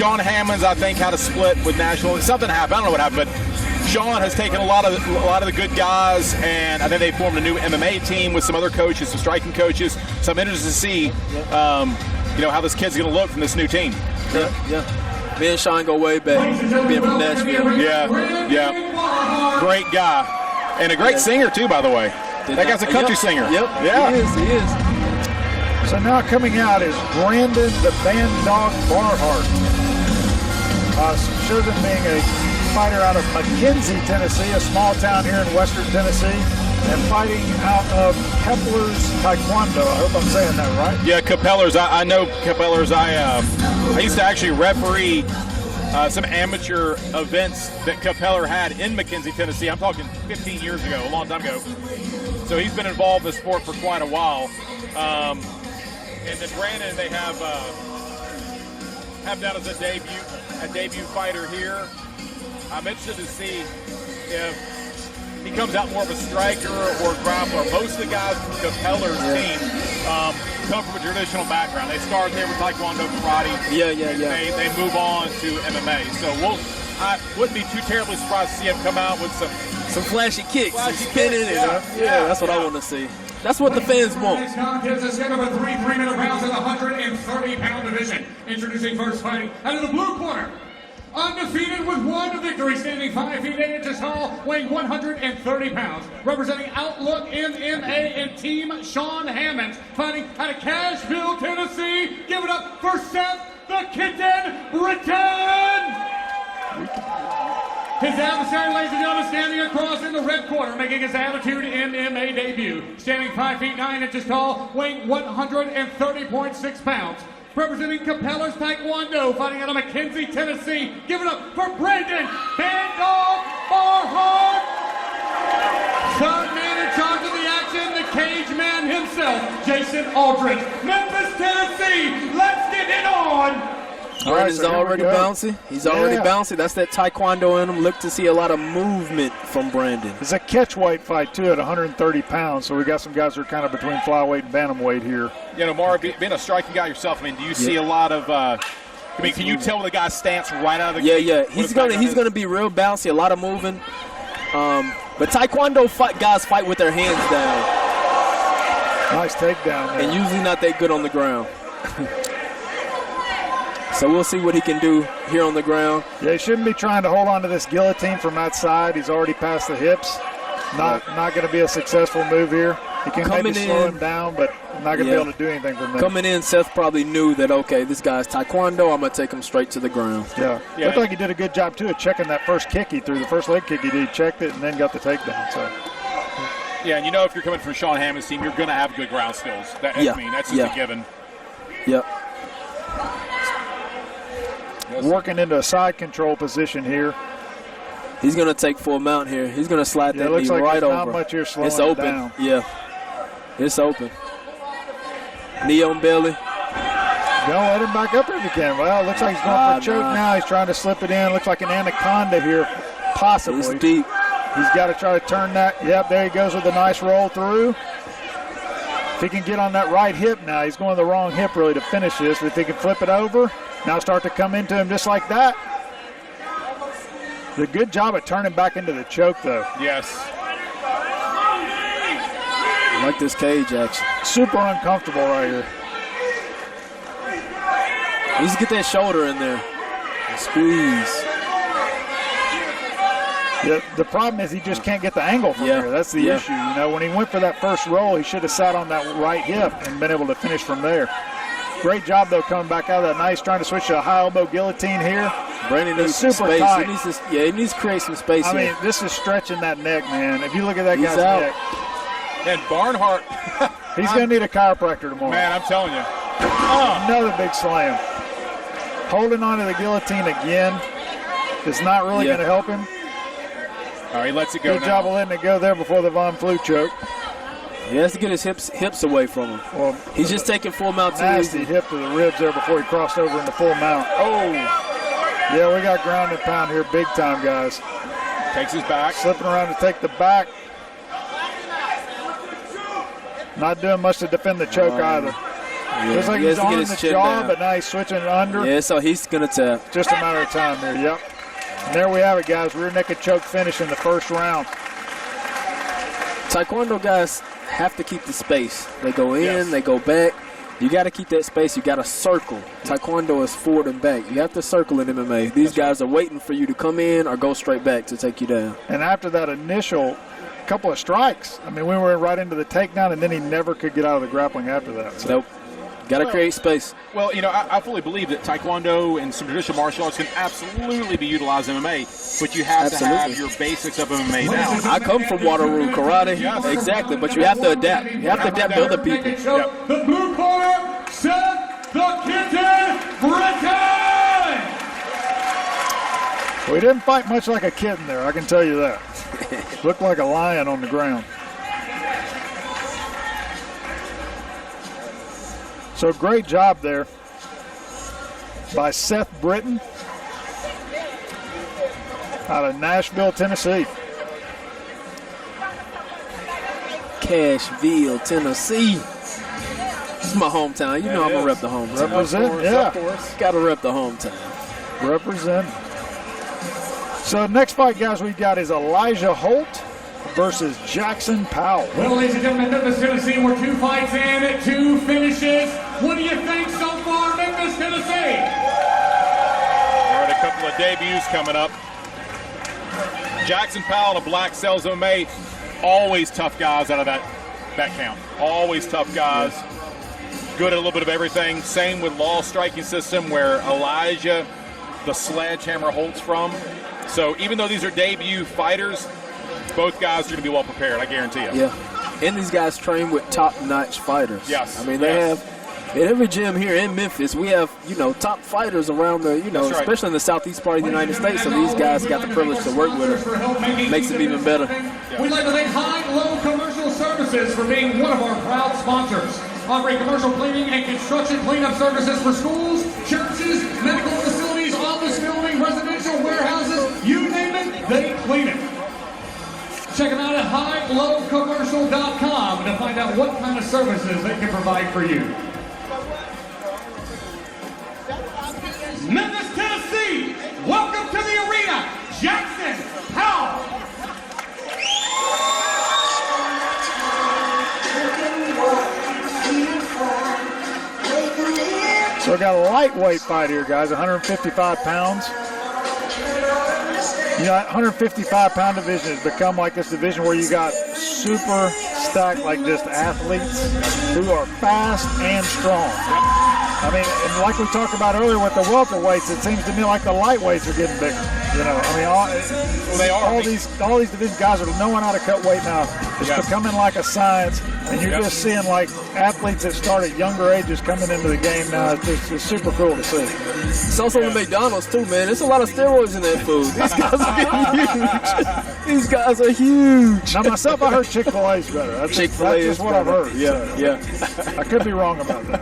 Sean Hammonds, I think, had a split with National. Something happened. I don't know what happened, but Sean has taken a lot of the good guys, and I think they formed a new MMA team with some other coaches, some striking coaches. So I'm interested to see, how this kid's going to look from this new team. Yeah. Me and Sean go way back, being from Nashville. Yeah. Great guy. And a great singer, too, by the way. That guy's a country singer. Yep. Yeah. He is. So now coming out is Brandon the Band Dog Barnhart. Shows him being a fighter out of McKenzie, Tennessee, a small town here in western Tennessee, and fighting out of Kepler's Taekwondo. I hope I'm saying that right. Yeah, Capellers. I know Capellers. I used to actually referee some amateur events that Capeller had in McKenzie, Tennessee. I'm talking 15 years ago, a long time ago. So he's been involved in the sport for quite a while. And then Brandon, they have down as a debut fighter here. I'm interested to see if he comes out more of a striker or grappler. Most of the guys from Capeller's team come from a traditional background. They start there with Taekwondo, karate. Yeah. They move on to MMA. So I wouldn't be too terribly surprised to see him come out with some flashy kicks, some spinning. That's what I want to see. That's what the fans want. This contest is scheduled for 3 3-minute rounds in the 130-pound division. Introducing first fighting out of the blue corner. Undefeated with 1 victory, standing 5 feet 8 inches tall, weighing 130 pounds. Representing Outlook MMA and Team Sean Hammonds, fighting out of Cashville, Tennessee. Give it up for Seth the Kitten Britton. His adversary, ladies and gentlemen, standing across in the red corner, making his Attitude MMA debut. Standing 5 feet 9 inches tall, weighing 130.6 pounds. Representing Capeller's Taekwondo, fighting out of McKenzie, Tennessee. Give it up for Brandon Band Dog Barnhart. Third man in charge of the action, the cage man himself, Jason Aldridge. Memphis, Tennessee, let's get it on. Brandon's already bouncy. He's already bouncy. That's that Taekwondo in him. Look to see a lot of movement from Brandon. It's a catchweight fight, too, at 130 pounds. So we got some guys who are kind of between flyweight and bantamweight here. Mara, being a striking guy yourself, do you see a lot of can you tell the guy's stance right out of the gate? Yeah. He's gonna be real bouncy, a lot of moving. But Taekwondo guys fight with their hands down. Nice takedown there. And usually not that good on the ground. So we'll see what he can do here on the ground. Yeah, he shouldn't be trying to hold on to this guillotine from outside. He's already past the hips. Not going to be a successful move here. He can maybe slow him down, but not going to be able to do anything from there. Coming in, Seth probably knew that, okay, this guy's Taekwondo. I'm going to take him straight to the ground. Yeah. Looked like he did a good job, too, of checking that first kick he threw. The first leg kick he did, he checked it and then got the takedown. So. Yeah, and if you're coming from Sean Hammond's team, you're going to have good ground skills. That's just a given. Yep. Working into a side control position here. He's going to take full mount here. He's going to slide that knee like right over. Not much here slowing it's open. It down. Yeah. It's open. Knee on belly. Don't let him back up if you can. Well, it looks like he's going for a choke now. He's trying to slip it in. Looks like an anaconda here, possibly. It's deep. He's got to try to turn that. Yep, there he goes with a nice roll through. If he can get on that right hip now, he's going the wrong hip really to finish this. But if he can flip it over, now start to come into him just like that. Did a good job of turning back into the choke, though. Yes. I like this cage action. Super uncomfortable right here. Just get that shoulder in there and squeeze. The problem is he just can't get the angle from there. That's the issue. When he went for that first roll, he should have sat on that right hip and been able to finish from there. Great job, though, coming back out of that nice, trying to switch to a high elbow guillotine here. Brandon needs some space. Tight. He needs to create some space here. I mean, this is stretching that neck, man. If you look at that guy's neck. And Barnhart. He's going to need a chiropractor tomorrow. Man, I'm telling you. Another big slam. Holding on to the guillotine again is not really going to help him. All right, he lets it go. Good job of letting it go there before the Von Flue choke. He has to get his hips away from him. Well, he's just taking full mount too easy. Nasty hip to the ribs there before he crossed over into full mount. Oh. Yeah, we got ground and pound here big time, guys. Takes his back. Slipping around to take the back. Not doing much to defend the choke either. Looks like he's on the jaw, but now he's switching under. Yeah, so he's going to tap. Just a matter of time there, yep. And there we have it, guys. Rear naked choke finish in the first round. Taekwondo guys have to keep the space. They go in, they go back. You got to keep that space. You got to circle. Taekwondo is forward and back. You have to circle in MMA. These guys are waiting for you to come in or go straight back to take you down. And after that initial couple of strikes, I mean, we were right into the takedown, and then he never could get out of the grappling after that. So. Nope. Got to create space. Well, you know, I fully believe that Taekwondo and some traditional martial arts can absolutely be utilized in MMA, but you have to have your basics of MMA down. I come from Waterloo karate. Yes. Exactly, but you have to adapt. You have to adapt to other people. Yep. The blue corner, Seth the Kitten Britton! We didn't fight much like a kitten there, I can tell you that. Looked like a lion on the ground. So great job there by Seth Britton out of Nashville, Tennessee. Cashville, Tennessee. This is my hometown. You know I'm going to rep the hometown. Represent, yeah. Got to rep the hometown. Represent. So next fight, guys, we got is Elijah Holt versus Jackson Powell. Well, ladies and gentlemen, Memphis, Tennessee, we're 2 fights in, 2 finishes. What do you think so far, Memphis, Tennessee? All right, a couple of debuts coming up. Jackson Powell of Black Cells MMA, always tough guys out of that count. Always tough guys. Good at a little bit of everything. Same with Law striking system where Elijah, the sledgehammer, Holt's from. So even though these are debut fighters, both guys are going to be well prepared, I guarantee you. Yeah, and these guys train with top-notch fighters. Yes. I mean, they have, in every gym here in Memphis, we have, you know, top fighters around the, you know, especially in the southeast part of the United States. So these guys got the privilege to work with them. Makes it even better. We'd like to thank High Low Commercial Services for being one of our proud sponsors. Offering commercial cleaning and construction cleanup services for schools, churches, medical facilities, office buildings, residential warehouses, you name it, they clean it. Check them out at highlowcommercial.com to find out what kind of services they can provide for you. Memphis, Tennessee, welcome to the arena, Jackson Powell. So we got a lightweight fight here, guys, 155 pounds. You know, 155-pound division has become like this division where you got super stacked, like just athletes who are fast and strong. I mean, and like we talked about earlier with the welterweights, it seems to me like the lightweights are getting bigger. You know, I mean, all these division guys are knowing how to cut weight now. It's becoming like a science, and you're just seeing like athletes that start at younger ages coming into the game now. It's super cool to see. It's also the McDonald's too, man. There's a lot of steroids in that food. These guys are huge. These guys are huge. Now myself, I heard Chick-fil-A's better. That's just what I've heard. Yeah. I could be wrong about that.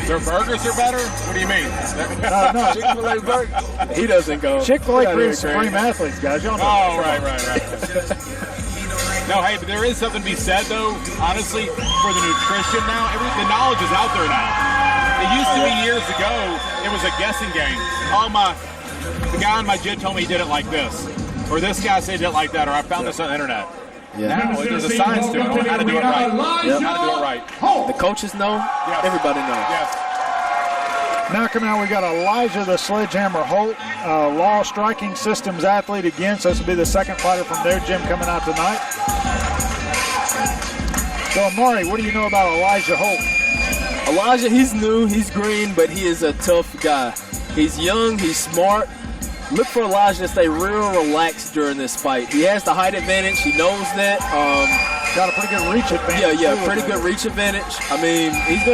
Their burgers are better? What do you mean? No. Chick-fil-A burger. He doesn't go. Chick-fil-A creates supreme athletes, guys. Y'all know. Oh, right. No, hey, but there is something to be said, though, honestly, for the nutrition now. The knowledge is out there now. It used to be years ago, it was a guessing game. The guy on my gym told me he did it like this. Or this guy said he did it like that, or I found this on the internet. Yeah. Now there's a science to it. On how to do it right. How to do it right. The coaches know. Yes. Everybody knows. Yes. Now coming out, we got Elijah the Sledgehammer Holt, Law Striking Systems athlete again. So this will be the second fighter from their gym coming out tonight. So Amari, what do you know about Elijah Holt? Elijah, he's new, he's green, but he is a tough guy. He's young, he's smart. Look for Elijah to stay real relaxed during this fight. He has the height advantage. He knows that. Got a pretty good reach advantage. Yeah, pretty good reach advantage. I mean, he's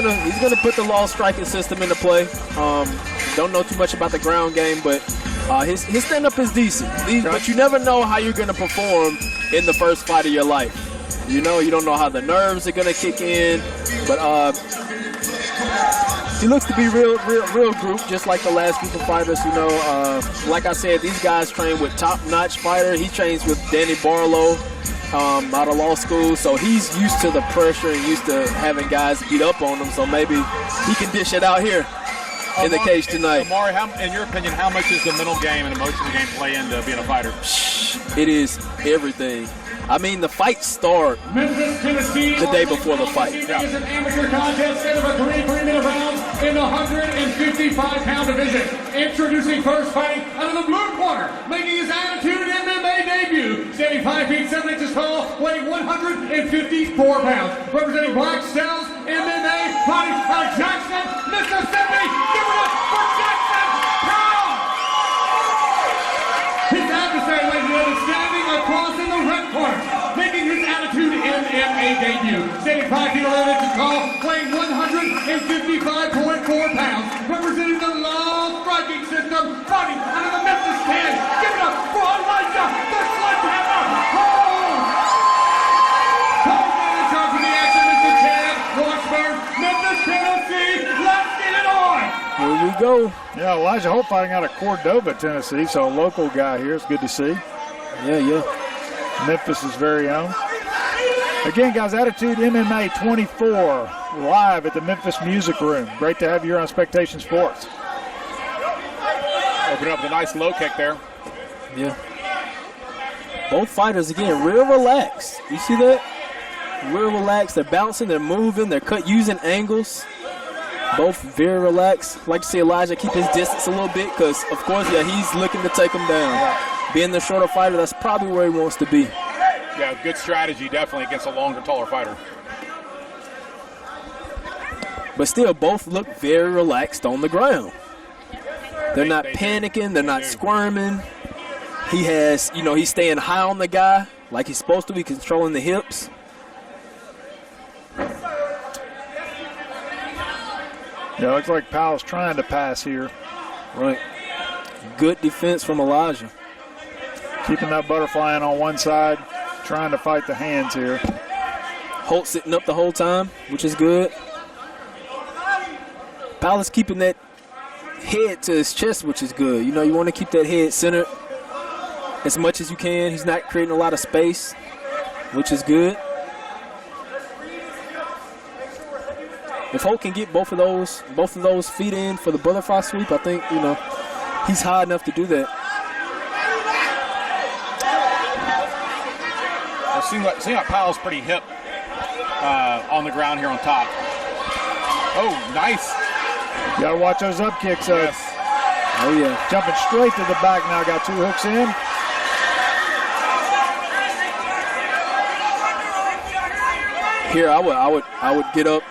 gonna put the Law striking system into play. Don't know too much about the ground game, but his stand-up is decent. But you never know how you're gonna perform in the first fight of your life. You know, you don't know how the nerves are gonna kick in, but he looks to be real group, just like the last group of fighters. You know, like I said, these guys train with top-notch fighter. He trains with Danny Barlow. out of law school, so he's used to the pressure and used to having guys beat up on him, so maybe he can dish it out here in the cage tonight. Amari, in your opinion, how much does the mental game and emotional game play into being a fighter? It is everything. I mean, the fight started Memphis, Tennessee, the day before the fight. Is an amateur contest set of a 3-minute rounds in the 155-pound division. Introducing first, fighting out of the blue corner, making his Attitude MMA debut, standing 5 feet 7 inches tall, weighing 154 pounds. Representing Black Cells MMA, fighting out of Jackson, Mississippi. Give it up for Jackson Powell! His adversary, ladies and gentlemen, standing across in the red corner, making his Attitude MMA debut, standing 5 feet 11 inches tall, weighing 155.4 pounds, representing the law striking system, fighting out of the Memphis 10. Give it up for Elijah, the Sledgehammer Holt! Holt in charge of the action, Mr. Chad Washburn, Memphis, Tennessee. Let's get it on! Here we go. Yeah, Elijah Holt fighting out of Cordova, Tennessee, so a local guy here. It's good to see. Yeah. Memphis' very own. Again, guys, Attitude MMA 24 live at the Memphis Music Room. Great to have you here on Spectation Sports. Open up with a nice low kick there. Yeah. Both fighters, again, real relaxed. You see that? Real relaxed. They're bouncing, they're moving, they're using angles. Both very relaxed. Like to see Elijah keep his distance a little bit because, of course, yeah, he's looking to take him down. Being the shorter fighter, that's probably where he wants to be. Yeah, good strategy definitely against a longer, taller fighter. But still, both look very relaxed on the ground. They're not panicking. They're not squirming. He has, he's staying high on the guy like he's supposed to be, controlling the hips. Yeah, looks like Powell's trying to pass here. Right. Good defense from Elijah. Keeping that butterfly in on one side, trying to fight the hands here. Holt sitting up the whole time, which is good. Powell is keeping that head to his chest, which is good. You want to keep that head centered as much as you can. He's not creating a lot of space, which is good. If Holt can get both of those feet in for the butterfly sweep, I think, he's high enough to do that. Seeing like Powell's pretty hip on the ground here on top. Oh, nice. You gotta watch those up kicks. Yes. Oh yeah. Jumping straight to the back now. Got 2 hooks in. Here, I would get up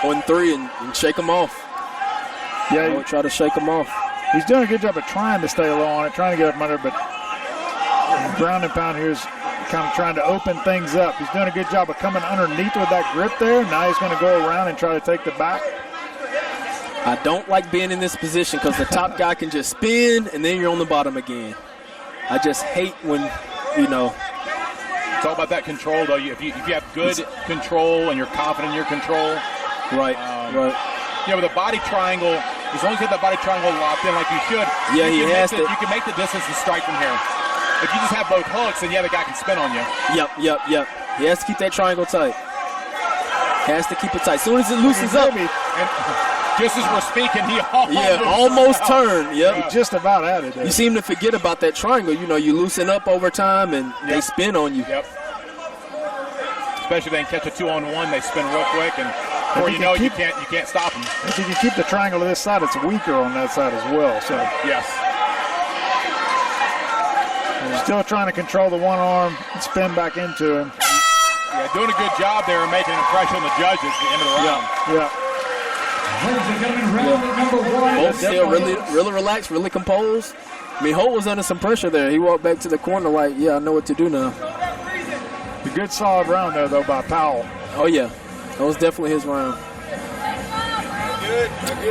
on 3 and shake him off. Yeah, I would try to shake him off. He's doing a good job of trying to stay low on it, trying to get up under, but ground and pound here is kind of trying to open things up. He's doing a good job of coming underneath with that grip there. Now he's going to go around and try to take the back. I don't like being in this position because the top guy can just spin and then you're on the bottom again. I just hate when, It's all about that control, though. If you have good control and you're confident in your control. Right, right. With a body triangle, as long as you have that body triangle locked in like you should, yeah, you can make the distance and strike from here. If you just have both hooks, then the other guy can spin on you. Yep. He has to keep that triangle tight. Has to keep it tight. As soon as it loosens up. And just as we're speaking, he almost turned. Yep. He just about had it there. You seem to forget about that triangle. You loosen up over time and they spin on you. Yep. Especially if they can catch a 2-on-1, they spin real quick, and before you can't stop them. If you can keep the triangle to this side, it's weaker on that side as well. So yes. Still trying to control the one arm and spin back into him. Yeah, doing a good job there and making an impression on the judges at the end of the round. Yeah. Holt still really relaxed, really composed. I mean, Holt was under some pressure there. He walked back to the corner like, I know what to do now. A good solid round there, though, by Powell. Oh, yeah. That was definitely his round.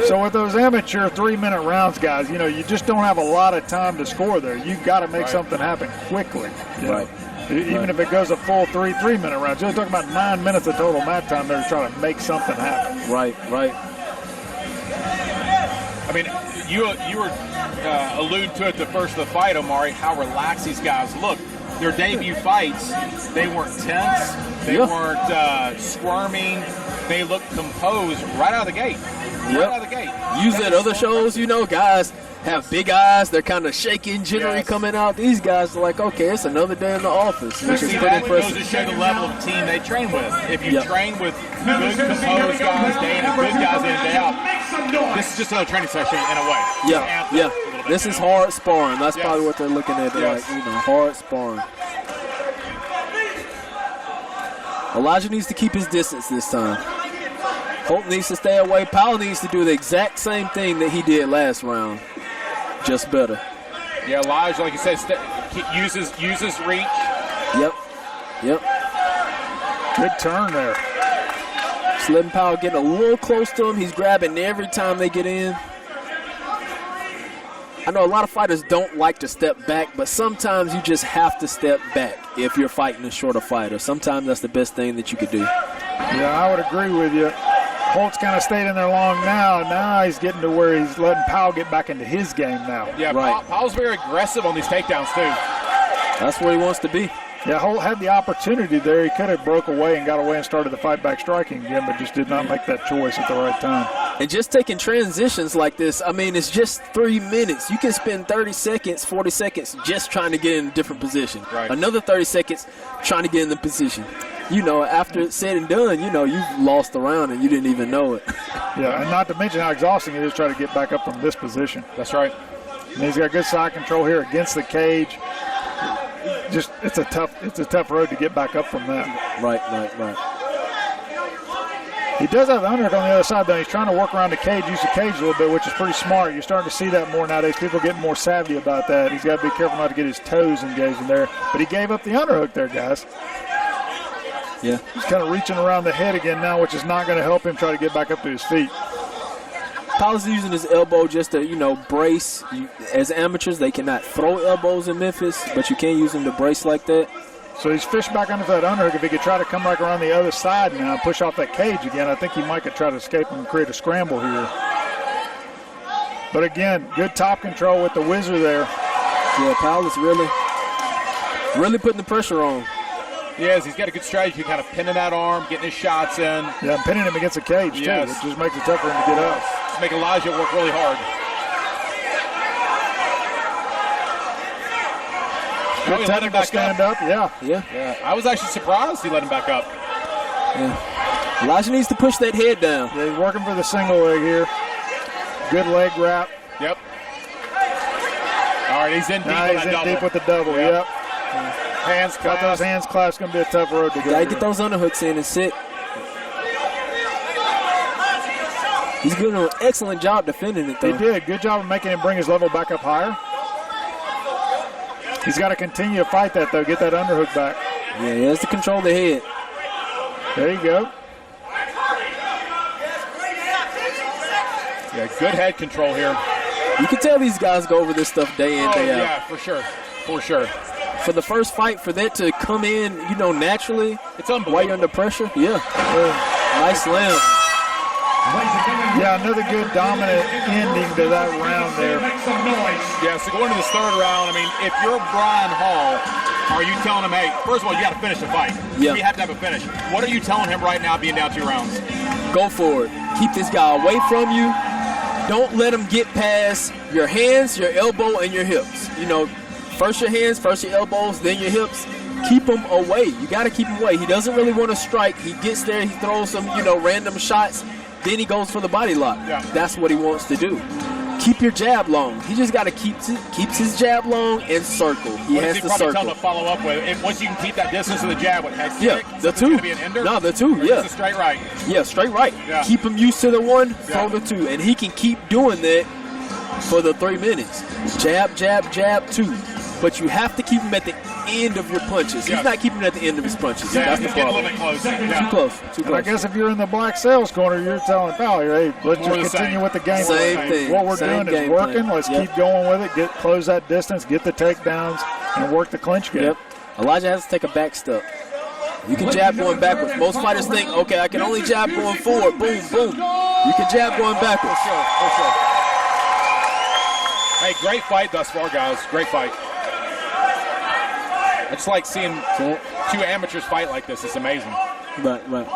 So with those amateur 3-minute rounds, guys, you just don't have a lot of time to score there. You've got to make something happen quickly. Right. Even if it goes a full 3-minute rounds. You're talking about 9 minutes of total mat time there to try to make something happen. Right. I mean, you were alluding to it the first of the fight, Omari, how relaxed these guys look. their debut fights, they weren't tense. They weren't squirming. They looked composed right out of the gate. Right out of the gate. Usually at other shows, you know, guys have big eyes. They're kind of shaking, jittery coming out. These guys are like, okay, it's another day in the office, which is pretty impressive. Goes to show the level of team they train with. If you train with good, composed guys day in and good guys day in and day out, this is just another training session in a way. This is hard sparring. That's probably what they're looking at. They're like, you know, hard sparring. Elijah needs to keep his distance this time. Holt needs to stay away. Powell needs to do the exact same thing that he did last round, just better. Yeah, Elijah, like you said, uses reach. Yep. Good turn there. Just letting Powell get a little close to him. He's grabbing every time they get in. I know a lot of fighters don't like to step back, but sometimes you just have to step back if you're fighting a shorter fighter. Sometimes that's the best thing that you could do. Yeah, I would agree with you. Holt's kind of stayed in there long now. Now he's getting to where he's letting Powell get back into his game now. Yeah, right. Powell's very aggressive on these takedowns, too. That's where he wants to be. Yeah, Holt had the opportunity there. He could have broke away and got away and started the fight back striking again, but just did not make that choice at the right time. And just taking transitions like this, I mean, it's just 3 minutes. You can spend 30 seconds, 40 seconds just trying to get in a different position. Right. Another 30 seconds trying to get in the position. You know, after it's said and done, you know, you've lost the round and you didn't even know it. Yeah, and not to mention how exhausting it is trying to get back up from this position. That's right. And he's got good side control here against the cage. Just it's a tough road to get back up from that. Right. He does have the underhook on the other side, though. He's trying to work around the cage, use the cage a little bit, which is pretty smart. You're starting to see that more nowadays. People getting more savvy about that. He's got to be careful not to get his toes engaged in there. But he gave up the underhook there, guys. Yeah. He's kind of reaching around the head again now, which is not going to help him try to get back up to his feet. Powell's using his elbow just to, you know, brace. As amateurs, they cannot throw elbows in Memphis, but you can use them to brace like that. So he's fished back under that underhook. If he could try to come back around the other side now and push off that cage again, I think he might could try to escape and create a scramble here. But again, good top control with the whizzer there. Yeah, Powell is really putting the pressure on. Yes, he's got a good strategy, kind of pinning that arm, getting his shots in. Yeah, and pinning him against the cage, too. It just makes it tough for him to get up. It's making Elijah work really hard. Good technical stand up, yeah. I was actually surprised he let him back up. Yeah. Elijah needs to push that head down. Yeah, he's working for the single leg here. Good leg wrap. Yep. All right, he's in deep. Now he's in deep with the double, yep. Hands clasped. Got those hands clasped. It's going to be a tough road to go. Gotta get those underhooks in and sit. He's doing an excellent job defending it, though. He did. Good job of making him bring his level back up higher. He's got to continue to fight that, though. Get that underhook back. Yeah, he has to control the head. There you go. Yeah, good head control here. You can tell these guys go over this stuff day in, day out. Yeah, for sure. For sure. For the first fight, for that to come in, you know, naturally, it's unbelievable. While you're under pressure, nice slam. Yeah, another good dominant ending to that round there. Yeah, so going to this third round, I mean, if you're Brian Hall, are you telling him, hey, first of all, you got to finish the fight. Yeah. You have to have a finish. What are you telling him right now being down 2 rounds? Go for it. Keep this guy away from you. Don't let him get past your hands, your elbow, and your hips. You know, first your hands, first your elbows, then your hips. Keep him away. You got to keep him away. He doesn't really want to strike. He gets there, he throws some, you know, random shots. Then he goes for the body lock. Yeah. That's what he wants to do. Keep your jab long. He just got to keeps his jab long and circle. He has to circle. Tell him to follow up with it. Once you can keep that distance of the jab, what head kick? The two. Be an ender? No, the two. Or just a straight right. Yeah, straight right. Yeah. Keep him used to the one, throw the two, and he can keep doing that for the 3 minutes. Jab, jab, jab, 2. But you have to keep him at the end of your punches. He's not keeping him at the end of his punches. Yeah, that's the problem. A little bit close. Yeah. Too close. And I guess if you're in the black sales corner, you're telling Powell, hey, let's just continue with the game. Same thing. What we're doing is working. Let's keep going with it. Close that distance, get the takedowns, and work the clinch game. Yep. Elijah has to take a back step. You can jab going backwards. Most fighters think, okay, I can only jab going forward. Boom, boom. You can jab going backwards. For sure. Hey, great fight thus far, guys. Great fight. I just like seeing two amateurs fight like this. It's amazing. Right.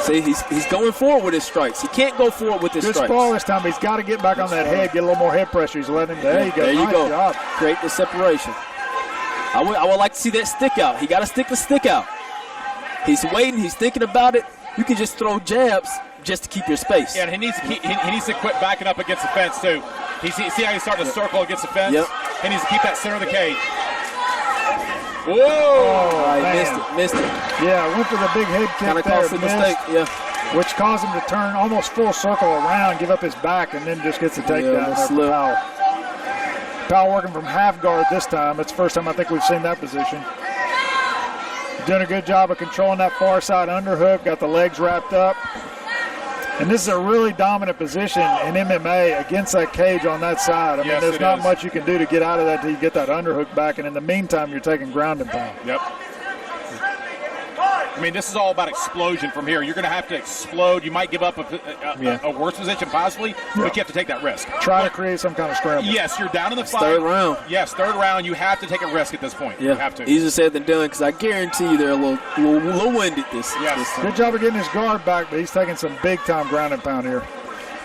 See, he's going forward with his strikes. He can't go forward with his strikes. Good sprawl this time, but he's got to get back on that head, get a little more head pressure. He's letting him. There you go. There you nice go. Job. Create the separation. I would like to see that stick out. He got to stick the stick out. He's waiting. He's thinking about it. You can just throw jabs just to keep your space. Yeah, and he needs to quit backing up against the fence too. See how he's starting to circle against the fence? Yep. He needs to keep that center of the cage. Whoa! Oh, Right, missed it. Yeah, went for the big head kick Kind of there. cost a mistake. Yeah. Which caused him to turn almost full circle around, give up his back, and then just gets a takedown there for Powell. Powell working from half guard this time. It's the first time I think we've seen that position. Doing a good job of controlling that far side underhook, got the legs wrapped up. And this is a really dominant position in MMA against that cage on that side. I mean, there's not much you can do to get out of that until you get that underhook back, and in the meantime, you're taking ground and pound. Yep. I mean, this is all about explosion from here. You're going to have to explode. You might give up a worse position possibly, but you have to take that risk. Try to create some kind of scramble. Yes, you're down in the fight. Third round. Yes, third round. You have to take a risk at this point. Yeah. You have to. Easier said than done, because I guarantee you they're a little winded this time. Good job of getting his guard back, but he's taking some big-time ground and pound here.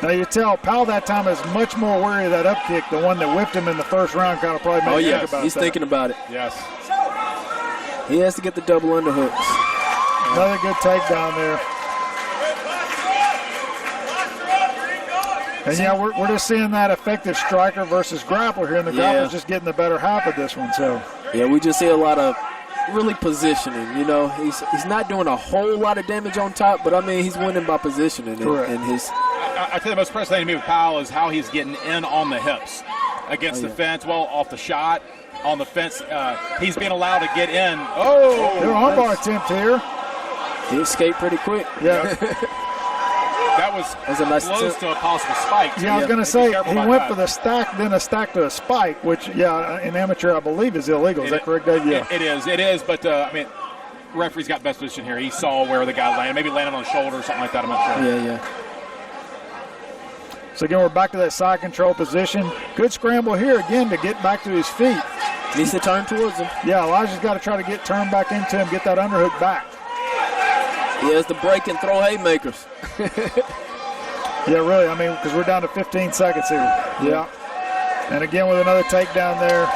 Now, you tell Powell that time is much more wary of that up kick, the one that whipped him in the first round, kind of probably made him think about he's thinking about it. Yes. He has to get the double underhooks. Another good takedown there. And yeah, we're just seeing that effective striker versus grappler here, and the grappler's just getting the better half of this one. So yeah, we just see a lot of really positioning. You know, he's not doing a whole lot of damage on top, but I mean he's winning by positioning. Correct. And his. I tell you, the most impressive thing to me with Powell is how he's getting in on the hips against the fence. Well, off the shot on the fence, he's being allowed to get in. Oh, their armbar attempt here. He escaped pretty quick. Yeah. That was a nice close to a possible spike. Yeah, I was going to say, he went for the stack, then a stack to a spike, which, in amateur, I believe is illegal. Is that correct, Dave? Yeah. It is, but, I mean, referee's got best position here. He saw where the guy landed, maybe landed on the shoulder or something like that. I'm not sure. Yeah. So, again, we're back to that side control position. Good scramble here, again, to get back to his feet. Needs to turn towards him. Yeah, Elijah's got to try to get turned back into him, get that underhook back. He has to break and throw haymakers. Yeah, really. I mean, because we're down to 15 seconds here. Yeah. And again with another takedown there.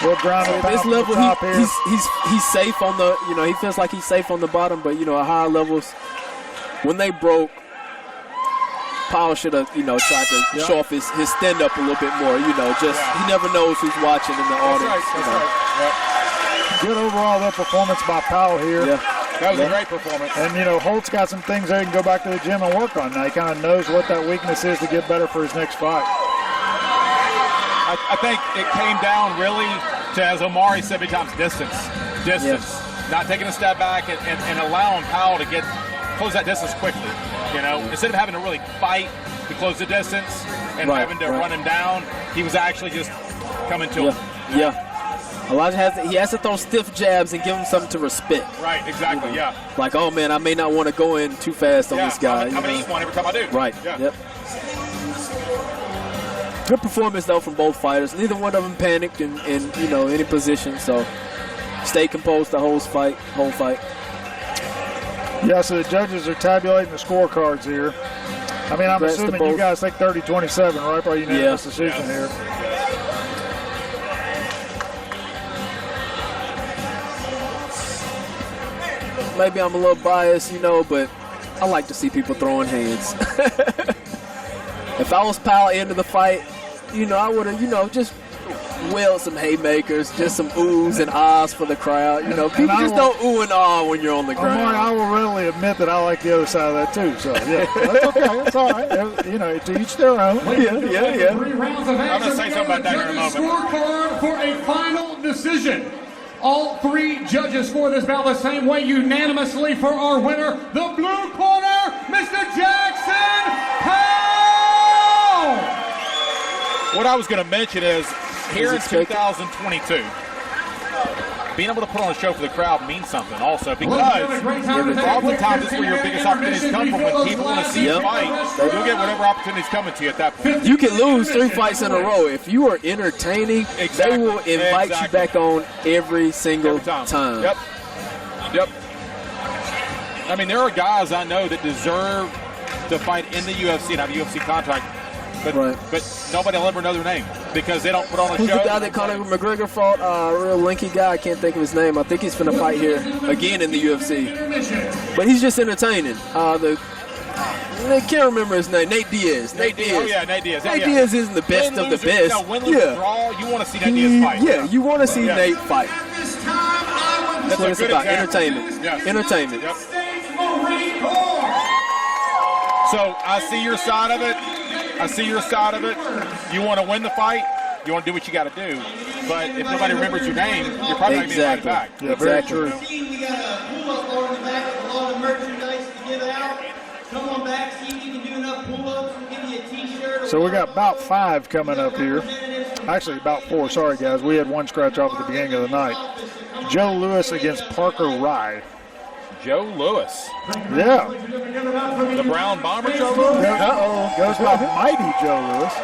We'll ground and pound this level, from the top here. he's safe on the. He feels like he's safe on the bottom, but at higher levels, when they broke, Powell should have tried to show off his stand up a little bit more. He never knows who's watching in the audience. That's right. Yep. Good overall though performance by Powell here. Yeah. That was a great performance. And, Holt's got some things there he can go back to the gym and work on. Now he kind of knows what that weakness is to get better for his next fight. I think it came down really to, as Omari said many times, distance. Yes. Not taking a step back and allowing Powell to close that distance quickly. Instead of having to really fight to close the distance and having to run him down, he was actually just coming to him. Yeah. Elijah has to throw stiff jabs and give him something to respect. Right, exactly, Like, oh, man, I may not want to go in too fast on this guy. I'm going to eat one every time I do. Right, Yep. Good performance, though, from both fighters. Neither one of them panicked in any position, so stay composed the whole fight. Yeah, so the judges are tabulating the scorecards here. I mean, I'm assuming you guys think 30-27, right? Probably unanimous decision here. Maybe I'm a little biased, but I like to see people throwing hands. If I was Powell into the fight, I would have, just wailed some haymakers, just some oohs and ahs for the crowd. People just don't ooh and ah when you're on the ground. I will readily admit that I like the other side of that too. So yeah, that's okay. That's all right. To each their own. Yeah. 3 rounds of action. I'm going to say something about that here in a moment. Scorecard for a final decision. All 3 judges for this bout the same way unanimously for our winner, the blue corner, Mr. Jackson Powell. What I was going to mention is here in 2022, being able to put on a show for the crowd means something also, because oftentimes this is where your biggest opportunities come from. When people want to see you fight, you'll get whatever opportunities coming to you at that point. You can lose 3 fights in a row. If you are entertaining, they will invite you back on every single time. Yep. I mean, there are guys I know that deserve to fight in the UFC and have a UFC contract, but nobody will ever know their name because they don't put on a Who's show. the guy that Conor McGregor fought? A real lanky guy. I can't think of his name. I think he's finna fight here again in the UFC. But he's just entertaining. I can't remember his name. Nate Diaz. Nate Diaz. Oh, yeah, Nate Diaz. Nate Diaz isn't the best of the best. Win, lose, draw, you want to see Nate Diaz fight. Yeah, you want to see Nate fight. That's what it's about. Example. Entertainment. Yes. Entertainment. Yep. So I see your side of it. You want to win the fight. You want to do what you got to do. But if nobody remembers your name, you're probably not going to be invited back. Yeah, very true. We got a pull-up bar in the back with a lot of merchandise to give out. Come on back, see if you can do enough pull-ups. We'll give you a T-shirt. So we got about 5 coming up here. Actually, about 4. Sorry, guys. We had 1 scratch off at the beginning of the night. Joe Lewis against Parker Rye. Joe Lewis. Yeah. The Brown Bomber Joe Lewis? Goes by Mighty Joe Lewis.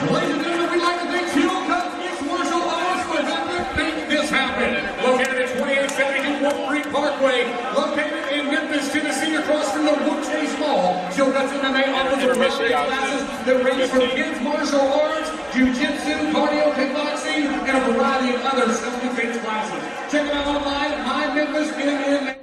Ladies and gentlemen, we'd like to thank Field Cup Mixed Martial Arts for helping make this happen. Located at 2872 Wolf Creek Parkway, located in Memphis, Tennessee, across from the Wood Chase Mall. Field Cup MMA offers a variety of classes that range from kids martial arts, jiu-jitsu, cardio, kickboxing, and a variety of other self-defense classes. Check it out online at MyMemphisMMA.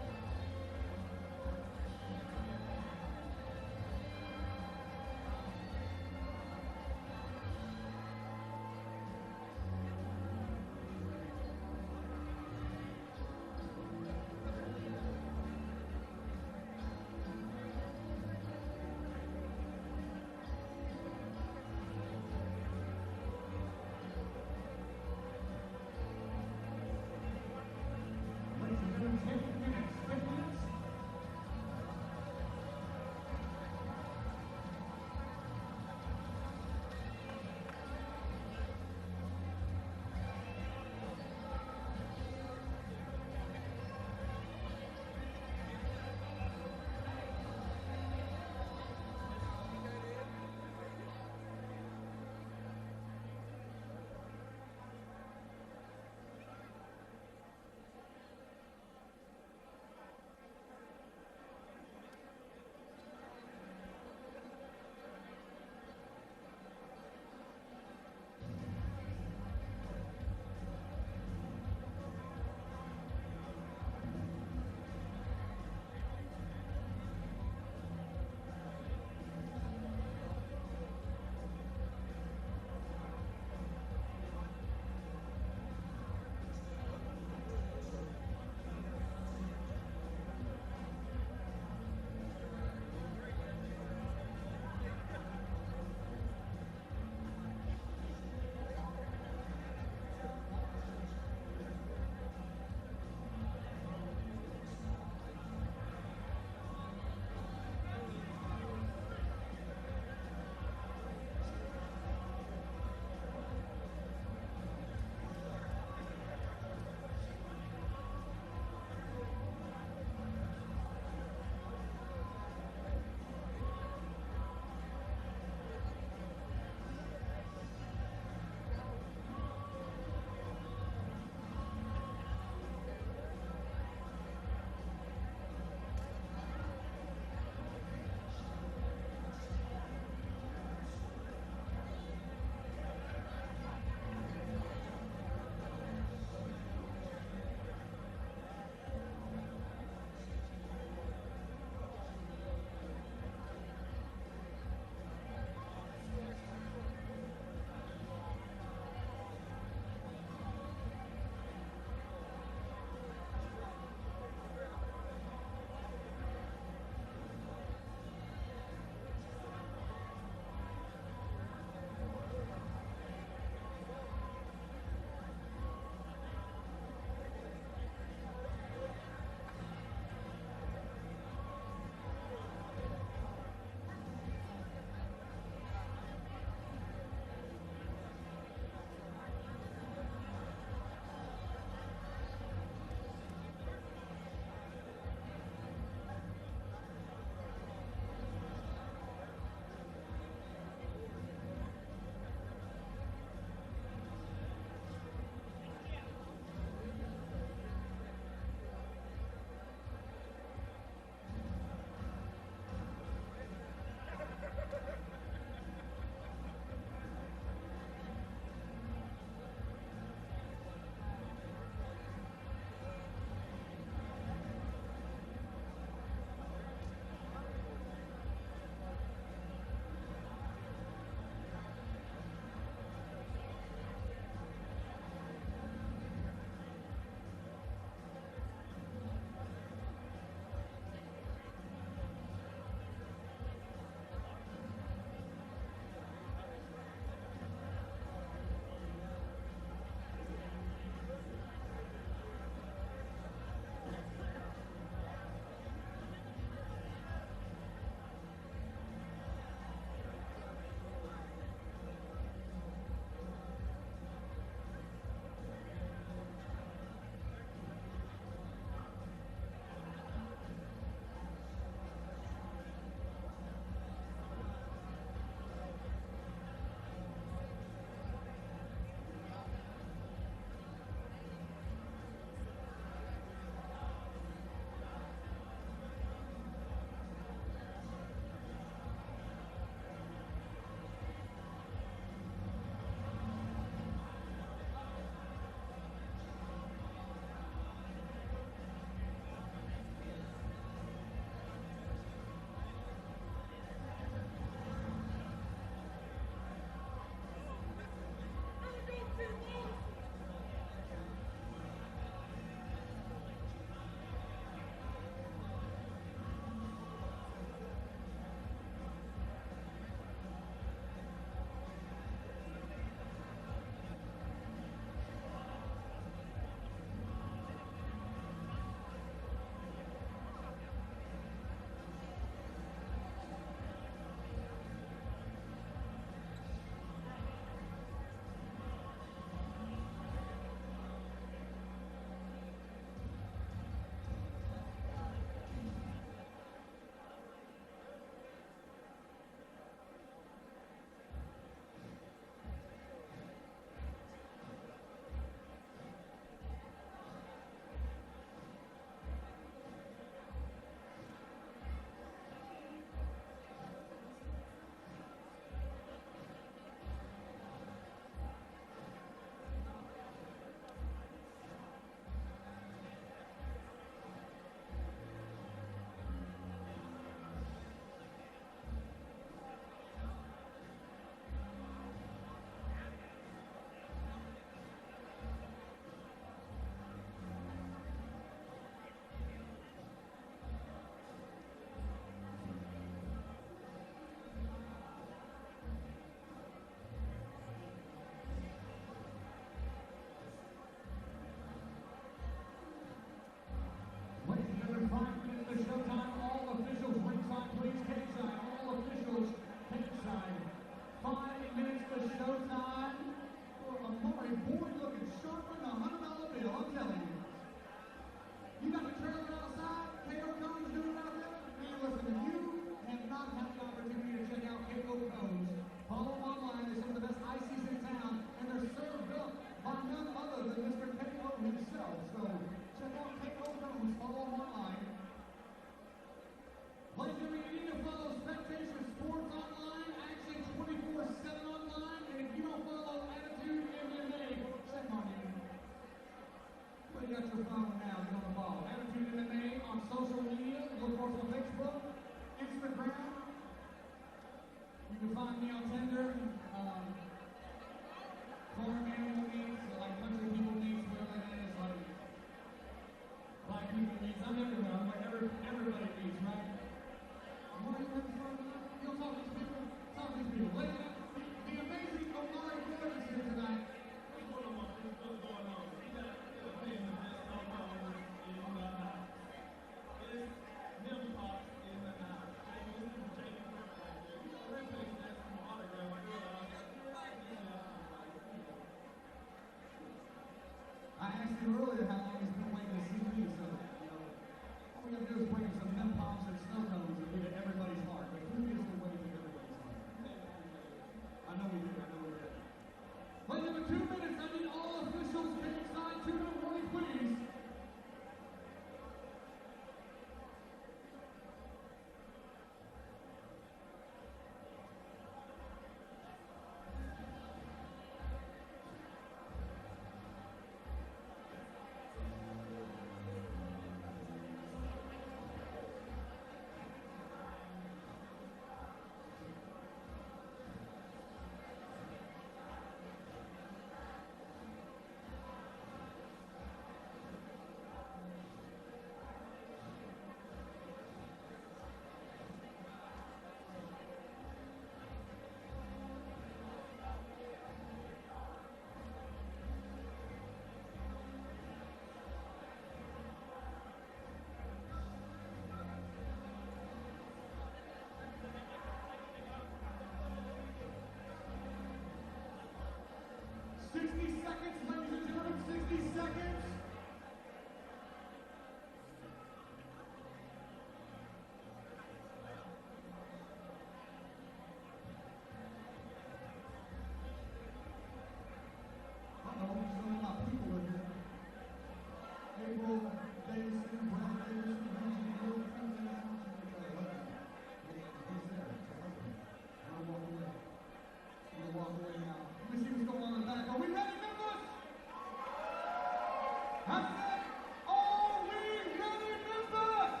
Are we ready, Memphis?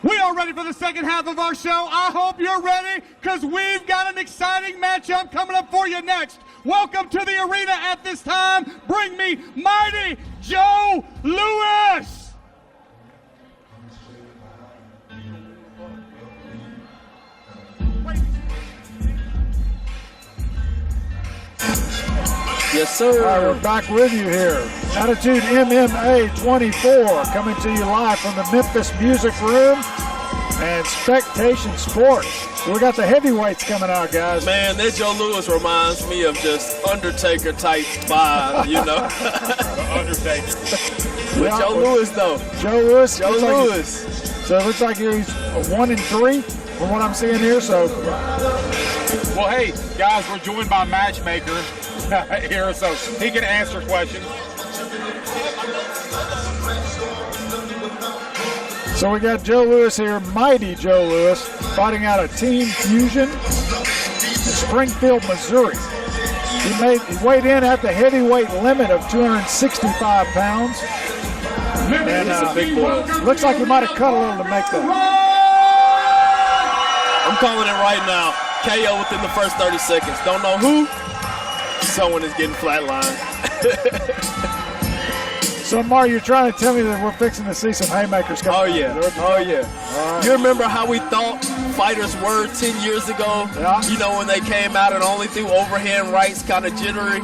We are ready for the second half of our show. I hope you're ready, because we've got an exciting matchup coming up for you next. Welcome to the arena at this time. Bring me mighty Joe Louis. Yes, sir. All right, we're back with you here. Attitude MMA 24 coming to you live from the Memphis Music Room and Spectation Sports. We got the heavyweights coming out, guys. Man, that Joe Louis reminds me of just Undertaker type vibe, you know. Undertaker. With Joe Louis, though. Joe Louis. Joe Louis. So it looks like he's 1-3 from what I'm seeing here. So, Well, hey, guys, we're joined by Matchmaker here, so he can answer questions. so we got Joe Louis here, mighty Joe Louis, fighting out of Team Fusion in Springfield, Missouri. He weighed in at the heavyweight limit of 265 pounds. And He's a big boy. looks like he might have cut a little to make that. I'm calling it right now. KO within the first 30 seconds. Don't know who. Someone is getting flatlined. So, Mar, you're trying to tell me that we're fixing to see some haymakers coming Oh, out. yeah. Is that what you're Oh, telling me? yeah. All right. You remember how we thought fighters were 10 years ago? Yeah. You know, when they came out and only threw overhand rights, kind of jittery?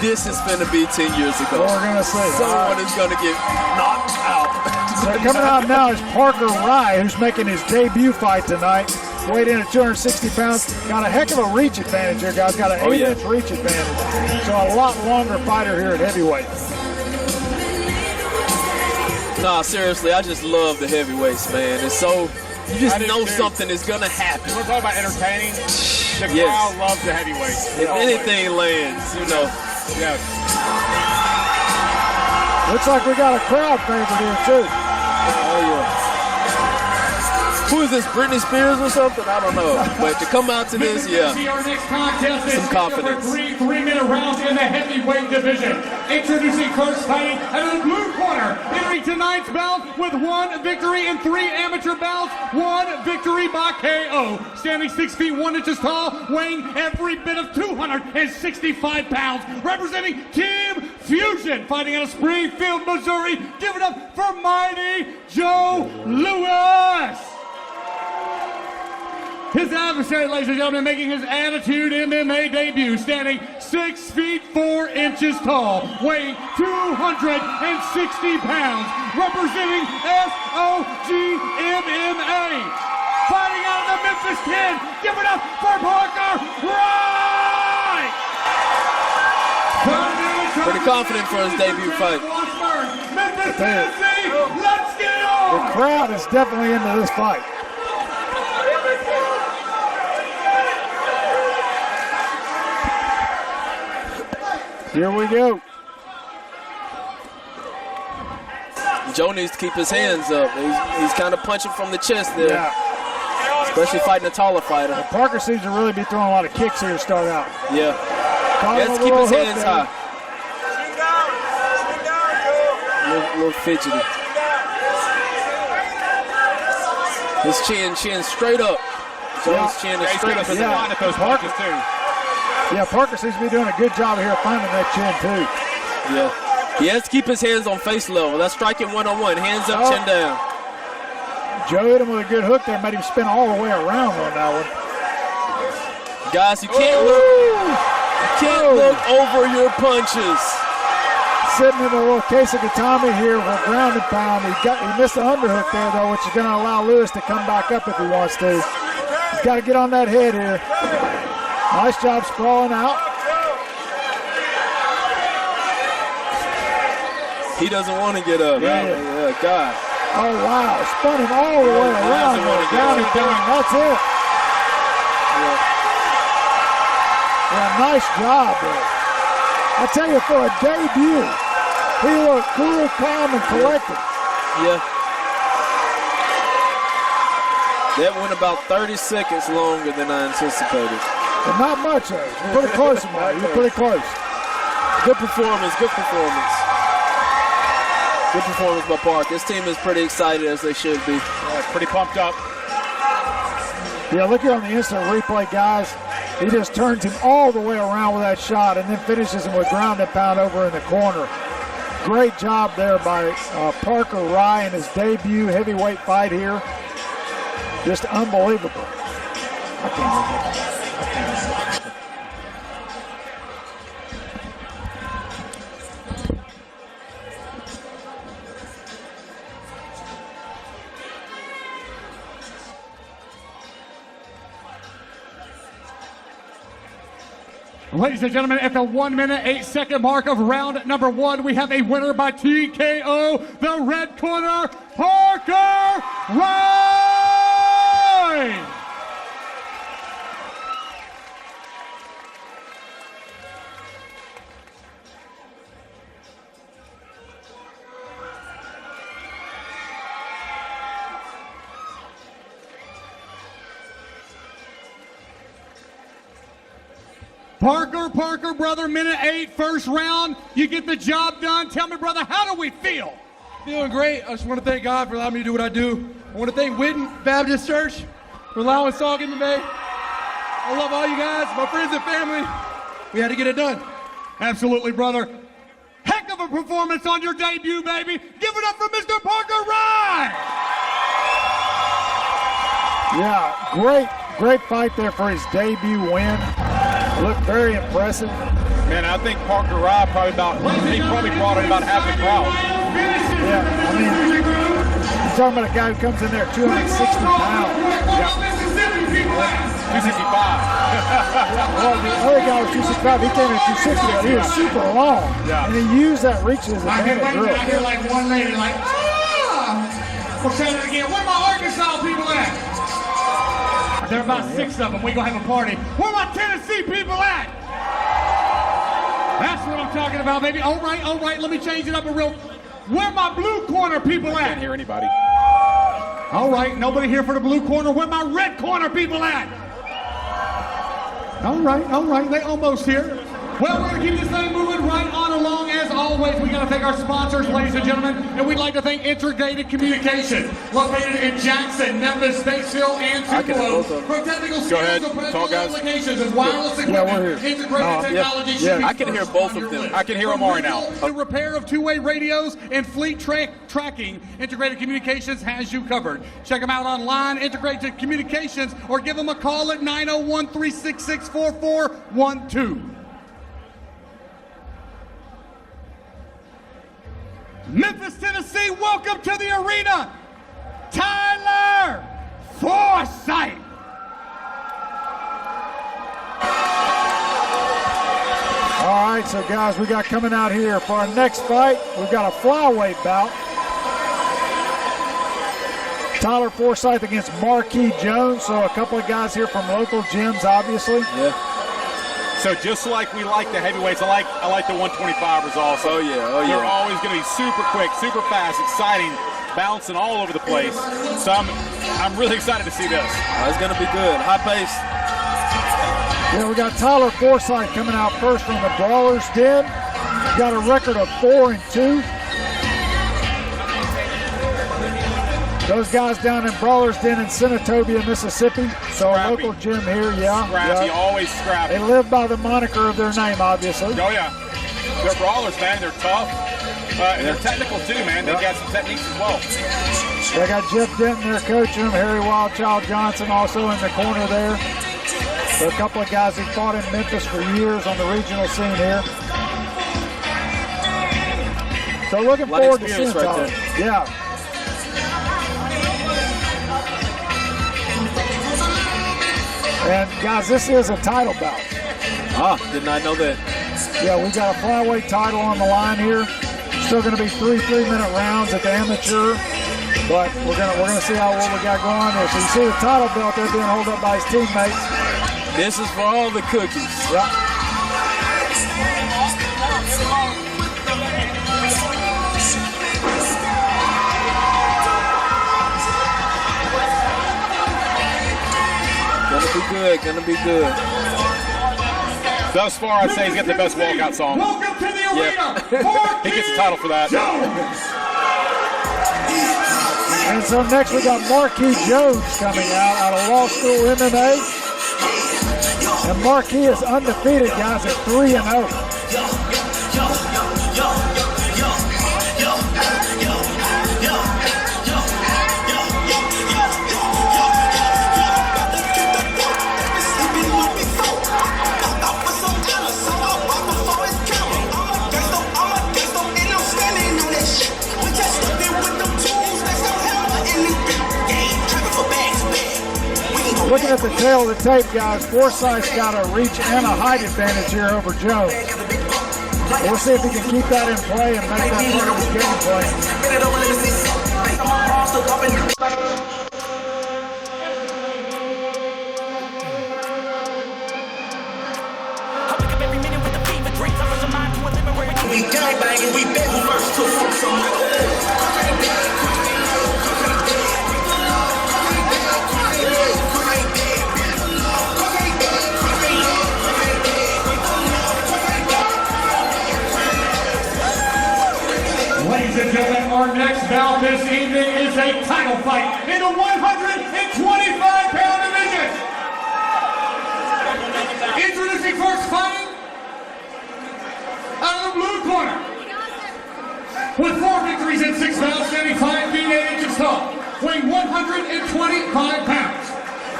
This is going to be 10 years ago. Well, we're going to see. Someone is going to get knocked out. So coming out now is Parker Rye, who's making his debut fight tonight. Weighed in at 260 pounds. Got a heck of a reach advantage here, guys. Got an 8-inch reach advantage. So a lot longer fighter here at heavyweight. Nah, seriously, I just love the heavyweights, man. It's so, you just I do know too. something is going to happen. We're talking about entertaining. The Yes. crowd loves the heavyweights. If anything lands, you know. Yeah. Looks like we got a crowd favorite here, too. Oh, yeah. Who is this, Britney Spears or something? I don't know. But to come out to this, yeah. See our next contest is Some confidence. for three-minute rounds in the heavyweight division. Introducing first, fighting out of the blue corner, entering tonight's bout with 1 victory and 3 amateur bouts, 1 victory by KO. Standing 6 feet 1 inches tall, weighing every bit of 265 pounds, representing Team Fusion, fighting out of Springfield, Missouri. Give it up for mighty Joe Louis. His adversary, ladies and gentlemen, making his Attitude MMA debut, standing 6 feet 4 inches tall, weighing 260 pounds, representing SOG MMA. Fighting out of the Memphis 10, give it up for Parker Rye! Pretty confident for his debut fight. Memphis, Tennessee, let's get on! The crowd is definitely into this fight. Here we go. Joe needs to keep his hands up. He's kind of punching from the chest there, Yeah. especially fighting a taller fighter. Parker seems to really be throwing a lot of kicks here to start out. Yeah. Caught He him has a to keep little his hook hands there. high. A little fidgety. His chin straight up. So Yeah. his chin Yeah, is he's straight got up a in the slot at those punches, too. Yeah, Parker seems to be doing a good job here finding that chin, too. Yeah. He has to keep his hands on face level. That's striking one-on-one. Hands up, chin down. Joe hit him with a good hook there, made him spin all the way around on that one. Guys, you can't look over your punches. Sitting in a little case of Gatami here for ground and pound. He missed the underhook there, though, which is going to allow Louis to come back up if he wants to. He's got to get on that head here. Nice job sprawling out. He doesn't want to get up. Yeah. God. Oh, wow. Spun him all the way around. Down and down. That's it. Yeah, nice job there. I tell you, for a debut, he looked cool, calm, and collected. Yeah. That went about 30 seconds longer than I anticipated. But not much, though. You're pretty close, man. You're pretty close. Good performance, good performance. Good performance by Park. This team is pretty excited, as they should be. Yeah, pretty pumped up. Yeah, look here on the instant replay, guys. He just turns him all the way around with that shot and then finishes him with ground and pound over in the corner. Great job there by Parker Rye in his debut heavyweight fight here. Just unbelievable. Ladies and gentlemen, at the 1 minute, 8 second mark of round number 1, we have a winner by TKO, the red corner, Parker Rye! Parker, brother, minute 8, first round. You get the job done. Tell me, brother, how do we feel? Feeling great. I just want to thank God for allowing me to do what I do. I want to thank Witten Baptist Church for allowing Zogg in today. I love all you guys, my friends and family. We had to get it done. Absolutely, brother. Heck of a performance on your debut, baby. Give it up for Mr. Parker Rye. Yeah, great fight there for his debut win. Looked very impressive. Man, I think Parker Rye probably brought in about half the crowd. Yeah, I mean, you're talking about a guy who comes in there 260 pounds. Yeah. 265. Well, the other guy was 265. He came in at 260, but he was super long. Yeah. And he used that reach as a advantage. I hear like one lady like, we'll say it again. Where my Arkansas people at? There are about 6 of them. We gonna have a party. Where my Tennessee people at? That's what I'm talking about, baby. All right. Let me change it up a real. Where my blue corner people at? Can't hear anybody. All right, nobody here for the blue corner. Where my red corner people at? All right. They almost here. Well, we're going to keep this thing moving right on along. As always, we got to thank our sponsors, ladies and gentlemen, and we'd like to thank Integrated Communications, located in Jackson, Memphis, Batesville, and Tupelo. For technical skills and professional applications and wireless equipment, integrated technology should be I can hear both of them. I can hear them all right now. The repair of two-way radios and fleet tracking, Integrated Communications has you covered. Check them out online, Integrated Communications, or give them a call at 901-366-4412. Memphis, Tennessee, welcome to the arena, Tyler Forsythe. All right, so guys, we got coming out here for our next fight. We've got a flyweight bout. Tyler Forsythe against Markee Jones. So a couple of guys here from local gyms, obviously. Yeah. So just like we like the heavyweights, I like the 125ers also. Oh yeah. They're always going to be super quick, super fast, exciting, bouncing all over the place. So I'm really excited to see this. It's going to be good. High pace. Yeah, we got Tyler Forsythe coming out first from the Brawler's Den. Got a record of 4-2. Those guys down in Brawler's Den in Senatobia, Mississippi. So a local gym here, yeah. Scrappy, always scrappy. They live by the moniker of their name, obviously. Oh, yeah. They're brawlers, man. They're tough. And they're technical, too, man. They've got some techniques as well. They got Jeff Denton there coaching them. Harry Wildchild Johnson also in the corner there. So a couple of guys who fought in Memphis for years on the regional scene here. So looking forward to seeing Tyler. Yeah. And guys, this is a title bout. Did not know that. Yeah, we got a flyweight title on the line here. Still going to be 3 3-minute rounds at the amateur, but we're gonna see what we got going there. So you see the title belt there being held up by his teammates. This is for all the cookies. Yeah. good. Gonna be good. Thus far, I'd say he's got the best walkout song. Welcome to the arena. He gets the title for that. And so next we got Markee Jones coming out of Law School MMA. And Markee is undefeated, guys, at 3-0. Looking at the tail of the tape, guys, Forsythe's got a reach and a height advantage here over Jones. We'll see if he can keep that in play and make that part of his game plan. We gang banging, we bet who first to fuck somebody. Ladies and gentlemen, our next bout this evening is a title fight in the 125-pound division. Introducing first fighting out of the blue corner. With 4 victories in 6 bouts, standing 5 feet 8 inches tall, weighing 125 pounds.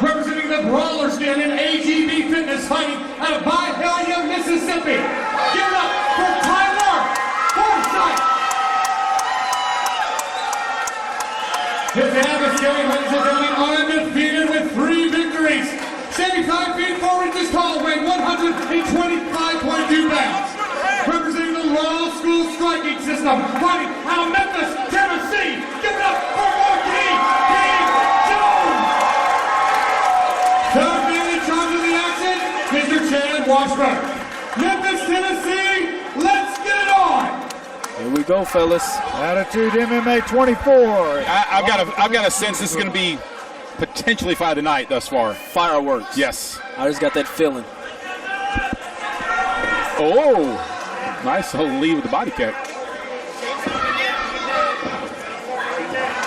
Representing the Brawlers Den in AGB Fitness, fighting out of Byhalia, Mississippi. Give it up for Forsythe. His adversary, ladies and gentlemen, undefeated with 3 victories. 75 feet 4 inches tall, weighing 125.2 pounds. Representing the Law School striking system, fighting out of Memphis, Tennessee. Give it up for Markee Jones. Third man in charge of the action, Mr. Chad Washburn. Memphis, Tennessee, let's get it on. Here we go, fellas. Attitude MMA 24. I've got a sense this is going to be potentially fight of the night thus far. Fireworks. Yes. I just got that feeling. Oh, nice little lead with the body kick.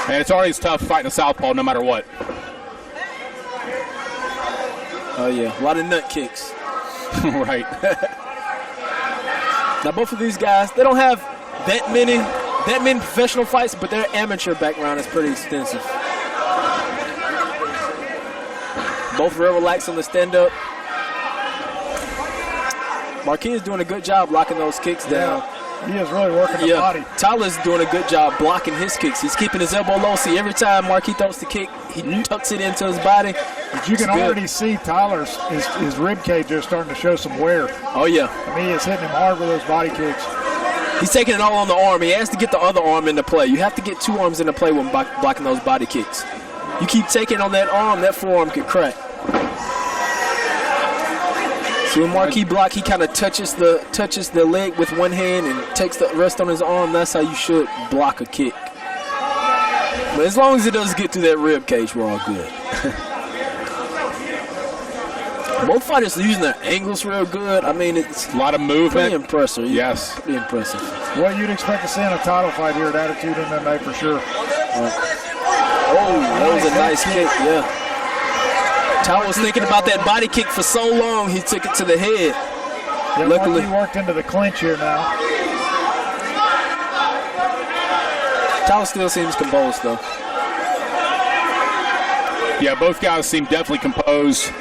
And it's always tough fighting a southpaw no matter what. Oh, yeah. A lot of nut kicks. Right. Now, both of these guys, they don't have that many professional fights, but their amateur background is pretty extensive. Both real relaxed on the stand-up. Markee is doing a good job blocking those kicks down. He is really working the body. Tyler's doing a good job blocking his kicks. He's keeping his elbow low. See, every time Markee throws the kick, he tucks it into his body. But you can already see Tyler's his rib cage is starting to show some wear. Oh, yeah. I mean, he is hitting him hard with those body kicks. He's taking it all on the arm. He has to get the other arm into play. You have to get 2 arms into play when blocking those body kicks. You keep taking on that arm, that forearm could crack. So when Markee block, he kind of touches the leg with one hand and takes the rest on his arm. That's how you should block a kick. But as long as it doesn't get to that rib cage, we're all good. Both fighters are using their angles real good. I mean, it's a lot of movement. Pretty impressive. Yes. Pretty impressive. What you'd expect to see in a title fight here at Attitude MMA for sure. Oh, that was a nice kick, yeah. Tyler was thinking about that body kick for so long, he took it to the head. Yeah, luckily, he worked into the clinch here now. Tyler still seems composed, though. Yeah, both guys seem definitely composed.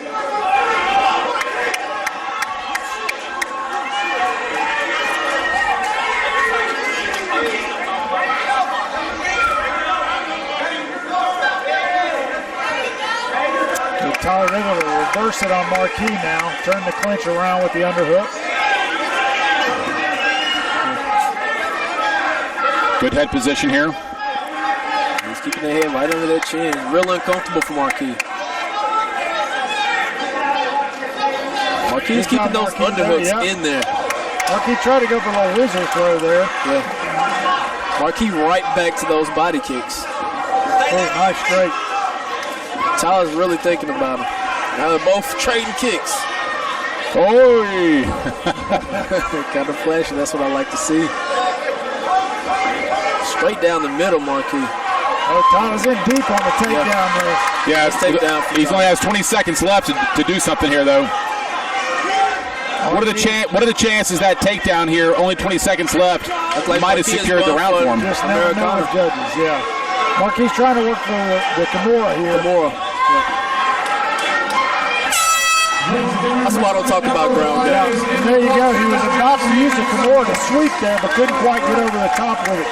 Tyler able to reverse it on Markee now. Turn the clinch around with the underhook. Good head position here. He's keeping the head right under that chin. Real uncomfortable for Markee. Markee's keeping those underhooks in there. Markee tried to go for a little wizard throw there. Yeah. Markee right back to those body kicks. Oh, nice straight. Tyler's really thinking about him. Now they're both trading kicks. Oi! Kind of flashy. That's what I like to see. Straight down the middle, Markee. Oh, Tyler's in deep on the takedown there. Yeah, takedown. He only has 20 seconds left to do something here, though. What are the chances that takedown here? Only 20 seconds left. Like might have secured the round for him. Just never know with judges, yeah. Markee's trying to work for the Kimura here. Kimura. That's why I don't talk about ground game. And there you go. He was about to use the Kimura to sweep there, but couldn't quite get over the top with it.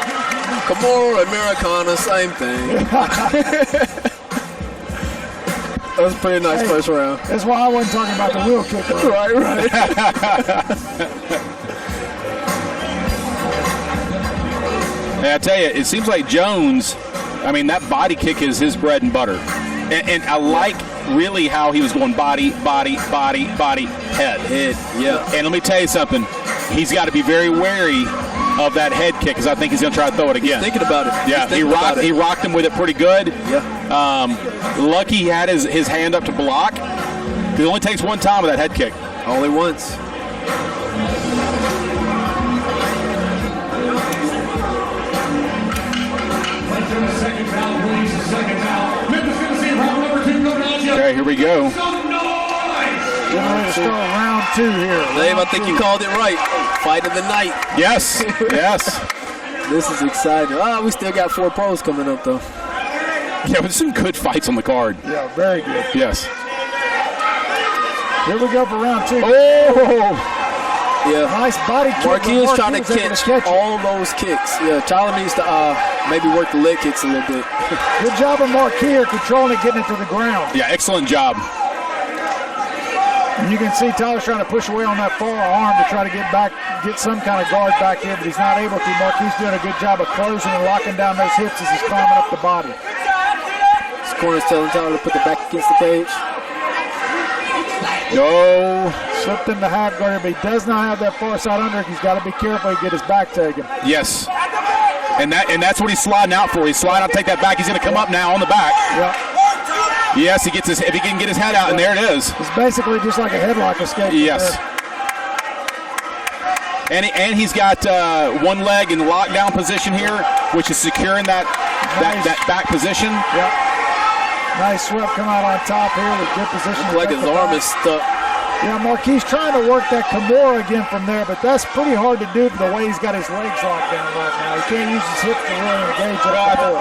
Kimura, Americana, same thing. That was a pretty nice first round. That's why I wasn't talking about the wheel kick. Right. Hey, I tell you, it seems like Jones, I mean, that body kick is his bread and butter. And I like really how he was going body, head. Yeah. And let me tell you something. He's got to be very wary of that head kick because I think he's going to try to throw it again. He's thinking about it. Yeah, he rocked him with it pretty good. Yeah. Lucky he had his hand up to block. It only takes one time with that head kick. Only once. Okay, here we go. Getting ready to start round 2 here. Dave, I think you called it right. Fight of the night. Yes, yes. This is exciting. We still got 4 pros coming up, though. Yeah, with some good fights on the card. Yeah, very good. Yes. Here we go for round 2. Oh! Yeah. Nice body kick. Markee is trying to catch all those kicks. Yeah, Tyler needs to maybe work the leg kicks a little bit. Good job of Markee controlling it, getting it to the ground. Yeah, excellent job. And you can see Tyler's trying to push away on that far arm to try to get some kind of guard back in, but he's not able to. Markee's doing a good job of closing and locking down those hips as he's climbing up the body. This corner's telling Tyler to put the back against the cage. No. Slipped in the half guard, but he does not have that far side under. He's got to be careful to get his back taken. Yes. And that's what he's sliding out for. He's sliding out to take that back. He's going to come up now on the back. Yeah. Yes, if he can get his head out, and there it is. It's basically just like a headlock escape. Yes. And he's got one leg in the lockdown position here, which is securing that back position. Yeah. Nice sweep come out on top here with good position. Looks like his arm is stuck. Yeah, Markee's trying to work that Kimura again from there, but that's pretty hard to do the way he's got his legs locked down right now. He can't use his hips to really engage it.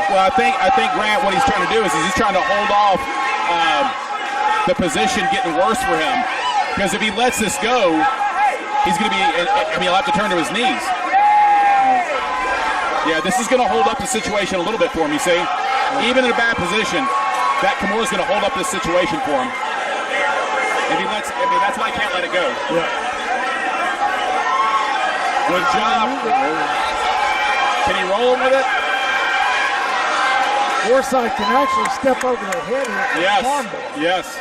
Well, I think Grant, what he's trying to do is he's trying to hold off the position getting worse for him, because if he lets this go, he's going to be. He'll have to turn to his knees. Yeah, this is going to hold up the situation a little bit for him. You see, even in a bad position, that Kimura is going to hold up this situation for him. If he lets, that's why I can't let it go. Yeah. Good job. Can he roll him with it? Forsythe can actually step over the head here. Yes.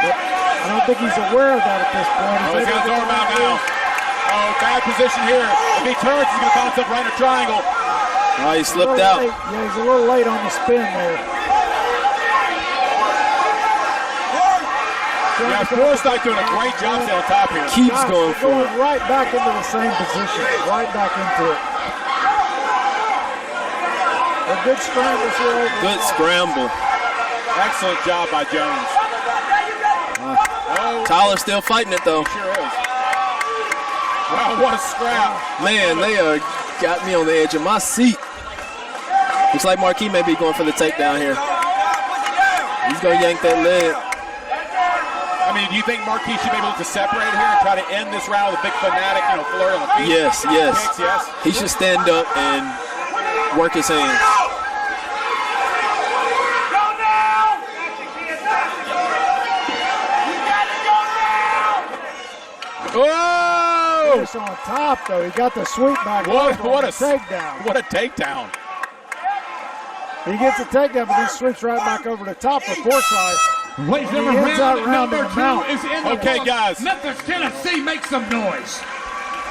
But I don't think he's aware of that at this point. He's got his arm out now. Oh, bad position here. If he turns, he's going to find himself right in a triangle. Oh, he slipped out. Yeah, he's a little late on the spin there. Yeah, Forsythe doing a great job on top here. Keeps going for it. Right back into the same position. Right back into it. A good scramble here. Good scramble. Excellent job by Jones. Tyler's still fighting it, though. Sure is. Wow, what a scrap. Man, they got me on the edge of my seat. Looks like Markee may be going for the takedown here. He's going to yank that leg. I mean, do you think Markee should be able to separate here and try to end this round with a big fanatic, flurry on the feet? Yes. Kicks, yes. He should stand up and work his hands. Whoa! He's on top, though. He got the sweep back. What a takedown. What a takedown. He gets a takedown, but then sweeps right back over the top for Forsythe. Ladies and He ends out round round number in the 2 mount. is in the Okay, books. guys. Memphis, Tennessee, make some noise.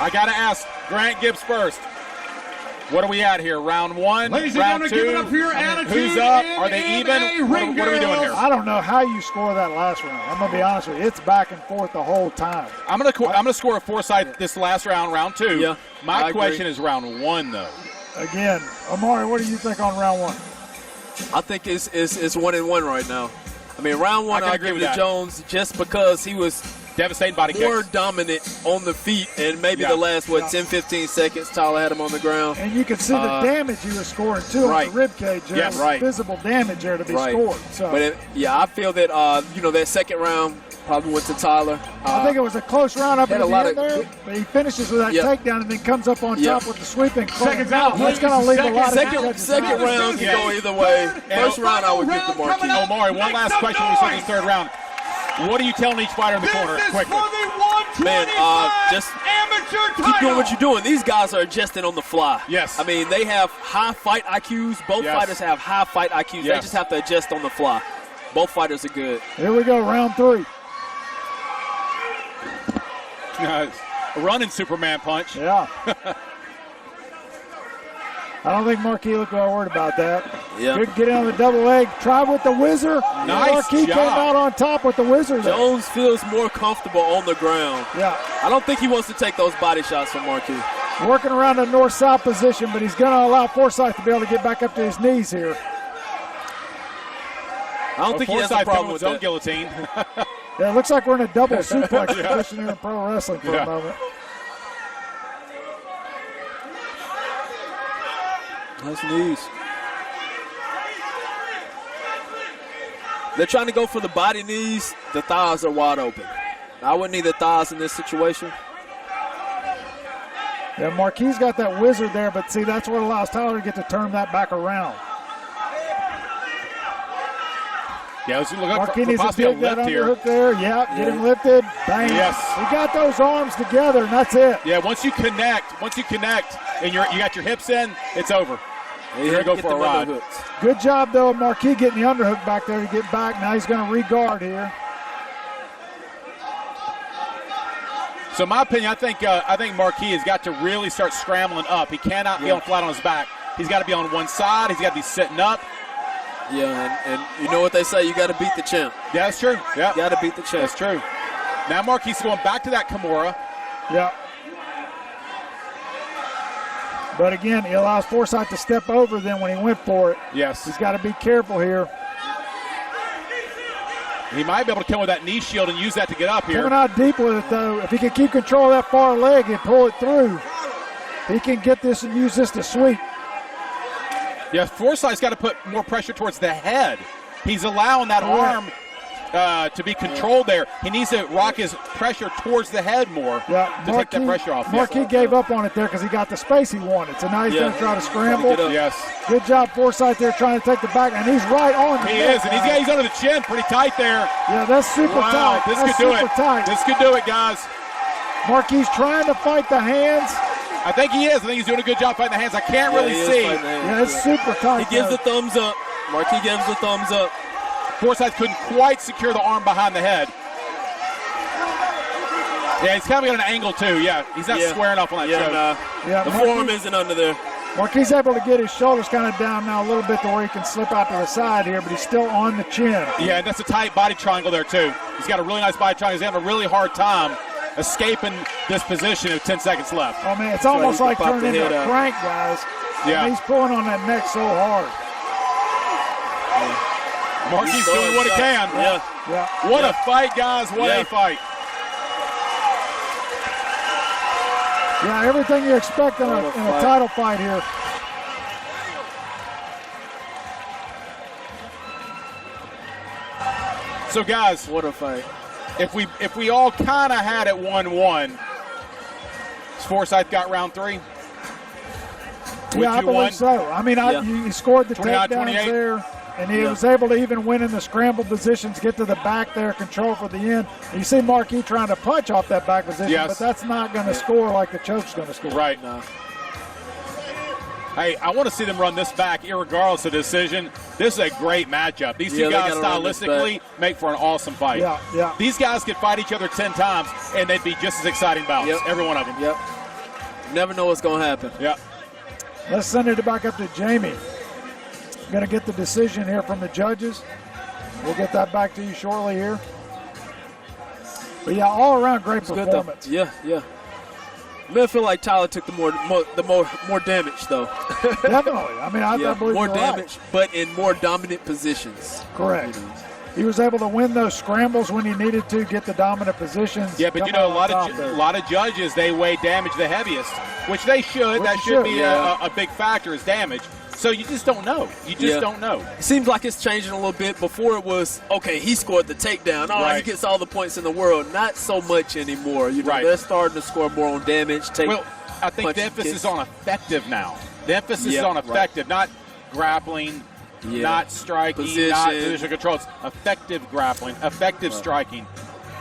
I got to ask Grant Gibbs first. What are we at here? Round one, Ladies and round gentlemen, two? give it up for your attitude. Who's up? Are they even? What are we doing here? I don't know how you score that last round. I'm going to be honest with you. It's back and forth the whole time. I'm gonna score a Forsythe this last round, round two. Yeah, My question is round one, though. Again, Amari, what do you think on round one? I think it's 1-1 right now. I mean, round one, I can I'll agree give with it to that. Jones just because he was Devastating body more kicks. dominant on the feet, and maybe Yeah. the last, 10, 15 seconds, Tyler had him on the ground. And you can see the damage he was scoring, too, right. on the rib cage. There Yes, was right. visible damage there to be scored. So But, I feel that, that second round probably went to Tyler. I think it was a close round up had at a the lot end of- there, but he finishes with that takedown and then comes up on top with the sweeping. Seconds out, That's going to leave a lot of Second round can go either way. First round, I would give to Markee. Omari, one last question when we start this third round. What are you telling each fighter in the corner? This is Quickly. for the 125 just amateur title. Keep doing what you're doing. These guys are adjusting on the fly. Yes. I mean, they have high fight IQs. Both Yes. fighters have high fight IQs. They Yes. just have to adjust on the fly. Both fighters are good. Here we go, round three. A running Superman punch. Yeah. I don't think Markee looked well worried about that. Yeah. Good get on the double leg. Try with the whizzer. Nice Markee job. came out on top with the whizzer there. Jones feels more comfortable on the ground. Yeah. I don't think he wants to take those body shots from Markee. Working around the north-south position, but he's going to allow Forsythe to be able to get back up to his knees here. I don't think he has a Forsythe problem coming with his own that. guillotine. Yeah, it looks like we're in a double suplex position here in pro wrestling for a moment. Nice knees. They're trying to go for the body knees. The thighs are wide open. I wouldn't need the thighs in this situation. Yeah, Markee's got that whizzer there, but see, that's what allows Tyler to get to turn that back around. Yeah, let's look up Markee for needs to possibly a dig that lift here. underhook there. Yep, get him lifted. Bang. Yes. He got those arms together, and that's it. Yeah, once you connect, and you got your hips in, it's over. You're going to go for a ride. Good job, though, of Markee getting the underhook back there to get back. Now he's going to re-guard here. So in my opinion, I think Markee has got to really start scrambling up. He cannot be on flat on his back. He's got to be on one side. He's got to be sitting up. Yeah, and you know what they say, you got to beat the champ. Yeah, that's true. Yeah, You got to beat the champ. that's true. Now Markee's going back to that Kimura. Yeah. But again, he allows Forsythe to step over then when he went for it. Yes. He's got to be careful here. He might be able to come with that knee shield and use that to get up here. Coming out deep with it, though. If he can keep control of that far leg and pull it through, he can get this and use this to sweep. Yeah, Forsythe's got to put more pressure towards the head. He's allowing that arm to be controlled there. He needs to rock his pressure towards the head more to take that pressure off. Markee gave up on it there because he got the space he wanted. So now he's going to try to scramble. Yes. Good job, Forsythe there trying to take the back, and he's right on the He neck, is, and guys. he's under the chin pretty tight there. Yeah, that's super Wow, tight. this That's could do super it. tight. This could do it, guys. Markee's trying to fight the hands. I think he is. I think he's doing a good job fighting the hands. I can't really see. Yeah, it's super tight. He gives though. the thumbs up. Markee gives the thumbs up. Forsythe couldn't quite secure the arm behind the head. Yeah, he's kind of got an angle, too. Yeah, he's not squaring off on that choke. Yeah, The Markee- forearm isn't under there. Markee's able to get his shoulders kind of down now a little bit to where he can slip out to the side here, but he's still on the chin. Yeah, and that's a tight body triangle there, too. He's got a really nice body triangle. He's having a really hard time escaping this position with 10 seconds left. Oh, man, it's almost he like can pop turning the into a head up. crank, guys. Yeah. And he's pulling on that neck so hard. Markee's doing what he can. Yeah. Yeah. What a fight, guys. What a fight. Yeah, everything you expect in a title fight here. So, guys, What a fight. if we all kind of had it 1-1, Forsythe got round 3? Yeah, I believe so. I mean, he scored the 29, takedowns 28. there, and he was able to even win in the scramble positions, get to the back there, control for the end. And you see Markee trying to punch off that back position, but that's not going to score like the choke's going to score. Right. No. Hey, I want to see them run this back irregardless of decision. This is a great matchup. These two they guys gotta run this stylistically make for an awesome fight. Yeah, yeah. These guys could fight each other 10 times, and they'd be just as exciting bouts, Yep. every one of them. Yep. Never know what's going to happen. Yep. Let's send it back up to Jamie. Going to get the decision here from the judges. We'll get that back to you shortly here. But yeah, all around great performance. Yeah. I feel like Tyler took the more damage though. Definitely. I mean, I believe more you're damage, right. but in more dominant positions. Correct. He was able to win those scrambles when he needed to, get the dominant positions. Yeah, but you know, a lot of judges, they weigh damage the heaviest, which they should. That should be a big factor is damage. So you just don't know. You just don't know. It seems like it's changing a little bit. Before it was, okay, he scored the takedown. Oh, he gets all the points in the world. Not so much anymore. You know, they're starting to score more on damage. Well, I think the emphasis is on effective now. The emphasis is on effective, not grappling, not striking, not position control. It's effective grappling, effective striking,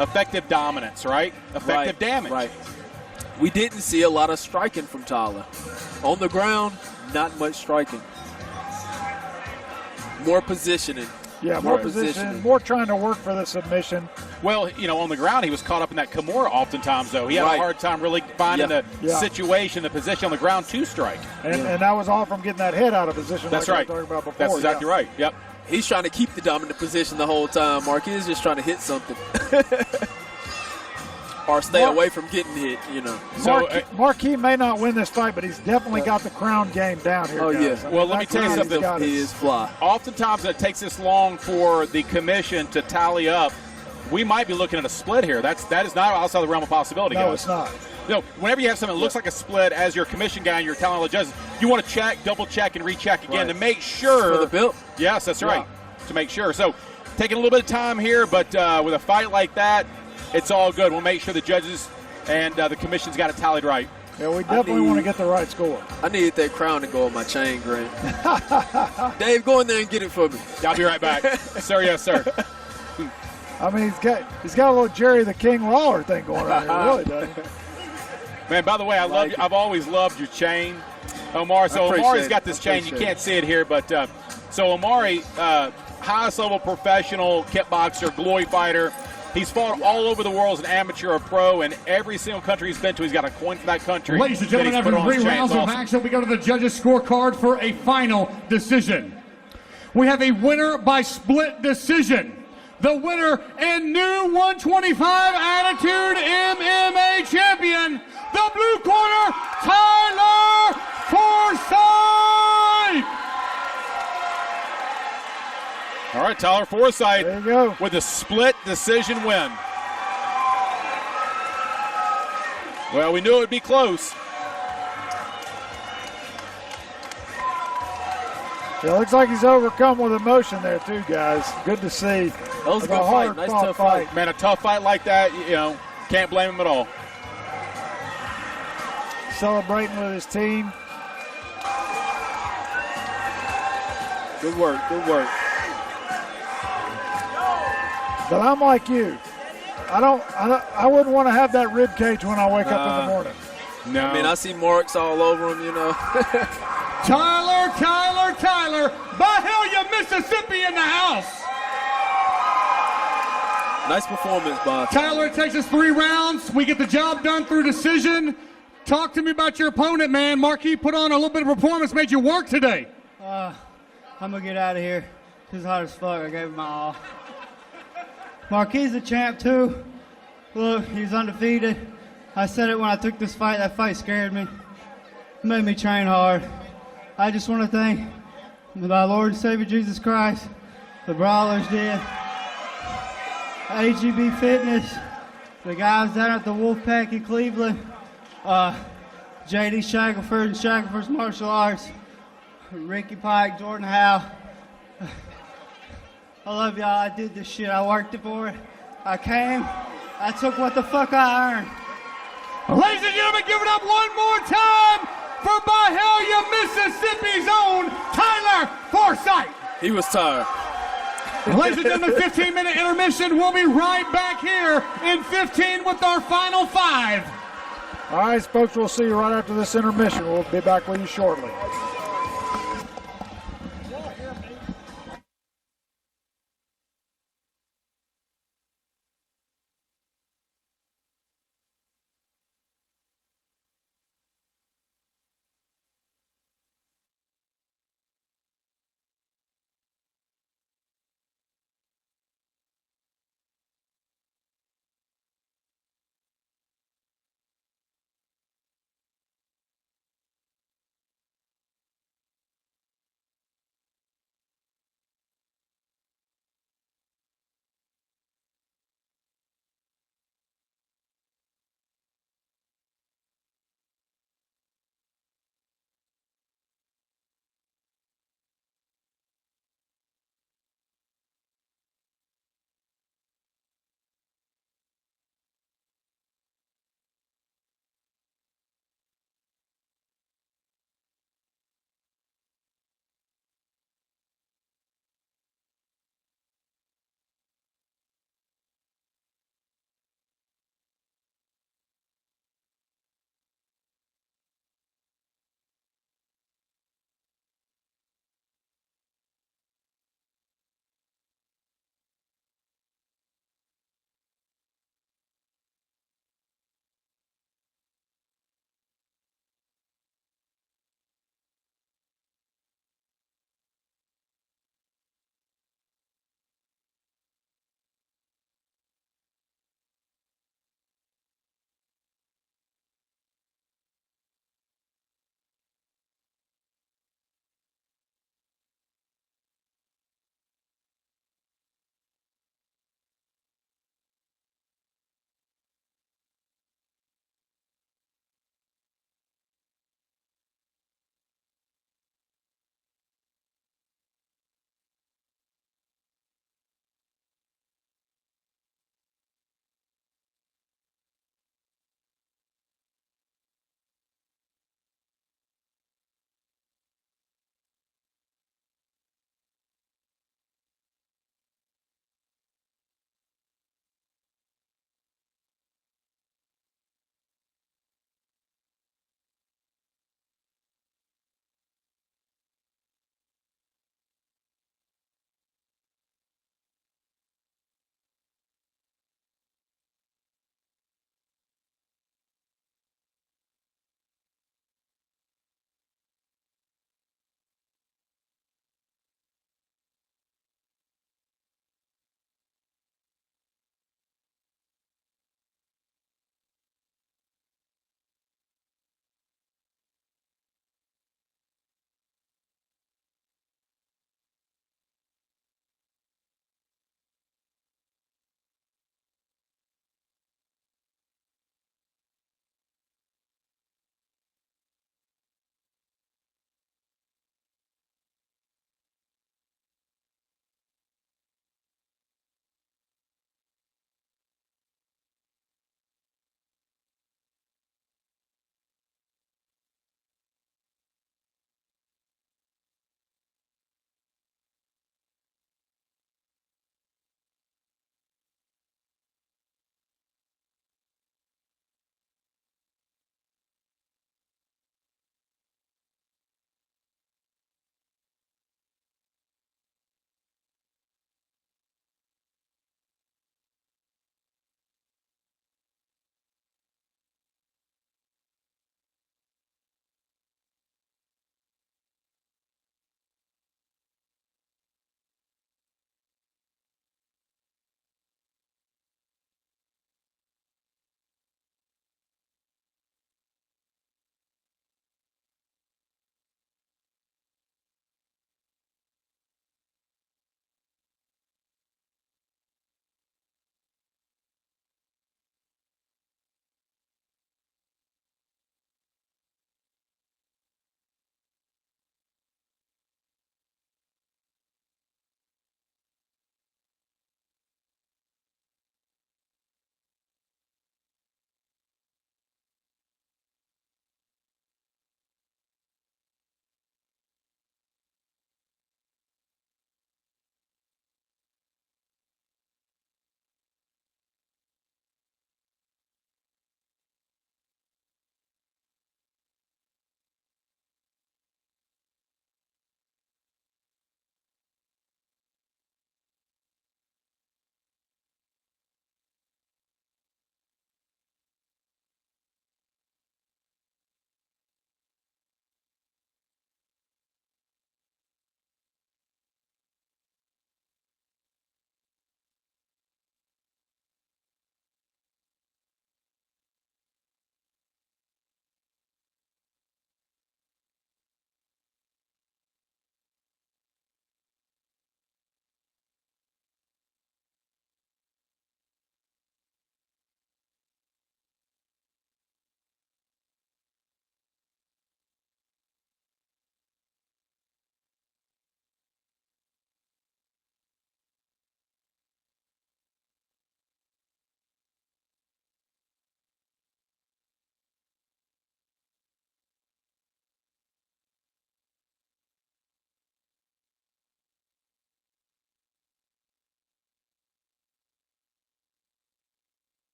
effective dominance, right? Effective damage. Right. We didn't see a lot of striking from Tyler. On the ground, not much striking. More positioning. Yeah, more positioning, more trying to work for the submission. Well, you know, on the ground, he was caught up in that Kimura oftentimes, though. He had a hard time really finding the situation, the position on the ground to strike. And that was all from getting that head out of position. That's like we were talking about before. That's exactly right. Yep. He's trying to keep the dominant position the whole time. Markee is just trying to hit something. Or stay away from getting hit, you know. So Markee may not win this fight, but he's definitely got the crown game down here, guys. Yeah. Well, let me tell you something. He is fly. Oftentimes it takes this long for the commission to tally up. We might be looking at a split here. That is not outside the realm of possibility, guys. No, it's not. You know, whenever you have something that looks like a split as your commission guy and you're telling all the judges, you want to check, double check, and recheck again to make sure. For the belt. Yes, that's right. To make sure. So taking a little bit of time here, but with a fight like that, it's all good. We'll make sure the judges and the commission's got it tallied right. Yeah, we definitely want to get the right score. I needed that crown to go on my chain, Grant. Dave, go in there and get it for me. I'll be right back. Sir, yes, sir. I mean, he's got a little Jerry the King Lawler thing going on here, really, doesn't he? Man, by the way, I've always loved your chain, Omar. So Omari's got this chain. You can't see it here, but so Omari, highest level professional kickboxer, glory fighter. He's fought all over the world as an amateur or pro, and every single country he's been to, he's got a coin for that country. Ladies and gentlemen, after 3 rounds of action, we go to the judges' scorecard for a final decision. We have a winner by split decision. The winner and new 125 Attitude MMA champion, the blue corner, Tyler Forsythe. All right, Tyler Forsythe there you go. With a split decision win. Well, we knew it would be close. Yeah, looks like he's overcome with emotion there too, guys. Good to see. That was a good fight. Nice tough fight. Man, a tough fight like that, you know, can't blame him at all. Celebrating with his team. Good work, good work. But I'm like you. I wouldn't want to have that rib cage when I wake up in the morning. No. I mean, I see marks all over him, you know. Tyler, by hell, you Mississippi in the house. Nice performance, Bob. Tyler, it takes us 3 rounds. We get the job done through decision. Talk to me about your opponent, man. Markee put on a little bit of performance, made you work today. I'm going to get out of here. It's hot as fuck. I gave it my all. Markee's a champ, too. Look, he's undefeated. I said it when I took this fight. That fight scared me. It made me train hard. I just want to thank my Lord and Savior Jesus Christ, the Brawlers did, AGB Fitness, the guys down at the Wolfpack in Cleveland, JD Shackelford and Shackelford's Martial Arts, Ricky Pike, Jordan Howe. I love y'all. I did this shit. I worked it for it. I came. I took what the fuck I earned. Ladies and gentlemen, give it up one more time for by hell you Mississippi's own Tyler Forsythe. He was tired. Ladies and gentlemen, 15-minute intermission. We'll be right back here in 15 with our final 5. All right, folks, we'll see you right after this intermission. We'll be back with you shortly.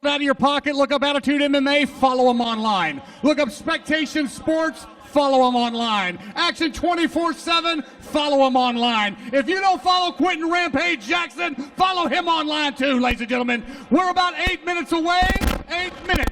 out of your pocket, look up Attitude MMA, follow them online. Look up Spectation Sports, follow them online. Action 24/7, follow them online. If you don't follow Quentin Rampage Jackson, follow him online too, ladies and gentlemen. We're about 8 minutes away. 8 minutes.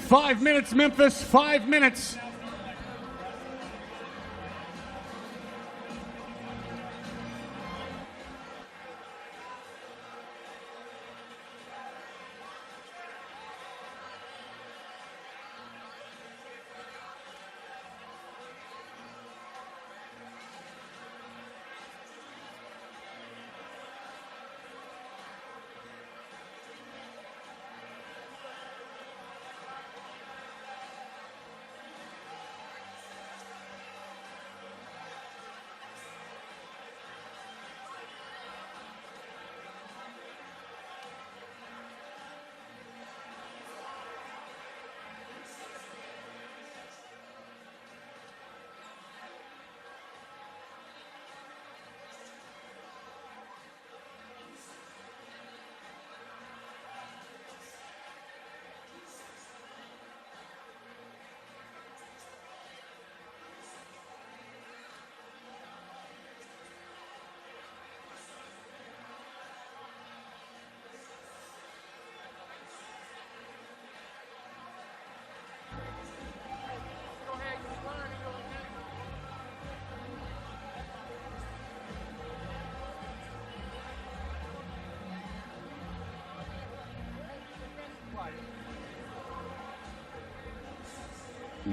Five minutes, Memphis, 5 minutes.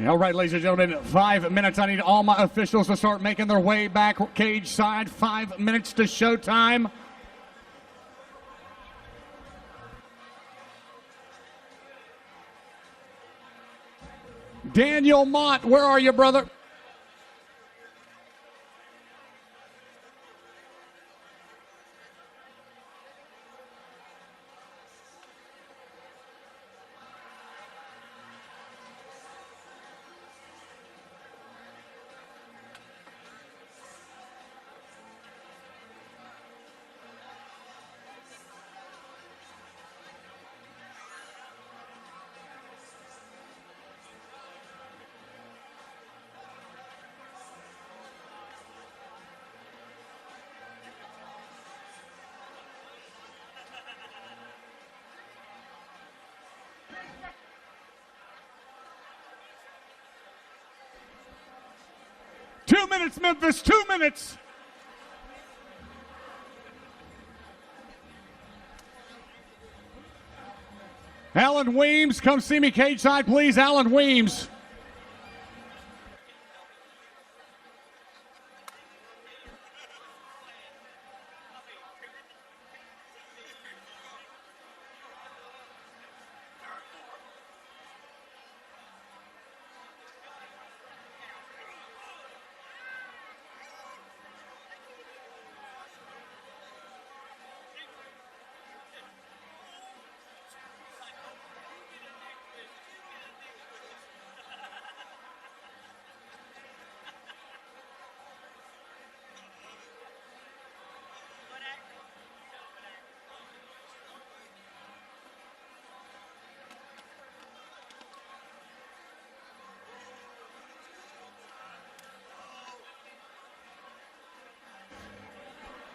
All right, ladies and gentlemen, 5 minutes. I need all my officials to start making their way back cage side. 5 minutes to showtime. Daniel Mott, where are you, brother? Two minutes, Memphis, 2 minutes. Alan Weems, come see me cage side, please. Alan Weems.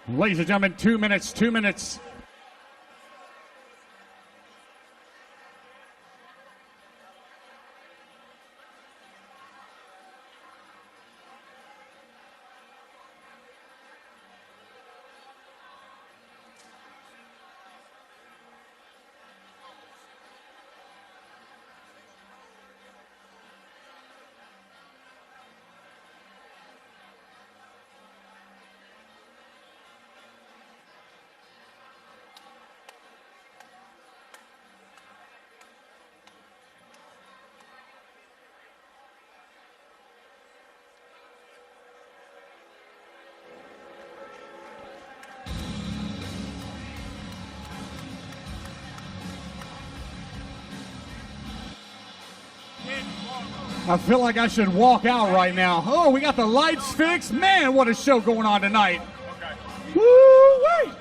Ladies and gentlemen, 2 minutes, 2 minutes. I feel like I should walk out right now. Oh, we got the lights fixed. Man, what a show going on tonight. Okay. Woo-wee!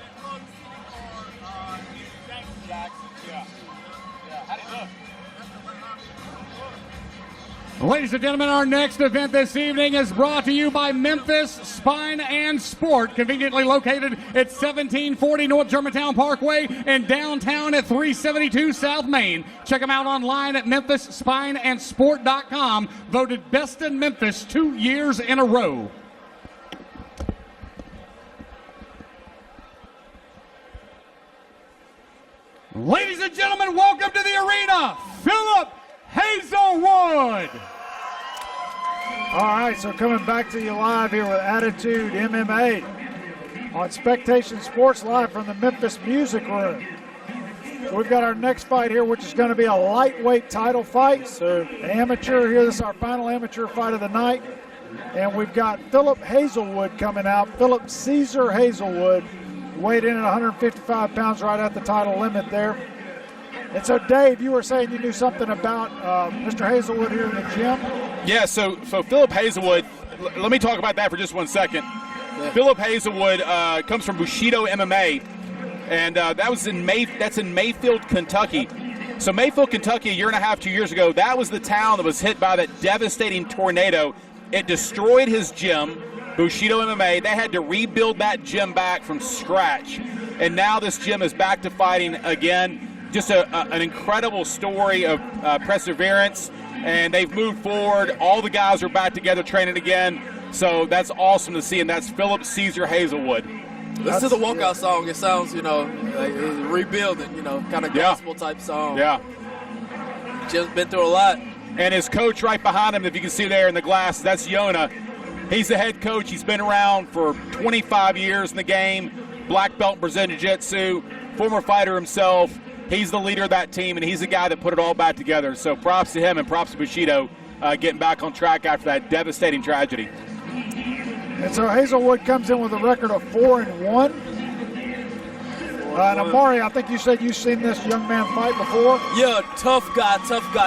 Ladies and gentlemen, our next event this evening is brought to you by Memphis Spine and Sport, conveniently located at 1740 North Germantown Parkway and downtown at 372 South Main. Check them out online at memphisspineandsport.com. Voted best in Memphis 2 years in a row. Ladies and gentlemen, welcome to the arena, Phillip Hazelwood. All right, so coming back to you live here with Attitude MMA on Spectation Sports Live from the Memphis Music Room. So we've got our next fight here, which is going to be a lightweight title fight. So amateur here, this is our final amateur fight of the night. And we've got Phillip Hazelwood coming out. Phillip Caesar Hazelwood, weighed in at 155 pounds, right at the title limit there. And so, Dave, you were saying you knew something about Mr. Hazelwood here in the gym? Yeah, so Phillip Hazelwood, let me talk about that for just 1 second. Yeah. Phillip Hazelwood comes from Bushido MMA, and that's in Mayfield, Kentucky. So Mayfield, Kentucky, a year and a half, 2 years ago, that was the town that was hit by that devastating tornado. It destroyed his gym, Bushido MMA. They had to rebuild that gym back from scratch, and now this gym is back to fighting again. Just an incredible story of perseverance, and they've moved forward. All the guys are back together training again, so that's awesome to see, and that's Phillip Caesar Hazelwood. This is a walkout song. It sounds, like rebuilding, kind of gospel-type song. Yeah. Jim's been through a lot. And his coach right behind him, if you can see there in the glass, that's Yona. He's the head coach. He's been around for 25 years in the game, black belt in Brazilian Jiu-Jitsu, former fighter himself. He's the leader of that team, and he's the guy that put it all back together. So props to him and props to Bushido. getting back on track after that devastating tragedy. And so Hazelwood comes in with a record of 4-1. And Amari, I think you said you've seen this young man fight before. Yeah, tough guy.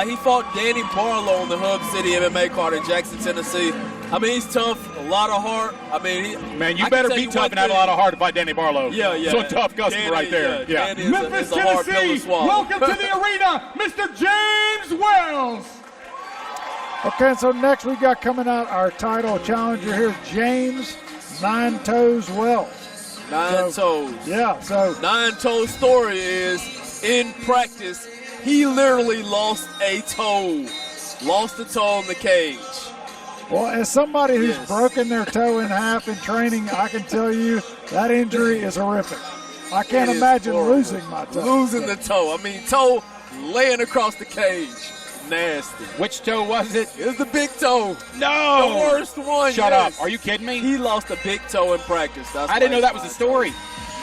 He fought Danny Barlow on the Hub City MMA card in Jackson, Tennessee. I mean, he's tough, a lot of heart. I mean, man, you better be tough and have a lot of heart to fight Danny Barlow. Yeah. So a tough customer Danny, right there. Yeah. Memphis, Tennessee, welcome to the arena, Mr. James Wells. Okay, and so next we got coming out our title challenger here, James Nine Toes Wells. Nine Toes. Yeah, so. Nine Toes story is, in practice, he literally lost a toe. Lost a toe in the cage. Well, as somebody who's broken their toe in half in training, I can tell you that injury is horrific. I can't imagine losing my toe. Losing the toe. I mean, toe laying across the cage. Nasty. Which toe was it? It was the big toe. No. The worst one. Shut up. Are you kidding me? He lost a big toe in practice. I didn't know that was the story.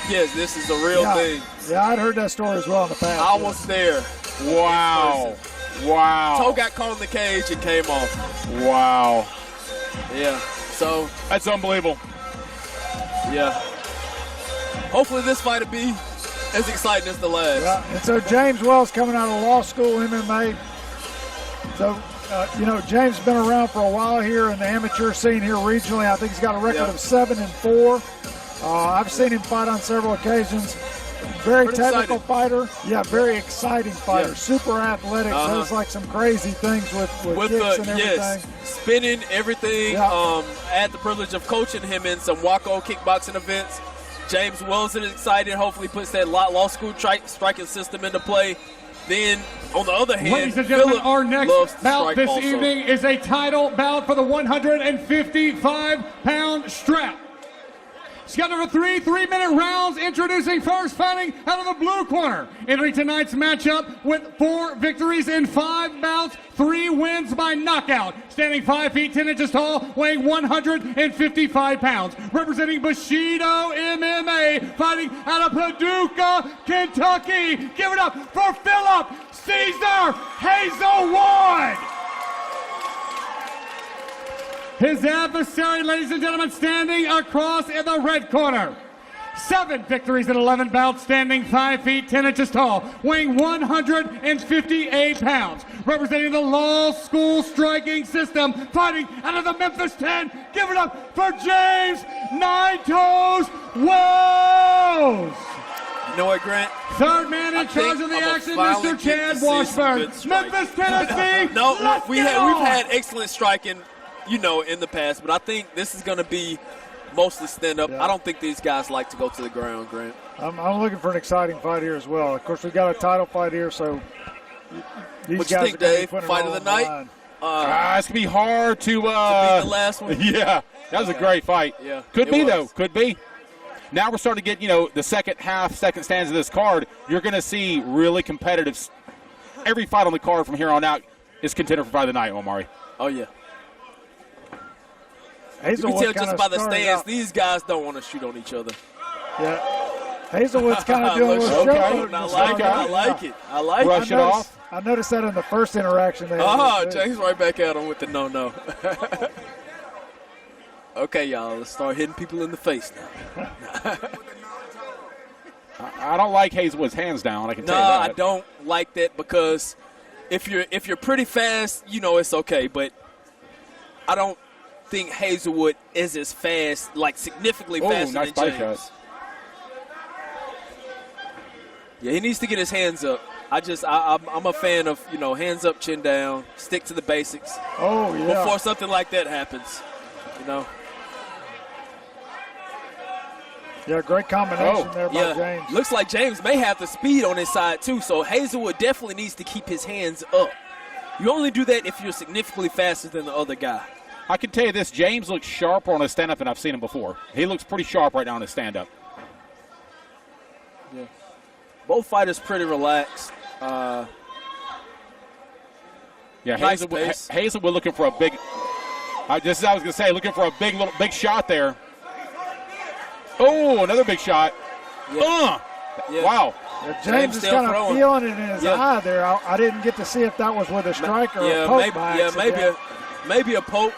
Yes, this is a real thing. Yeah, I'd heard that story as well in the past. I was there. Wow. Wow. Toe got caught in the cage and came off. Wow. Yeah. So. That's unbelievable. Yeah. Hopefully this fight will be as exciting as the last. Yeah. And so James Wells coming out of law school, MMA. So, James has been around for a while here in the amateur scene here regionally. I think he's got a record of 7-4. I've seen him fight on several occasions. Very pretty technical exciting fighter. Yeah, very exciting fighter. Super athletic. Does like some crazy things with kicks and everything. Yes, spinning everything. Yeah. I had the privilege of coaching him in some Waco kickboxing events. James Wells is excited. Hopefully puts that law school striking system into play. Then, on the other hand, ladies and gentlemen, Phillip our next bout this also. evening is a title bout for the 155-pound strap. Scheduled for three 3-minute rounds. Introducing first, fighting out of the blue corner. Entering tonight's matchup with 4 victories in 5 bouts, 3 wins by knockout. Standing 5 feet 10 inches tall, weighing 155 pounds. Representing Bushido MMA, fighting out of Paducah, Kentucky. Give it up for Phillip Caesar Hazelwood. His adversary, ladies and gentlemen, standing across in the red corner. 7 victories in 11 bouts, standing 5 feet 10 inches tall, weighing 158 pounds. Representing the law school striking system, fighting out of the Memphis 10. Give it up for James Nine Toes Wells. You know what, Grant? Third man in charge of the action, Mr. Chad Washburn. Memphis, Tennessee. We've had excellent striking, in the past, but I think this is going to be mostly stand up. I don't think these guys like to go to the ground, Grant. I'm looking for an exciting fight here as well. Of course, we've got a title fight here, so these what guys you think, Dave? Fight of the night? It's going to be hard to beat the last one. Yeah, that was a great fight. Yeah, could be, though. Could be. Now we're starting to get, the second stands of this card. You're going to see really competitive. Every fight on the card from here on out is contender for fight of the night, Omari. Oh, yeah. You can tell just by the stance, these guys don't want to shoot on each other. Yeah. Hazelwood's kind of doing a little show. I like it. Brush it off. I noticed that in the first interaction. James right back at him with the no. Okay, y'all, let's start hitting people in the face now. I don't like Hazelwood's hands down. I can tell you that. I don't like that because if you're pretty fast, it's okay. But I don't think Hazelwood is as fast, like significantly faster nice than James. shot. Yeah, he needs to get his hands up. I'm a fan of, hands up, chin down, stick to the basics. Oh, yeah. Before something like that happens, Yeah, great combination there by James. Looks like James may have the speed on his side, too, so Hazelwood definitely needs to keep his hands up. You only do that if you're significantly faster than the other guy. I can tell you this, James looks sharper on his stand-up than I've seen him before. He looks pretty sharp right now on his stand-up. Yeah. Both fighters pretty relaxed. Yeah, nice Hazelwood looking for a big, looking for a big shot there. Oh, another big shot. Yeah. Wow. James is still kind of throwing. feeling it in his eye there. I didn't get to see if that was with a striker or a poke by accident. maybe a poke.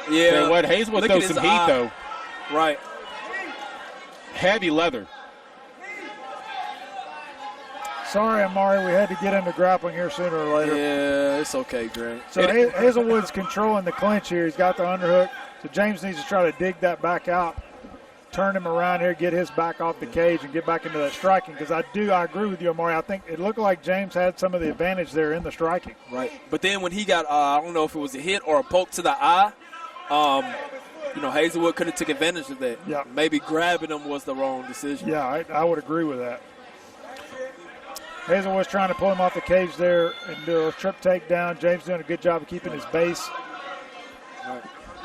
Yeah. Yeah. What Hazelwood throws some heat though. Right. Heavy leather. Sorry, Amari, we had to get into grappling here sooner or later. Yeah, it's okay, Grant. So Hazelwood's controlling the clinch here. He's got the underhook. So James needs to try to dig that back out, turn him around here, get his back off the cage, and get back into that striking. Because I agree with you, Amari. I think it looked like James had some of the advantage there in the striking. Right. But then when he got, I don't know if it was a hit or a poke to the eye, Hazelwood could have took advantage of that. Yeah. Maybe grabbing him was the wrong decision. Yeah, I would agree with that. Hazelwood's trying to pull him off the cage there and do a trip takedown. James doing a good job of keeping his base. Right.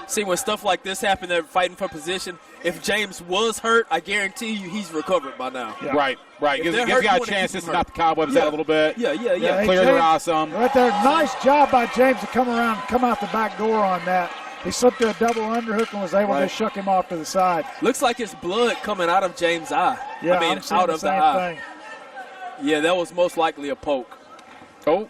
See, when stuff like this happen, they're fighting for position. If James was hurt, I guarantee you he's recovered by now. Yeah. Right. Gives the guy a chance just to knock the cobwebs out a little bit. Yeah. Hey, Clear their eye some. Right there. Nice job by James to come around and come out the back door on that. He slipped to a double underhook and was able to shuck him off to the side. Looks like it's blood coming out of James' eye. Yeah, I'm seeing out of the eye. thing. Yeah, that was most likely a poke. Oh.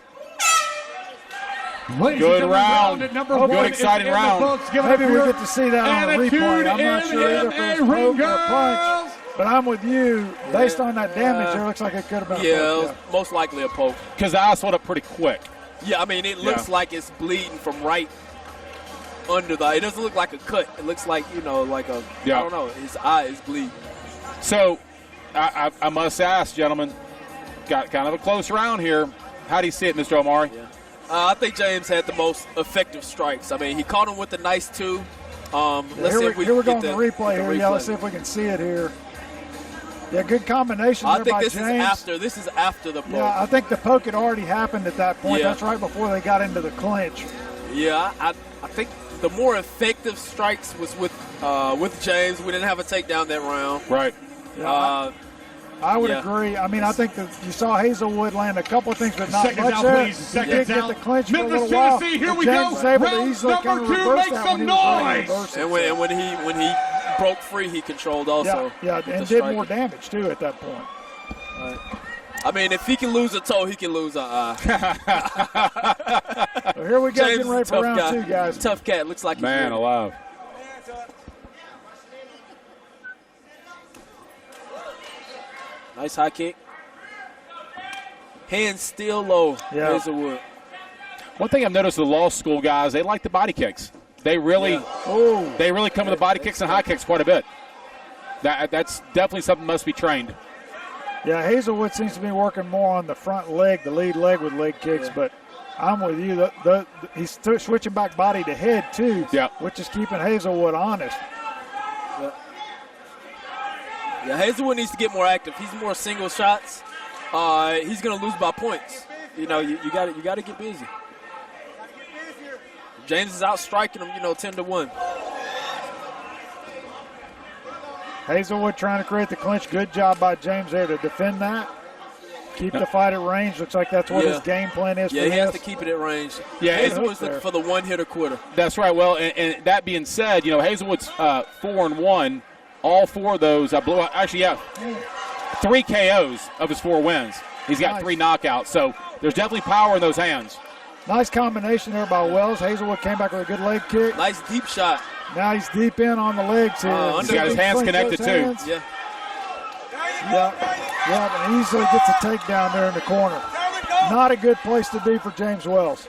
Good round. Good exciting round. Maybe we get to see that on the replay. I'm not sure either if it was a poke or a punch. But I'm with you. Based on that damage, it looks like it could have been a poke. It was most likely a poke. Because the eye swelled up pretty quick. Yeah, I mean, it looks like it's bleeding from right under the eye. It doesn't look like a cut. It looks like, like a, I don't know, his eye is bleeding. So, I must ask, gentlemen, got kind of a close round here. How do you see it, Mr. Omari? Yeah. I think James had the most effective strikes. I mean, he caught him with the nice two. Let's see if we here we can go on get the replay here. Yeah, let's see if we can see it here. Yeah, good combination there by James. This is after the poke. Yeah, I think the poke had already happened at that point. Yeah. That's right before they got into the clinch. Yeah, I think the more effective strikes was with James. We didn't have a takedown that round. Right. Yeah, I would agree. I mean, I think that you saw Hazelwood land a couple of things, but not Seconds much out, there. please. He Seconds did get out. the clinch for a Memphis, little while. Tennessee, here we James go. was able to Round easily kind of number 2, reverse make that some when he was ready to noise. reverse it. And when he broke free, he controlled also. Yeah, and did more damage, too, at that point. Right. I mean, if he can lose a toe, he can lose an eye. So here we go, James getting ready for round 2, guys. Tough cat. Looks like he's Man ready. alive. Nice high kick. Hands still low, Hazelwood. One thing I've noticed with the law school guys, they like the body kicks. They really come with the body kicks and high kicks quite a bit. That's definitely something that must be trained. Yeah, Hazelwood seems to be working more on the front leg, the lead leg with leg kicks, but I'm with you. He's switching back body to head, too, which is keeping Hazelwood honest. Yeah, Hazelwood needs to get more active. He's more single shots. He's going to lose by points. You got to get busy. James is out striking him, 10-1. Hazelwood trying to create the clinch. Good job by James there to defend that. Keep the fight at range. Looks like that's what his game plan is for this. Yeah, he has to keep it at range. Yeah, Hazelwood's looking for the one-hitter quarter. That's right. Well, and that being said, Hazelwood's 4-1. All 4 of those, 3 KOs of his 4 wins. He's got 3 knockouts, so there's definitely power in those hands. Nice combination there by Wells. Hazelwood came back with a good leg kick. Nice deep shot. Now he's deep in on the legs here. He's got his hands connected, too. Yeah, and easily gets a takedown there in the corner. Not a good place to be for James Wells.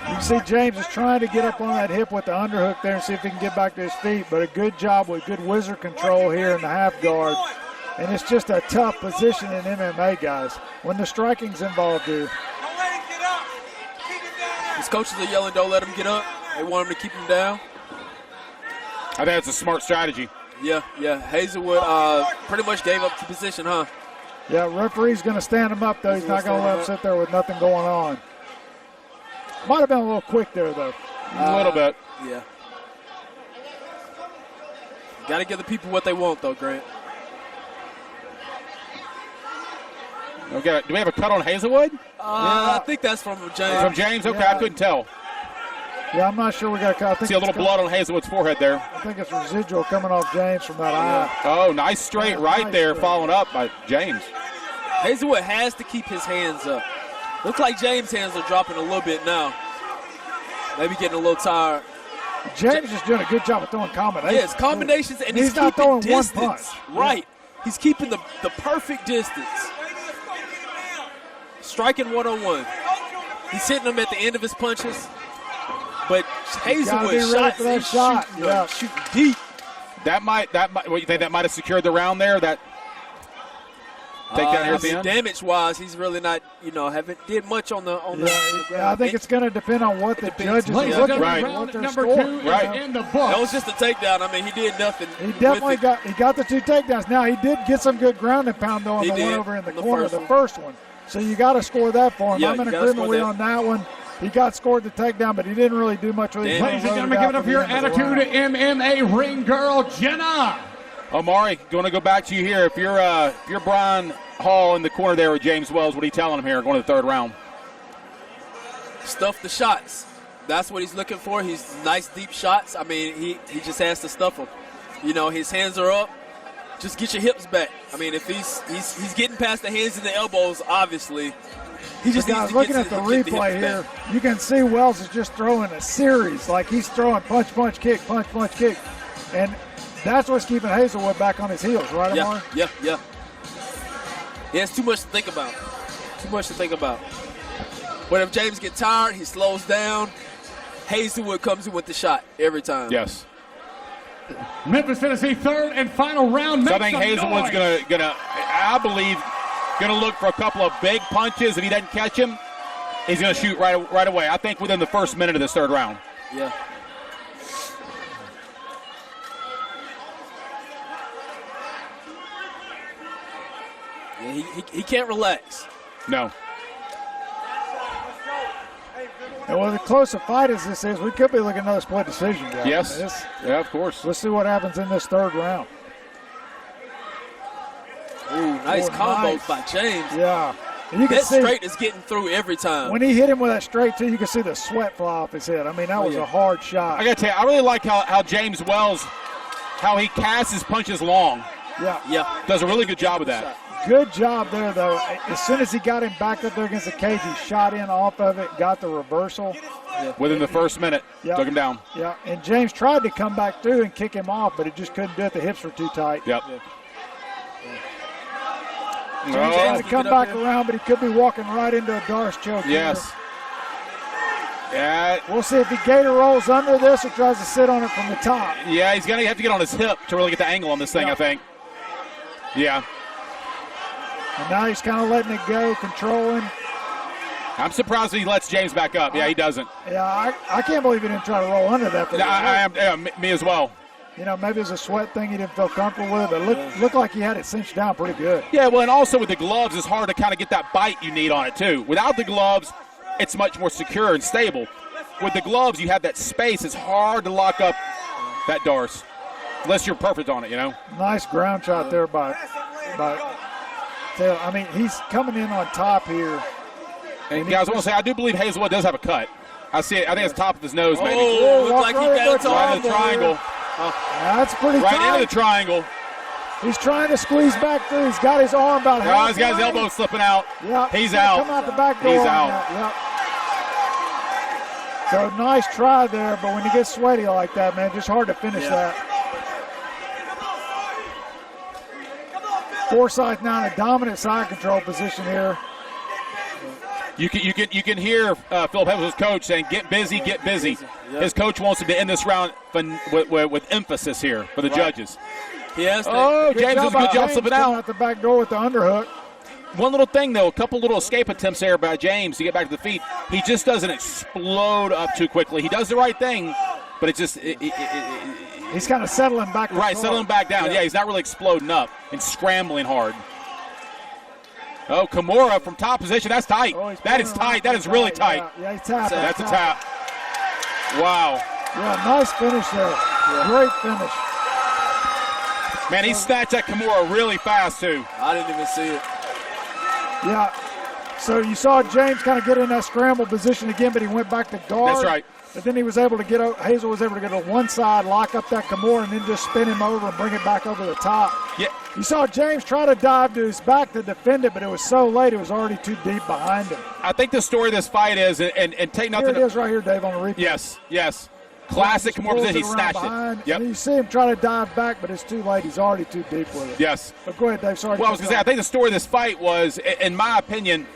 You can see James is trying to get up on that hip with the underhook there and see if he can get back to his feet, but a good job with good whizzer control here in the half guard. And it's just a tough position in MMA, guys, when the striking's involved here. His coaches are yelling, don't let him get up. They want him to keep him down. I think that's a smart strategy. Yeah. Hazelwood pretty much gave up the position, huh? Yeah, referee's going to stand him up, though. He's not going to let him sit there with nothing going on. Might have been a little quick there, though. A little bit. Yeah. Got to give the people what they want, though, Grant. Okay. Do we have a cut on Hazelwood? I think that's from James. From James? Okay, I couldn't tell. Yeah, I'm not sure we got. I think See a little blood on Hazelwood's forehead there. I think it's residual coming off James from that eye. Oh, nice straight right nice there, straight. following up by James. Hazelwood has to keep his hands up. Looks like James' hands are dropping a little bit now. Maybe getting a little tired. James is doing a good job of throwing combinations. Yes, combinations, and he's not keeping throwing distance. one punch. Right. He's keeping the perfect distance. Striking one-on-one. He's hitting them at the end of his punches. But Hazelwood shooting deep. That might. What you think that might have secured the round there? That takedown here at the end. Damage-wise, he's really not. Haven't did much on the. Yeah, I think it's going to depend on what the judges are looking right. at. What they're Number scoring. 2 is in the book. That was just a takedown. I mean, he did nothing. He definitely got the 2 takedowns. Now he did get some good ground and pound though on He the one did. over in the On the corner, first the one. first one. So you got to score that for him. Yeah, I'm in you gotta agreement score with you that. on that one. He got scored the takedown, but he didn't really do much with it. Damn. Ladies and gentlemen, give it up for your Attitude MMA ring girl, Jenna. Omari, going to go back to you here. If you're Brian Hall in the corner there with James Wells, what are you telling him here going to the third round? Stuff the shots. That's what he's looking for. He's nice deep shots. I mean, he just has to stuff them. His hands are up. Just get your hips back. I mean, if he's getting past the hands and the elbows, obviously, he just needs to looking get at the get hips replay here, back. you can see Wells is just throwing a series. Like he's throwing punch, punch, kick, punch, punch, kick. And that's what's keeping Hazelwood back on his heels, right, Omar? Yeah. He has too much to think about. But if James gets tired, he slows down. Hazelwood comes in with the shot every time. Yes. Memphis, Tennessee, third and final round. So I think Hazelwood's gonna, I believe, gonna look for a couple of big punches. If he doesn't catch him, he's gonna shoot right away. I think within the first minute of this third round. Yeah. He can't relax. No. And with as close a fight as this is, we could be looking at another split decision, guys. Yes. Yeah, of course. Let's see what happens in this third round. Ooh, nice combos nice. by James. Yeah. And you can That see straight is getting through every time. when he hit him with that straight, too, you can see the sweat fly off his head. I mean, that was a hard shot. I got to tell you, I really like how James Wells, how he casts his punches long. Yeah. Does a really good job of that. Good job there, though. As soon as he got him back up there against the cage, he shot in off of it, got the reversal. Within the first minute, took him down. Yeah, and James tried to come back through and kick him off, but he just couldn't do it. The hips were too tight. Yep. James tried to come back around, but he could be walking right into a Darce choke. Yes. Yeah. We'll see if the Gaitor rolls under this or tries to sit on it from the top. Yeah, he's going to have to get on his hip to really get the angle on this thing, I think. Yeah. And now he's kind of letting it go, controlling. I'm surprised he lets James back up. Yeah, he doesn't. Yeah, I can't believe he didn't try to roll under that. I am. Yeah, me as well. Maybe it was a sweat thing he didn't feel comfortable with, but looked like he had it cinched down pretty good. Yeah, well, and also with the gloves, it's hard to kind of get that bite you need on it, too. Without the gloves, it's much more secure and stable. With the gloves, you have that space. It's hard to lock up that Darce, unless you're perfect on it, Nice ground shot there by Taylor. I mean, he's coming in on top here. And guys, I want to say, I do believe Hazelwood does have a cut. I see it. I think it's top of his nose, maybe. Oh, looks like he got right in the triangle. That's pretty Right tight. into the triangle. He's trying to squeeze back through. He's got his arm about half. He's got his elbow slipping out. Yeah, He's out. Come out the back door. He's out. So nice try there, but when you get sweaty like that, man, just hard to finish that. Forsythe now in a dominant side control position here. You can hear Phillip Hazelwood's coach saying, "Get busy, get busy." His coach wants him to end this round with emphasis here for the judges. Yes. Oh, James does a good job slipping out the back door with the underhook. One little thing, though, a couple little escape attempts there by James to get back to the feet. He just doesn't explode up too quickly. He does the right thing, but it just he's kind of settling back. Right, settling back down. Yeah, he's not really exploding up and scrambling hard. Oh, Kimura from top position. That's tight. That is tight. That is really tight. Yeah, he's tapping. That's a tap. Wow. Yeah, nice finish there. Great finish. Man, he snatched that Kimura really fast, too. I didn't even see it. Yeah. So you saw James kind of get in that scramble position again, but he went back to guard. That's right. But then he was able to get – Hazel was able to get on one side, lock up that Kimura, and then just spin him over and bring it back over the top. Yeah. You saw James try to dive to his back to defend it, but it was so late it was already too deep behind him. I think the story of this fight is, and take nothing. Here it is right here, Dave, on the replay. Yes. Classic Kimura position. He snatched it. Yep. And you see him try to dive back, but it's too late. He's already too deep with it. Yes. But go ahead, Dave. Sorry. Well, I was going to say, I think the story of this fight was, in my opinion,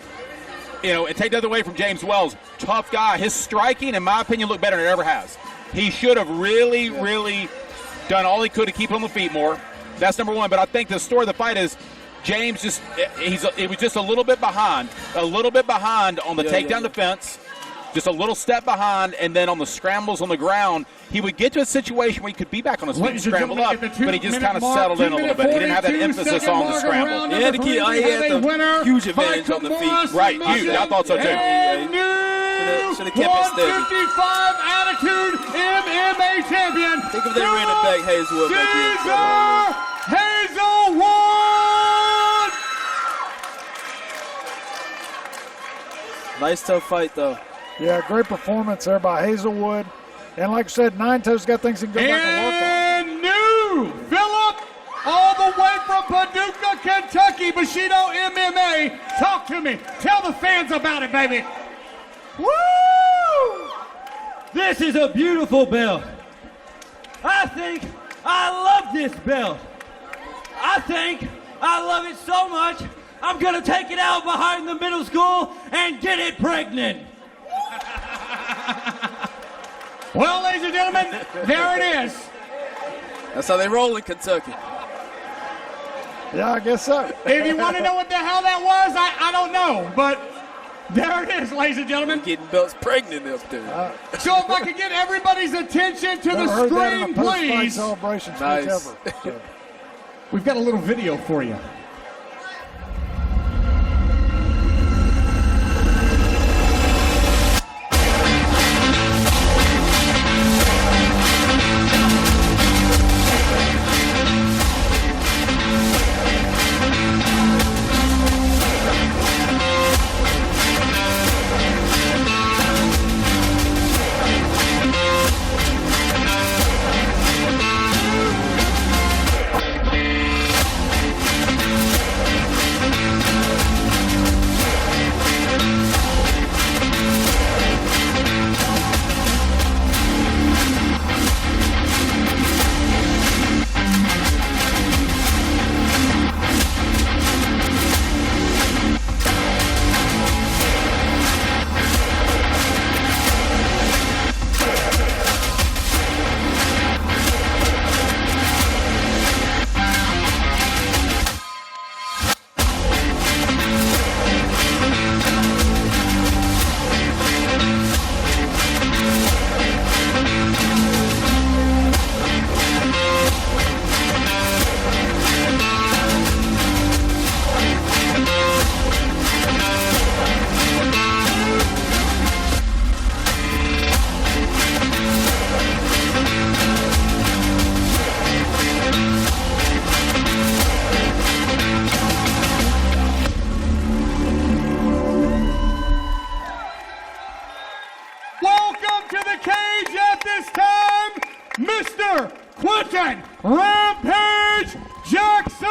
and take nothing away from James Wells, tough guy. His striking, in my opinion, looked better than it ever has. He should have really done all he could to keep him on the feet more. That's number one. But I think the story of the fight is James he was just a little bit behind on the takedown defense. Just a little step behind, and then on the scrambles on the ground, he would get to a situation where he could be back on his feet and scramble up, but he just kind of settled in a little bit. He didn't have that emphasis on the scramble. He had the huge advantage on the feet. Right, huge. I thought so too. Should have kept it steady. 155 Attitude MMA champion. Think if they ran it back, Hazelwood. Hazelwood! Nice tough fight though. Yeah, great performance there by Hazelwood. And like I said, Nine Toes got things he can go back and work on. And new Phillip, all the way from Paducah, Kentucky, Bushido MMA. Talk to me. Tell the fans about it, baby. Woo! This is a beautiful belt. I think I love this belt. I think I love it so much, I'm going to take it out behind the middle school and get it pregnant. Well, ladies and gentlemen, there it is. That's how they roll in Kentucky. Yeah, I guess so. If you want to know what the hell that was, I don't know. But there it is, ladies and gentlemen. Getting belts pregnant up there. So if I could get everybody's attention to the screen, please. Celebration nice. ever. We've got a little video for you. Rampage Jackson!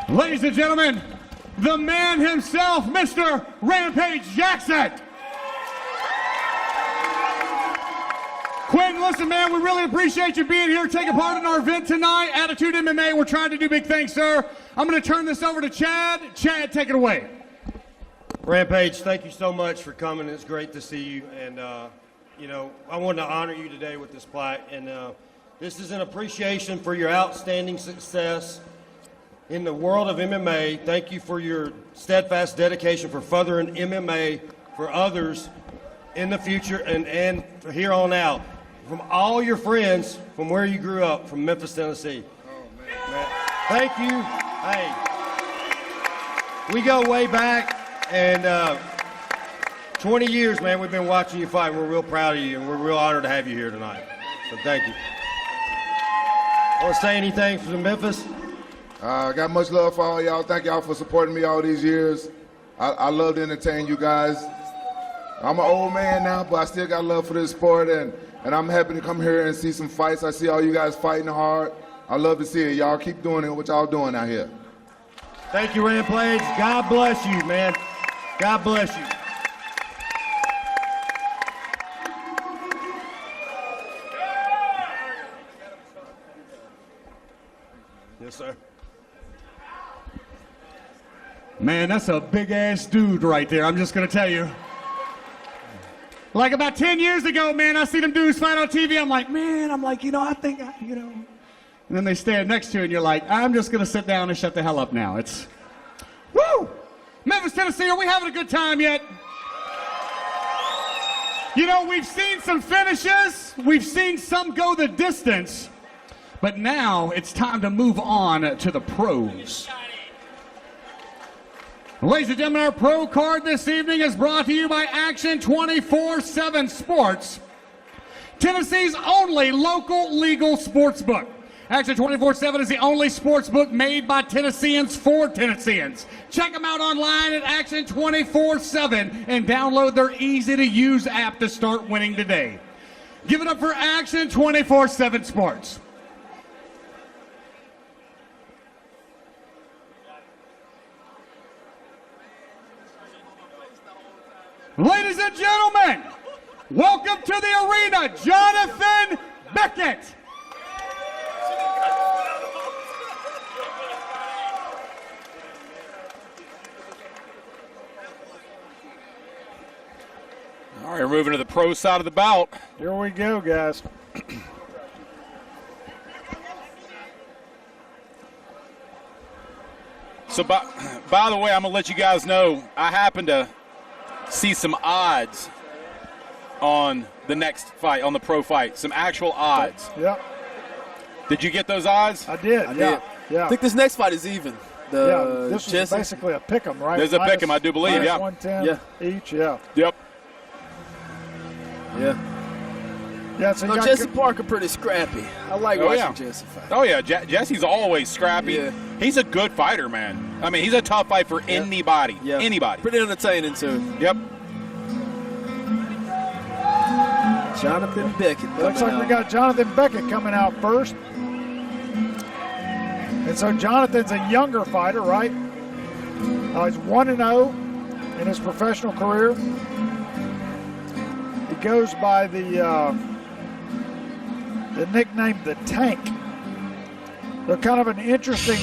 Ladies and gentlemen, the man himself, Mr. Rampage Jackson. Quentin, listen, man, we really appreciate you being here, taking part in our event tonight. Attitude MMA, we're trying to do big things, sir. I'm going to turn this over to Chad. Chad, take it away. Rampage, thank you so much for coming. It's great to see you. And, you know, I wanted to honor you today with this plaque. And this is an appreciation for your outstanding success in the world of MMA. Thank you for your steadfast dedication for furthering MMA for others in the future and from here on out. From all your friends from where you grew up, from Memphis, Tennessee. Oh, man. Thank you. Hey, we go way back, and 20 years, man, we've been watching you fight. We're real proud of you, and we're real honored to have you here tonight. So thank you. Want to say anything from Memphis? Got much love for all y'all. Thank y'all for supporting me all these years. I love to entertain you guys. I'm an old man now, but I still got love for this sport, and I'm happy to come here and see some fights. I see all you guys fighting hard. I love to see it. Y'all keep doing it, what y'all doing out here. Thank you, Rampage. God bless you, man. God bless you. Yes, sir. Man, that's a big-ass dude right there. I'm just going to tell you. Like about 10 years ago, man, I see them dudes fight on TV. I'm like, I think, And then they stand next to you, and you're like, I'm just going to sit down and shut the hell up now. It's, woo! Memphis, Tennessee, are we having a good time yet? You know, we've seen some finishes. We've seen some go the distance. But now it's time to move on to the pros. Ladies and gentlemen, our pro card this evening is brought to you by Action 24/7 Sports, Tennessee's only local legal sports book. Action 24/7 is the only sports book made by Tennesseans for Tennesseans. Check them out online at Action 24/7 and download their easy-to-use app to start winning today. Give it up for Action 24/7 Sports. Ladies and gentlemen, welcome to the arena, Johnathon Beckett. All right, we're moving to the pro side of the bout. Here we go, guys. So, by the way, I'm going to let you guys know, I happen to see some odds on the next fight, on the pro fight, some actual odds. Yep. Did you get those odds? I did. I think this next fight is even. This is basically a pick 'em, right? There's a pick 'em, I do believe, yeah. 110 each, Yep. Yeah, so Jesse Parker pretty scrappy. I like watching Jesse fight. Oh, yeah, Jesse's always scrappy. Yeah. He's a good fighter, man. I mean, he's a tough fight for anybody. Yeah. Anybody. Pretty entertaining, too. Yep. Johnathon Beckett. Looks like we got Johnathon Beckett coming out first. And so Jonathan's a younger fighter, right? He's 1-0 in his professional career. He goes by the nickname The Tank. They're kind of an interesting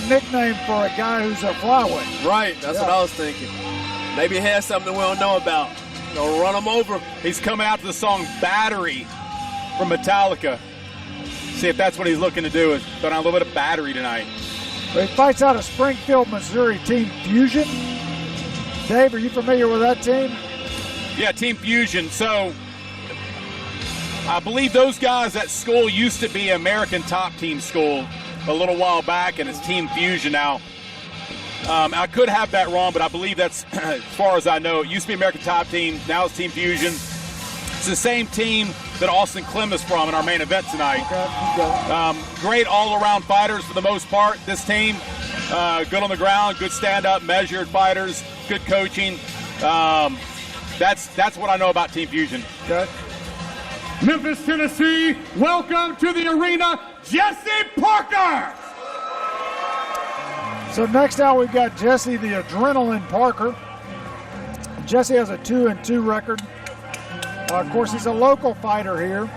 nickname for a guy who's a flyweight. Right, that's what I was thinking. Maybe he has something we don't know about. They'll run him over. He's coming out to the song Battery from Metallica. See if that's what he's looking to do, is throw down a little bit of battery tonight. Well, he fights out of Springfield, Missouri, Team Fusion. Dave, are you familiar with that team? Yeah, Team Fusion. So I believe those guys at school used to be American Top Team school a little while back, and it's Team Fusion now. I could have that wrong, but I believe that's, as far as I know, it used to be American Top Team, now it's Team Fusion. It's the same team that Austin Clem is from in our main event tonight. Great all-around fighters for the most part, this team. Good on the ground, good stand-up, measured fighters, good coaching. That's what I know about Team Fusion. Okay. Memphis, Tennessee, welcome to the arena, Jesse Parker. So next out we've got Jesse the Adrenaline Parker. Jesse has a 2-2 record. Of course, he's a local fighter here.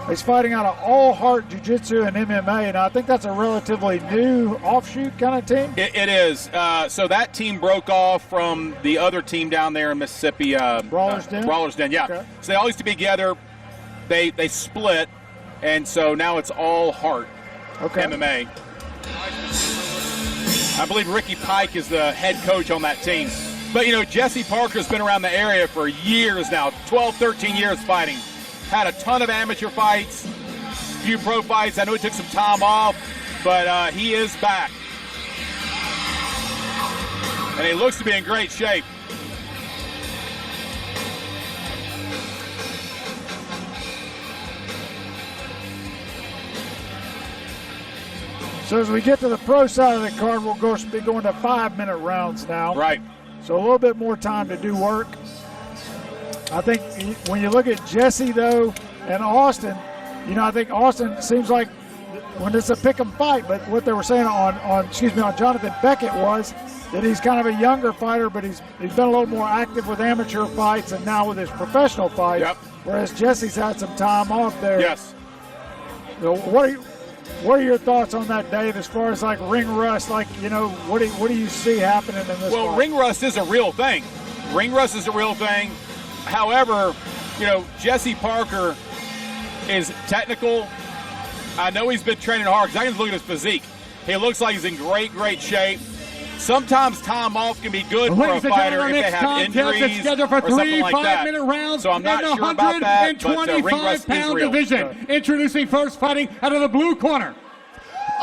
He's fighting out of All Heart Jiu-Jitsu and MMA, and I think that's a relatively new offshoot kind of team. It is. So that team broke off from the other team down there in Mississippi. Brawler's Den? Brawler's Den, yeah. Okay. So they all used to be together. They split, and so now it's All Heart MMA. I believe Ricky Pike is the head coach on that team. But, you know, Jesse Parker's been around the area for years now, 12, 13 years fighting. Had a ton of amateur fights, few pro fights. I know he took some time off, but he is back. And he looks to be in great shape. So as we get to the pro side of the card, we'll be going to 5-minute rounds now. Right. So a little bit more time to do work. I think when you look at Jesse, though, and Austin, I think Austin seems like when it's a pick-em fight, but what they were saying on Johnathon Beckett was that he's kind of a younger fighter, but he's been a little more active with amateur fights and now with his professional fights, whereas Jesse's had some time off there. Yes. So what are your thoughts on that, Dave, as far as like ring rust? Like, what do you see happening in this fight? Ring rust is a real thing. Ring rust is a real thing. However, Jesse Parker is technical. I know he's been training hard because I can look at his physique. He looks like he's in great, great shape. Sometimes time off can be good for a fighter if they have injuries or something like that. 5-minute rounds so I'm not sure about that, but ring rust is real. Division. Introducing first, fighting out of the blue corner.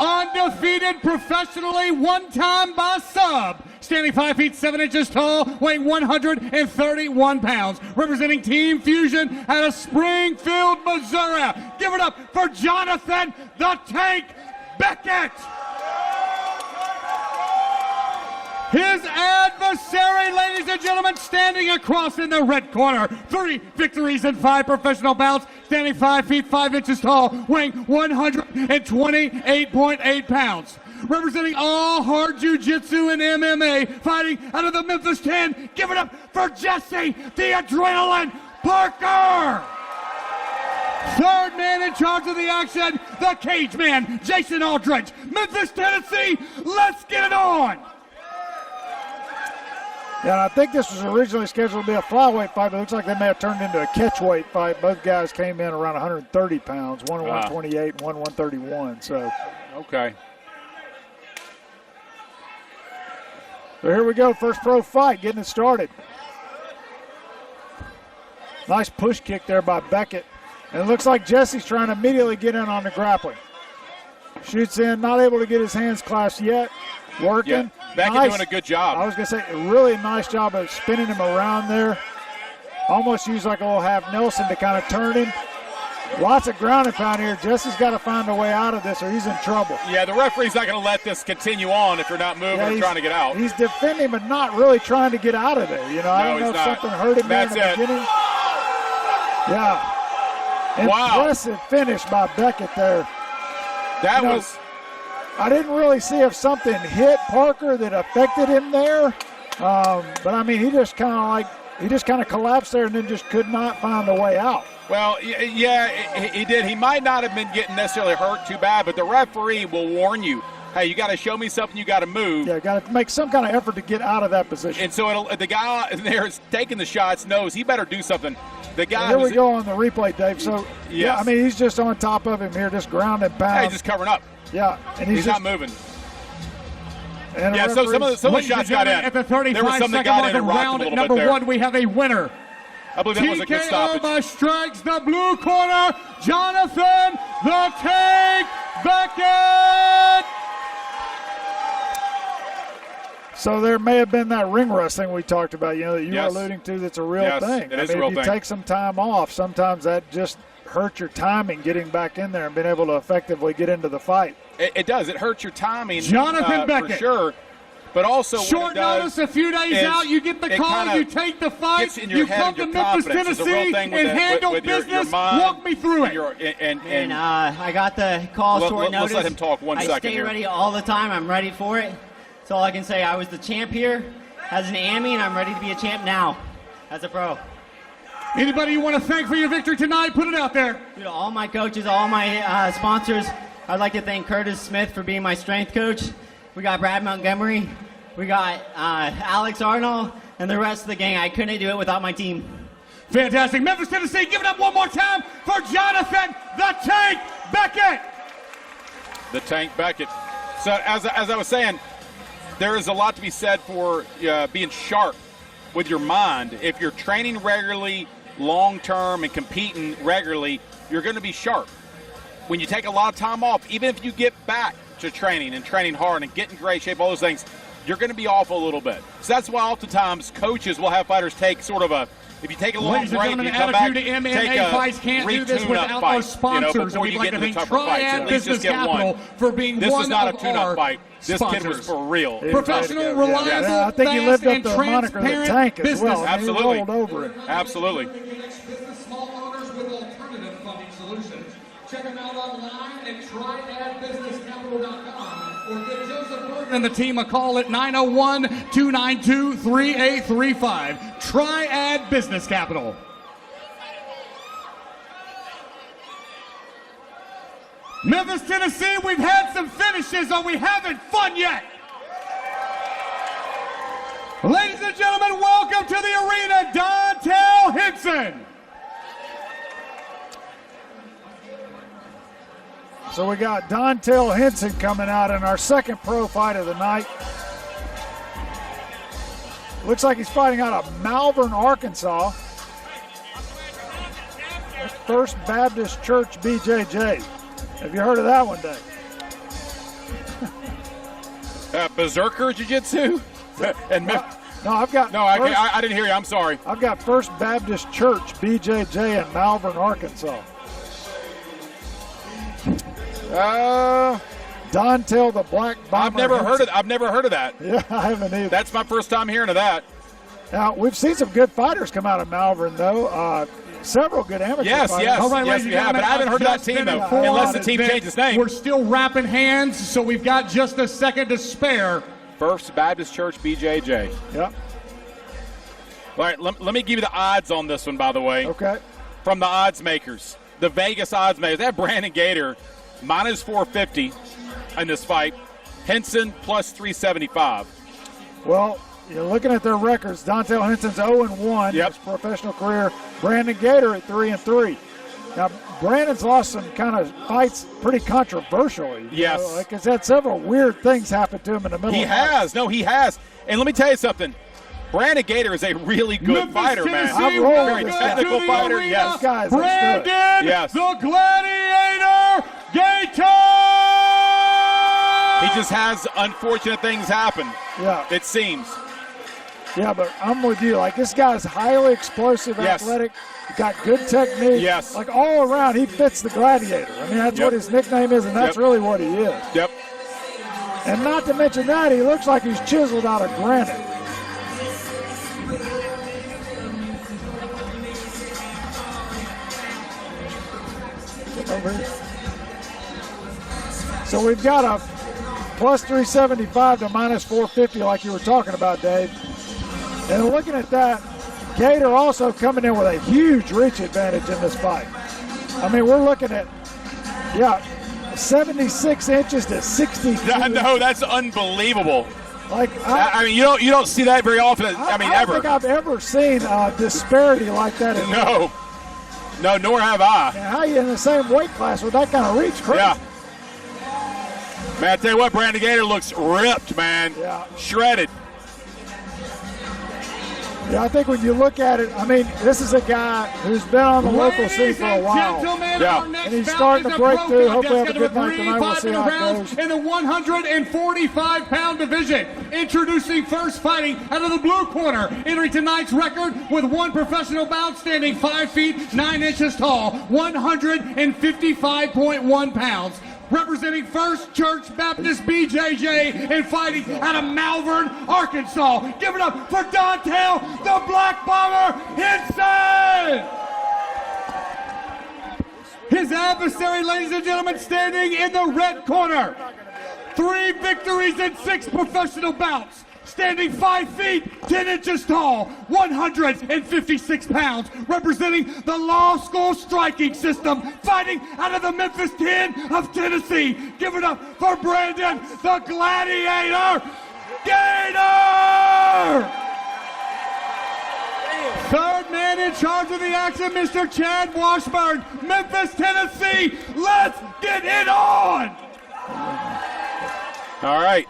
Undefeated professionally, one time by sub. Standing 5 feet 7 inches tall, weighing 131 pounds. Representing Team Fusion out of Springfield, Missouri. Give it up for Johnathon the Tank Beckett. His adversary, ladies and gentlemen, standing across in the red corner. 3 victories and 5 professional bouts. Standing 5 feet 5 inches tall, weighing 128.8 pounds. Representing all hard jiu-jitsu and MMA, fighting out of the Memphis 10. Give it up for Jesse, the Adrenaline Parker. Third man in charge of the action, the Cage Man, Jason Aldridge. Memphis, Tennessee, let's get it on. Yeah, and I think this was originally scheduled to be a flyweight fight, but it looks like they may have turned into a catchweight fight. Both guys came in around 130 pounds, one 128 and one 131. So, okay. So here we go, first pro fight, getting it started. Nice push kick there by Beckett. And it looks like Jesse's trying to immediately get in on the grappling. Shoots in, not able to get his hands clasped yet. Working. Yeah. Beckett doing a good job. I was going to say, a really nice job of spinning him around there. Almost used like a little half Nelson to kind of turn him. Lots of ground and pound here. Jesse's got to find a way out of this or he's in trouble. Yeah, the referee's not going to let this continue on if you're not moving or trying to get out. He's defending but not really trying to get out of there. I don't know if something hurt him there in the beginning. Yeah. Impressive finish by Beckett there. That was... I didn't really see if something hit Parker that affected him there. But I mean, he just kind of collapsed there and then just could not find a way out. Well, yeah, he did. He might not have been getting necessarily hurt too bad, but the referee will warn you, hey, you got to show me something, you got to move. Yeah, got to make some kind of effort to get out of that position. And so the guy there is taking the shots knows he better do something. The guy. Here we go on the replay, Dave. So, yeah, I mean, he's just on top of him here, just ground and pound. Hey, he's just covering up. Yeah, and he's not moving. And yeah, so some of the shots got in. At the 35-second mark of round number 1, we have a winner. I believe that was a good stoppage. TKO by strikes, the blue corner, Johnathon the Tank Beckett. So there may have been that ring rust thing we talked about, that you were alluding to. That's a real thing. It is a real if you thing. take some time off, sometimes that just hurt your timing getting back in there and being able to effectively get into the fight. It does. It hurts your timing, Johnathon Beckett. for sure. But also, short notice, a few days out, you get the call, you take the fight, you come to Memphis, Tennessee, and handle business. Walk me through it. I got the call short notice. Let's let him talk one second I stay here. ready all the time. I'm ready for it. That's all I can say. I was the champ here as an AMI, and I'm ready to be a champ now as a pro. Anybody you want to thank for your victory tonight, put it out there. Dude, all my coaches, all my sponsors. I'd like to thank Curtis Smith for being my strength coach. We got Brad Montgomery. We got Alex Arnold and the rest of the gang. I couldn't do it without my team. Fantastic. Memphis, Tennessee, give it up one more time for Johnathon the Tank Beckett. The Tank Beckett. So as I was saying, there is a lot to be said for being sharp with your mind. If you're training regularly, long-term, and competing regularly, you're going to be sharp. When you take a lot of time off, even if you get back to training and training hard and get in great shape, all those things, you're going to be off a little bit. So that's why oftentimes coaches will have fighters take sort of a, if you take a long Ladies and break, gentlemen, you come back, Attitude to take MMA a Fights can't do this retune-up without fight, our sponsors. before We'd you like get to into the thank tougher fights. Triad At least Business just get Capital one. for being This one is not of a tune-up our fight. This kid was sponsors. for real. Professional, reliable, Yeah, I think he lived fast, up to the and moniker of the transparent tank as business. well. I mean, Absolutely. He rolled over it. Absolutely. Small owners with alternative funding solutions. Check them out online at triadbusinesscapital.com or give Joseph Burton and the team a call at 901-292-3835. Triad Business Capital. Memphis, Tennessee, we've had some finishes, but we haven't fun yet. Ladies and gentlemen, welcome to the arena, Dontail Henson. So we got Dontail Henson coming out in our second pro fight of the night. Looks like he's fighting out of Malvern, Arkansas. First Baptist Church BJJ. Have you heard of that one, Dave? Berserker Jiu-Jitsu? And no, I've got. No, I didn't hear you. I'm sorry. I've got First Baptist Church BJJ in Malvern, Arkansas. Dontail the Black Bomber. I've never heard of that. Yeah, I haven't either. That's my first time hearing of that. Now we've seen some good fighters come out of Malvern, though. Several good amateur fighters. All right, yes, we have, but I haven't heard that team, though, unless the team changes name. We're still wrapping hands, so we've got just a second to spare. First Baptist Church BJJ. Yep. All right, let me give you the odds on this one, by the way. Okay. From the odds makers. The Vegas odds makers. They have Brandon Gaitor minus 450 in this fight. Henson plus 375. Well, you're looking at their records. Dontail Henson's 0-1 in his professional career. Brandon Gaitor at 3-3. Now, Brandon's lost some kind of fights pretty controversially. Yes. Like he's had several weird things happen to him in the middle. He has. No, he has. And let me tell you something. Brandon Gaitor is a really good fighder, man. I've rolled Very this technical fighter. arena. Yes. This guy's Brandon, yes. the Gladiator Gaitor! He just has unfortunate things happen. Yeah. It seems. Yeah, but I'm with you. Like, this guy's highly explosive, athletic, got good technique. Yes. Like, all around, he fits the Gladiator. I mean, that's what his nickname is, and that's really what he is. Yep. And not to mention that, he looks like he's chiseled out of granite. Over here. So we've got a plus 375 to minus 450 like you were talking about, Dave. And looking at that, Gaitor also coming in with a huge reach advantage in this fight. I mean, we're looking at, 76 inches to 62. I know, that's unbelievable. Like I mean, you don't see that very often. I mean, I ever. don't think I've ever seen a disparity like that. No, nor have I. And how you in the same weight class with that kind of reach? Crazy. Yeah. Man, I tell you what, Brandon Gaitor looks ripped, man. Yeah. Shredded. Yeah, I think when you look at it, I mean, this is a guy who's been on the local scene for a while. And he's starting to break through. Hopefully have a good night tonight. We'll see how it goes. In the 145-pound division, introducing first, fighting out of the blue corner, entering tonight's record with one professional bout, standing 5 feet 9 inches tall, 155.1 pounds. Representing First Church Baptist BJJ and fighting out of Malvern, Arkansas. Give it up for Dontail, the Black Bomber Henson! His adversary, ladies and gentlemen, standing in the red corner. 3 victories in 6 professional bouts. Standing 5 feet, 10 inches tall, 156 pounds, representing the law school striking system, fighting out of the Memphis 10 of Tennessee. Give it up for Brandon, the Gladiator Gaitor! Third man in charge of the action, Mr. Chad Washburn, Memphis, Tennessee. Let's get it on! All right.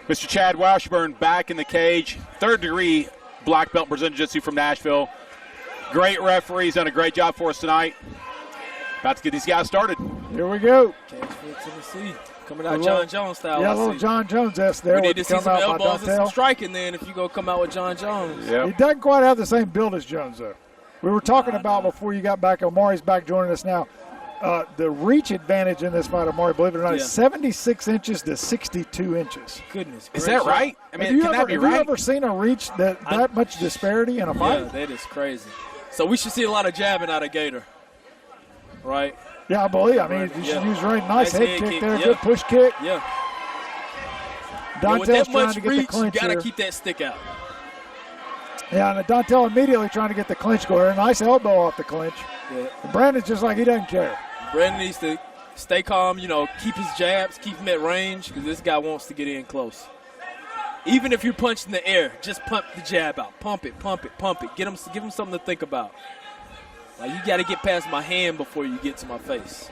Mr. Chad Washburn back in the cage. 3rd degree black belt Brazilian Jiu-Jitsu from Nashville. Great referee. He's done a great job for us tonight. About to get these guys started. Here we go. Cage for Tennessee. Coming out John Jones style. Yeah, a little John Jones-esque there. We need to see come some out by elbows and some Dontail. striking then if you go come out with John Jones. Yep. He doesn't quite have the same build as Jones, though. We were talking about before you got back, Omari's back joining us now, the reach advantage in this fight, Omari, believe it or not, is 76 inches to 62 inches. Goodness. Is that right? I mean, have can that be you right? ever seen a reach that much disparity in a fight? Yeah, that is crazy. So we should see a lot of jabbing out of Gaitor, right? Yeah, I believe. I mean, you should use right. Nice head kick there, Yeah. good push kick. Yeah. Dontail's with that trying much to get the reach, you clinch got to here. keep that stick out. Yeah, and Dontail immediately trying to get the clinch going. Nice elbow off the clinch. Yeah. And Brandon's just like he doesn't care. Brandon needs to stay calm, keep his jabs, keep him at range, because this guy wants to get in close. Even if you're punching the air, just pump the jab out. Pump it, pump it, pump it. Give him something to think about. Like, you got to get past my hand before you get to my face.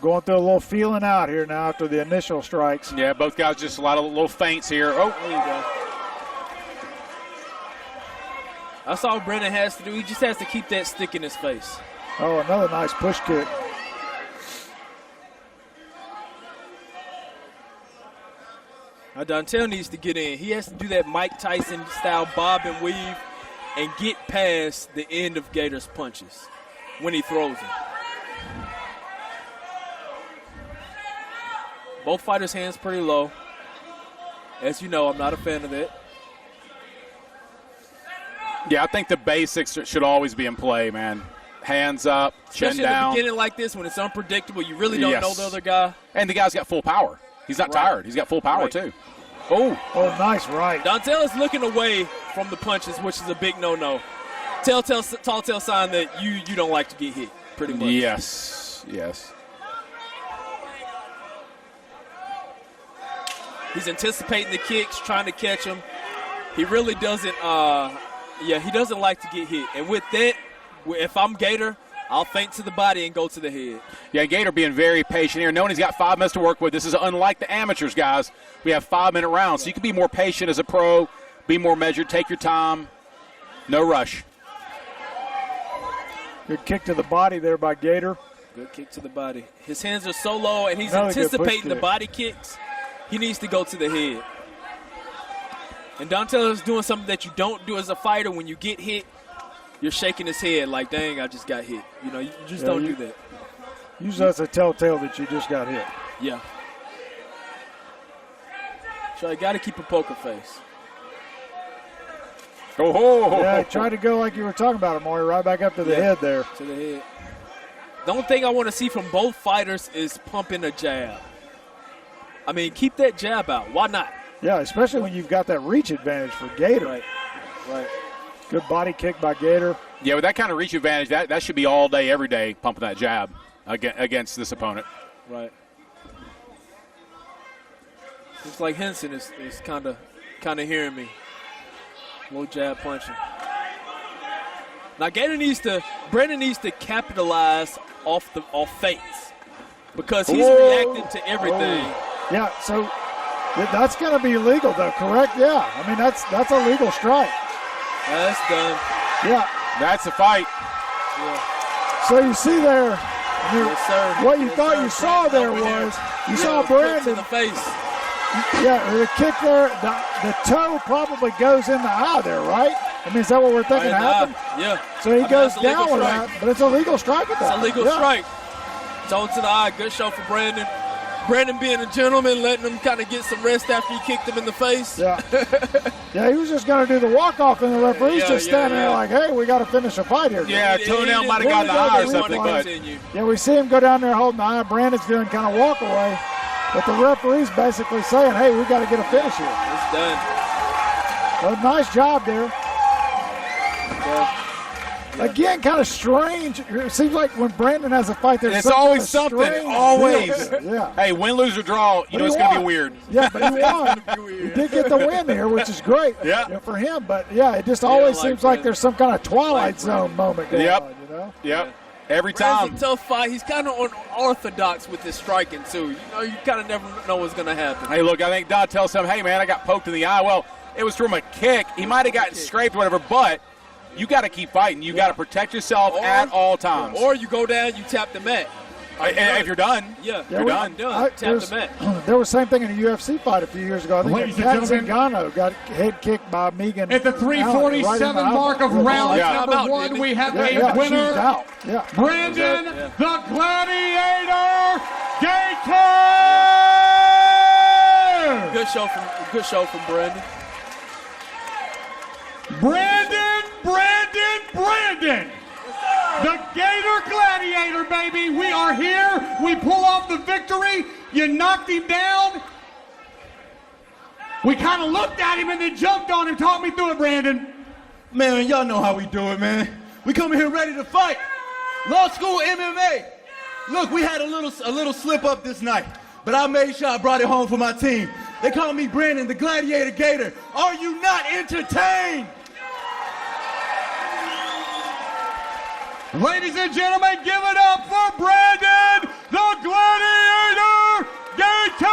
Going through a little feeling out here now after the initial strikes. Yeah, both guys just a lot of little feints here. Oh, there you go. That's all Brandon has to do. He just has to keep that stick in his face. Oh, another nice push kick. Now Dontail needs to get in. He has to do that Mike Tyson style bob and weave and get past the end of Gaitor's punches when he throws them. Both fighters' hands pretty low. As you know, I'm not a fan of that. yeah, I think the basics should always be in play, man. Hands up, chin Especially down. at the beginning like this when it's unpredictable. You really don't know the other guy. And the guy's got full power. He's not tired. He's got full power, too. Oh, nice right. Dontail is looking away from the punches, which is a big no-no. Telltale sign that you don't like to get hit, pretty much. yes. He's anticipating the kicks, trying to catch him. He really doesn't, he doesn't like to get hit. And with that, if I'm Gaitor, I'll feint to the body and go to the head. Yeah, Gaitor being very patient here, knowing he's got 5 minutes to work with. This is unlike the amateurs, guys. We have 5-minute rounds, so you can be more patient as a pro, be more measured, take your time, no rush. Good kick to the body there by Gaitor. Good kick to the body. His hands are so low, and he's Another good push anticipating the kick. body kicks. He needs to go to the head. And Dontail is doing something that you don't do as a fighter. When you get hit, you're shaking his head like, dang, I just got hit. You just don't do that. Usually that's a telltale that you just got hit. Yeah. So you got to keep a poker face. Oh, yeah, try to go like you were talking about, Amari, right back up to the head there. To the head. The only thing I want to see from both fighters is pumping a jab. I mean, keep that jab out. Why not? Yeah, especially when you've got that reach advantage for Gaitor. Right. Good body kick by Gaitor. Yeah, with that kind of reach advantage, that should be all day, every day, pumping that jab against this opponent. Right. Looks like Henson is kind of hearing me. Low jab punching. Now Brandon needs to capitalize off feints because he's reacting to everything. Yeah, so that's going to be legal though, correct? Yeah, I mean that's a legal strike. That's done. Yeah, that's a fight. Yeah. So you see there, yes, sir. what you thought you saw there was you saw Brandon in the face. Yeah, the kick there, the toe probably goes in the eye there, right? I mean, is that what we're thinking happened? Yeah. So he goes down with that, but it's a legal strike at that. It's a legal strike. Toe to the eye, good show for Brandon. Brandon being a gentleman, letting him kind of get some rest after he kicked him in the face. Yeah. Yeah, he was just going to do the walk-off, and the referee's just standing there like, hey, we got to finish a fight here. Yeah, toenail might have gotten the eye or something. But yeah, we see him go down there holding the eye. Brandon's doing kind of walk away. But the referee's basically saying, hey, we got to get a finish here. It's done. Well, nice job there. Yeah. Again, kind of strange. It seems like when Brandon has a fight, there's it's always something. Always. Yeah. Hey, win, lose, or draw, it's going to be weird. Yeah, but he won. He did get the win here, which is great for him. But, yeah, it just always seems like there's some kind of Twilight Zone moment going on, you know? Yep. Every time. It's a tough fight. He's kind of unorthodox with his striking, too. You kind of never know what's going to happen. Hey, look, I think Don tells him, hey, man, I got poked in the eye. Well, it was from a kick. He might have gotten scraped or whatever, but you got to keep fighting. You got to protect yourself at all times. Or you go down, you tap the mat. And if you're done, you're done. Tap the mat. There was the same thing in a UFC fight a few years ago. I think Gaitor got head kicked by Megan. At the 347 mark of round number 1, we have a winner, Brandon the Gladiator Gaitor. Good show from Brandon. Brandon. The Gaitor Gladiator, baby. We are here. We pull off the victory. You knocked him down. We kind of looked at him and then jumped on him. Talk me through it, Brandon. Man, y'all know how we do it, man. We coming here ready to fight. Law school MMA. Look, we had a little slip up this night, but I made sure I brought it home for my team. They call me Brandon, the Gladiator Gaitor. Are you not entertained? Ladies and gentlemen, give it up for Brandon, the Gladiator Gaitor!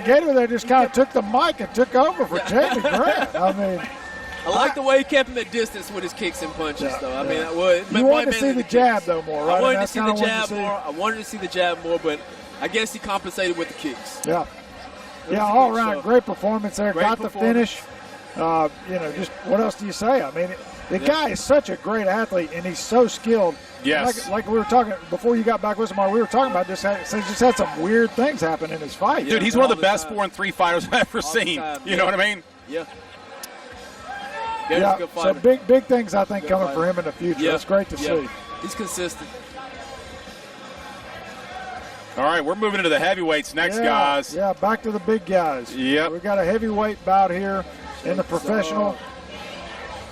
Gaitor there just kind of took the mic and took over for Jamie Grant. I mean, I like the way he kept him at distance with his kicks and punches, though. I mean, you wanted to see the jab, though, more, right? I wanted to see the jab more. I wanted to see the jab more, but I guess he compensated with the kicks. Yeah, all around, great performance there. Got the finish. Just what else do you say? I mean, the guy is such a great athlete, and he's so skilled. Yes. Like we were talking before you got back with us, Mark, we were talking about just had some weird things happen in his fight. Dude, he's one of the best 4-3 fighters I've ever seen. You know what I mean? Yeah. Yeah, so big things, I think, coming for him in the future. Yeah. That's great to see. He's consistent. All right, we're moving into the heavyweights next, guys. Yeah, back to the big guys. Yep. We got a heavyweight bout here in the professional.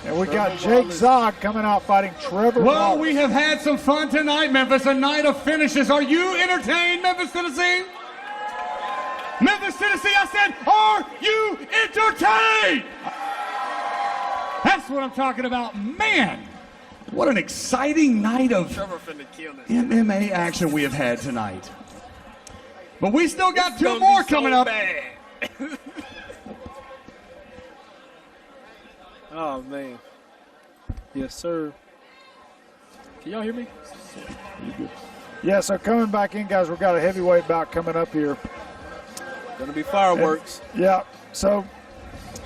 And we got Jake Zogg coming out fighting Trevor Wallace. We have had some fun tonight, Memphis, a night of finishes. Are you entertained, Memphis, Tennessee? Memphis, Tennessee, I said, are you entertained? That's what I'm talking about. Man, what an exciting night of MMA action we have had tonight. But we still got two more coming up. Oh, man. Yes, sir. Can y'all hear me? Yeah, so coming back in, guys, we've got a heavyweight bout coming up here. Going to be fireworks. Yeah, so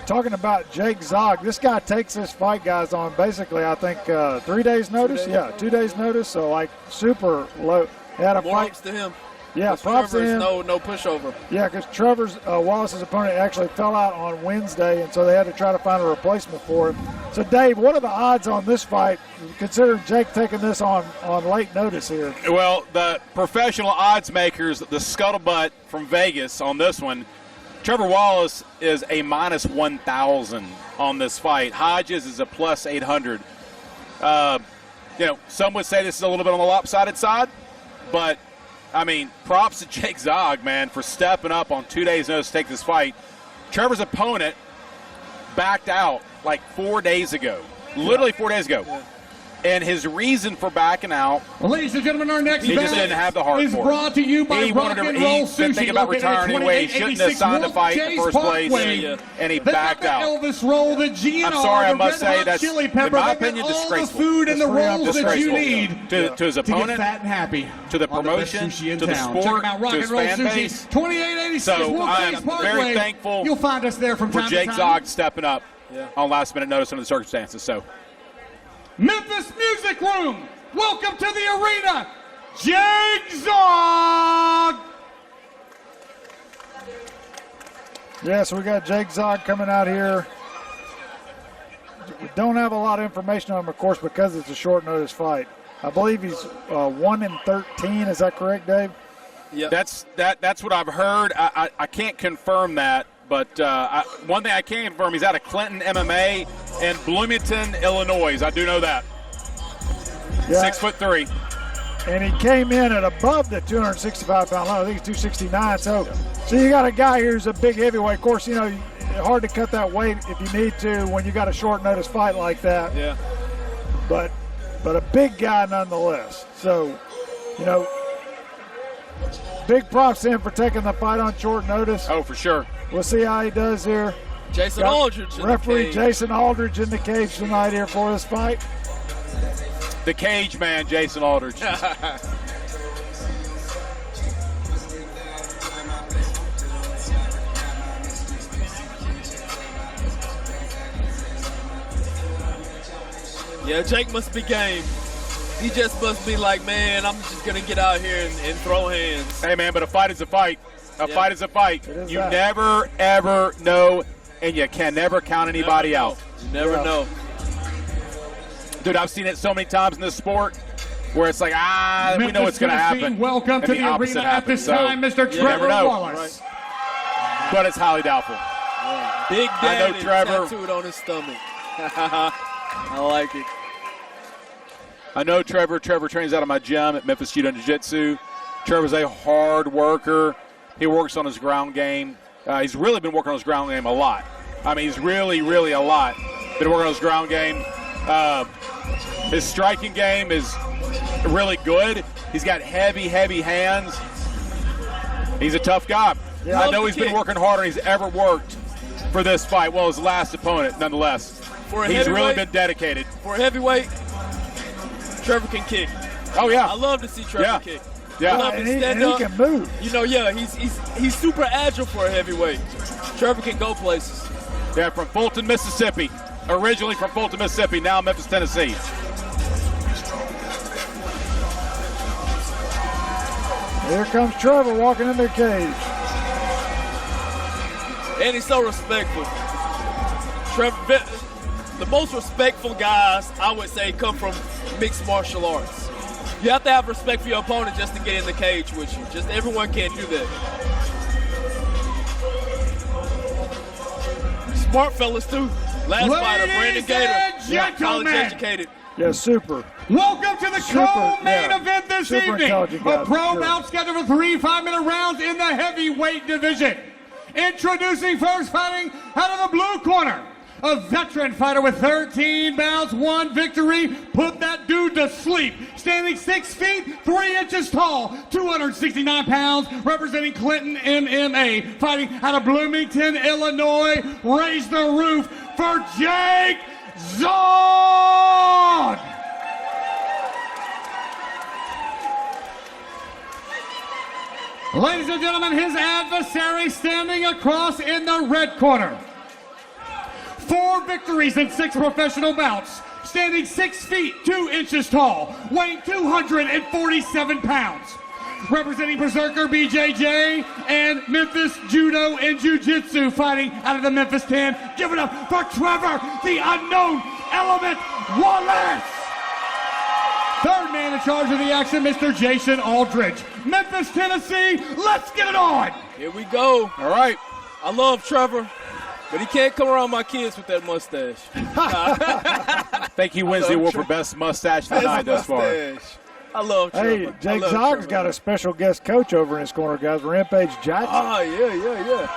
talking about Jake Zogg, this guy takes this fight, guys, on basically, I think, 3 days' notice. 2 days. Yeah, 2 days' notice, so, like, super low. He had a fight. Props to him. Yeah, props to him. No pushover. Yeah, because Trevor's Wallace's opponent actually fell out on Wednesday, and so they had to try to find a replacement for him. So, Dave, what are the odds on this fight, considering Jake taking this on late notice here? Well, the professional odds makers, the scuttlebutt from Vegas on this one, Trevor Wallace is a minus 1,000 on this fight. Hodges is a plus 800. Some would say this is a little bit on the lopsided side, but I mean, props to Jake Zogg, man, for stepping up on 2 days' notice to take this fight. Trevor's opponent backed out like 4 days ago, literally 4 days ago. Yeah. And his reason for backing out, well, ladies and gentlemen, our next he just didn't have the heart is for it. brought to you by Rock and Roll He's been thinking about retiring anyway. He shouldn't have signed the fight in the first place, and he backed out. Elvis roll, the GNR, I'm sorry, I must say that's, chili pepper, in my opinion, disgraceful. All the food and the rolls that you need to his opponent, to get fat and happy, to the promotion, to the sport, to his fan base. 2886 so I'm very thankful. You'll find us there from time to time. For Jake Zogg stepping up on last minute notice under the circumstances. So, Memphis Music Room, welcome to the arena, Jake Zogg. Yes, we got Jake Zogg coming out here. We don't have a lot of information on him, of course, because it's a short notice fight. I believe he's 1-13. Is that correct, Dave? Yeah, that's what I've heard. I can't confirm that, but one thing I can confirm, he's out of Clinton MMA in Bloomington, Illinois. I do know that. Yeah. 6'3". And he came in at above the 265-pound limit. I think he's 269. So you got a guy here who's a big heavyweight. Of course, hard to cut that weight if you need to when you got a short notice fight like that. Yeah. But a big guy nonetheless. So, big props to him for taking the fight on short notice. Oh, for sure. We'll see how he does here. Jason Got Aldridge. Referee Jason Aldridge in the cage tonight here for this fight. The cage man, Jason Aldridge. Yeah, Jake must be game. He just must be like, man, I'm just going to get out here and throw hands. Hey, man, but a fight is a fight. A fight is a fight. You that. never, ever know, and you can never count anybody out. You never know. Dude, I've seen it so many times in this sport where it's like, we know what's going to happen. Welcome to the arena at this time, Mr. Trevor Wallace. But it's highly doubtful. Big Daddy I know Trevor. tattooed on his stomach. I like it. I know Trevor. Trevor trains out of my gym at Memphis Judo and Jiu-Jitsu. Trevor's a hard worker. He works on his ground game. He's really been working on his ground game a lot. I mean, he's really, really a lot been working on his ground game. His striking game is really good. He's got heavy, heavy hands. He's a tough guy. Yeah, I know he's been working harder than he's ever worked for this fight. Well, his last opponent, nonetheless. He's really been dedicated. For a heavyweight, Trevor can kick. Oh, yeah. I love to see Trevor kick. Yeah. I love to stand and up. he can move. You know, he's super agile for a heavyweight. Trevor can go places. Yeah, from Fulton, Mississippi. Originally from Fulton, Mississippi, now Memphis, Tennessee. Here comes Trevor walking in their cage. And he's so respectful. Trevor, the most respectful guys, I would say, come from mixed martial arts. You have to have respect for your opponent just to get in the cage with you. Just everyone can't do that. Smart fellas, too. Last fighter, Brandon Gaitor. College educated. Yeah, super. Welcome to the co-main event this Super evening. intelligent A guys, pro sure. bout scheduled for 3 5-minute rounds in the heavyweight division. Introducing first, fighting out of the blue corner. A veteran fighter with 13 bouts, 1 victory. Put that dude to sleep. Standing 6 feet, 3 inches tall, 269 pounds, representing Clinton MMA. Fighting out of Bloomington, Illinois. Raise the roof for Jake Zogg. Ladies and gentlemen, his adversary standing across in the red corner. 4 victories in 6 professional bouts. Standing 6 feet, 2 inches tall, weighing 247 pounds. Representing Berserker BJJ and Memphis Judo and Jiu-Jitsu, fighting out of the Memphis 10. Give it up for Trevor, the unknown element, Wallace. Third man in charge of the action, Mr. Jason Aldridge. Memphis, Tennessee, let's get it on. Here we go. All right. I love Trevor, but he can't come around my kids with that mustache. Thank you, Wednesday Award for best mustache tonight thus far. I love Trevor. Hey, Jake Zogg's got a special guest coach over in his corner, guys. Rampage Jackson. Ah, yeah.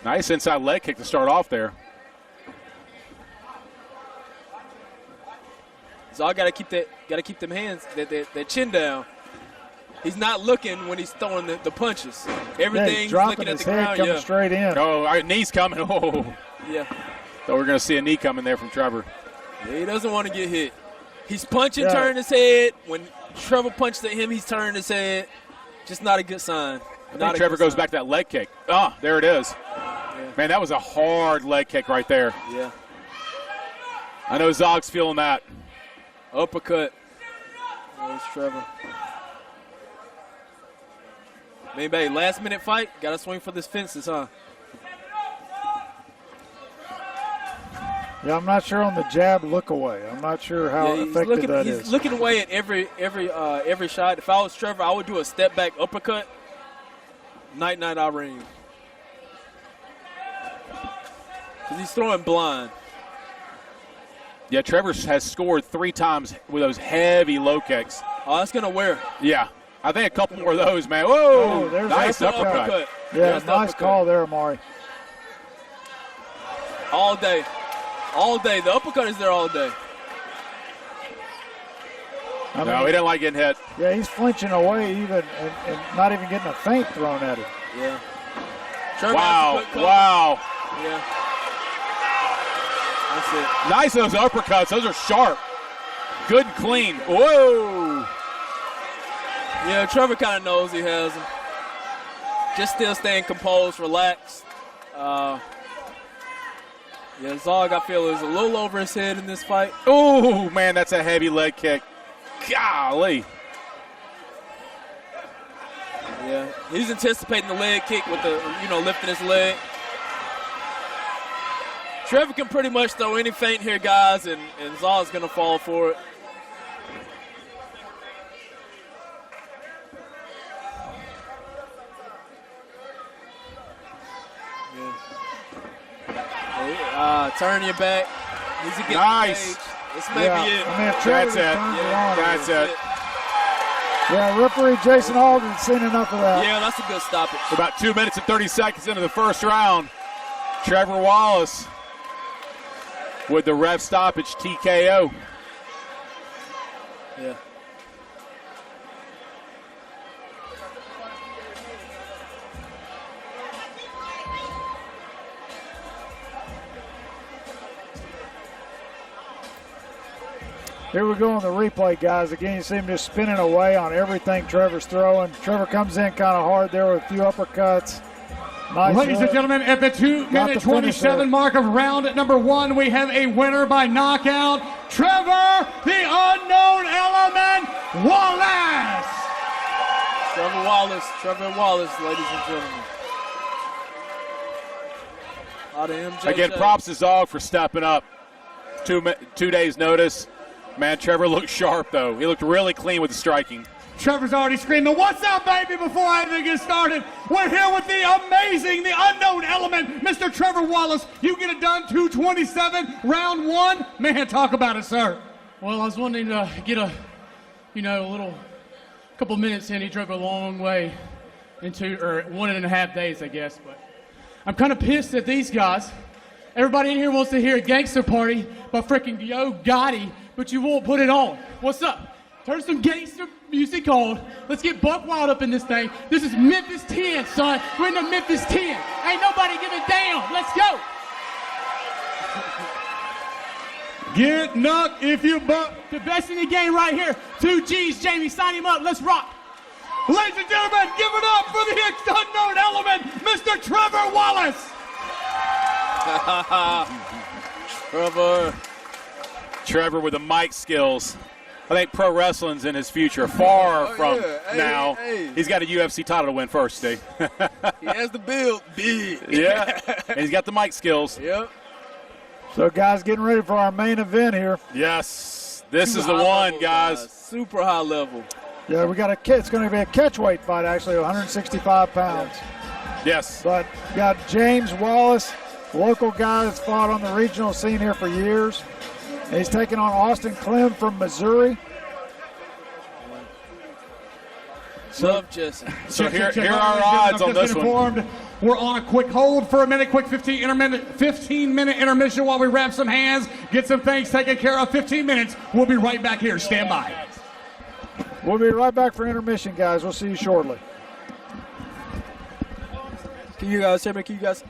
Nice inside leg kick to start off there. So I gotta keep them hands, that chin down. He's not looking when he's throwing the punches. Everything he's dropping looking at his the head ground. coming straight in. Oh, all right, knee's coming. Oh. Yeah. So we're going to see a knee coming there from Trevor. Yeah, he doesn't want to get hit. He's punching, turning his head. When Trevor punched at him, he's turning his head. Just not a good sign. I think Trevor goes back to that leg kick. Ah, there it is. Yeah. Man, that was a hard leg kick right there. Yeah. I know Zogg's feeling that. Uppercut. There's Trevor. Maybe last minute fight. Got to swing for this fences, huh? Yeah, I'm not sure on the jab look away. I'm not sure how effective that is. He's looking away at every shot. If I was Trevor, I would do a step back uppercut. Night, Irene. Because he's throwing blind. Yeah, Trevor has scored 3 times with those heavy low kicks. Oh, that's going to wear. Yeah. I think a couple more of those, man. Whoa! There's nice uppercut. Yeah, nice call there, Amari. All day. All day. The uppercut is there all day. No, he didn't like getting hit. Yeah, he's flinching away even and not even getting a feint thrown at him. Yeah. Trevor Wow, wow. Yeah. That's it. Nice, those uppercuts. Those are sharp. Good and clean. Whoa. Yeah, Trevor kind of knows he has him. Just still staying composed, relaxed. Yeah, Zogg, I feel, is a little over his head in this fight. Oh, man, that's a heavy leg kick. Golly. Yeah, he's anticipating the leg kick with the, lifting his leg. Trevor can pretty much throw any feint here, guys, and Zogg's going to fall for it. Turn your back. Needs to get nice. This may be it. That's it. That's it. Yeah, referee Jason Alden's seen enough of that. Yeah, that's a good stoppage. About 2 minutes and 30 seconds into the first round. Trevor Wallace with the ref stoppage, TKO. Yeah. Here we go on the replay, guys. Again, you see him just spinning away on everything Trevor's throwing. Trevor comes in kind of hard there with a few uppercuts. Nice Ladies and gentlemen, at the 2-minute 27 mark of round number 1, we have a winner by knockout, Trevor, the unknown element, Wallace. Trevor Wallace, ladies and gentlemen. Again, props to Zogg for stepping up. 2 days notice. Man, Trevor looked sharp, though. He looked really clean with the striking. Trevor's already screaming, "What's up, baby?" before I even get started. We're here with the amazing, the unknown element, Mr. Trevor Wallace. You get it done, 227, round 1. Man, talk about it, sir. Well, I was wanting to get a couple minutes in. He drove a long way in 1.5 days, I guess. But I'm kind of pissed at these guys. Everybody in here wants to hear a gangster party by freaking Yo Gotti, but you won't put it on. What's up? Turn some gangster music on. Let's get buck wild up in this thing. This is Memphis 10, son. We're in the Memphis 10. Ain't nobody giving down. Let's go. Get knocked if you buck. The best in the game right here. 2 G's, Jamie. Sign him up. Let's rock. Ladies and gentlemen, give it up for the unknown element, Mr. Trevor Wallace. Trevor with the mic skills. I think pro wrestling's in his future. Far from now. Hey. He's got a UFC title to win first, Steve. He has the build. Big. Yeah. And he's got the mic skills. Yep. So, guys, getting ready for our main event here. Yes. This is the one, guys. Super high level. Yeah, it's going to be a catchweight fight, actually, 165 pounds. Yes. But got James Wallace, local guy that's fought on the regional scene here for years. And he's taking on Austin Clem from Missouri. Love Jesse. So here are our odds on this one. We're on a quick hold for a minute, quick 15-minute intermission while we wrap some hands, get some things taken care of. 15 minutes. We'll be right back here. Stand by. We'll be right back for intermission, guys. We'll see you shortly. Can you guys hear me? Can you guys?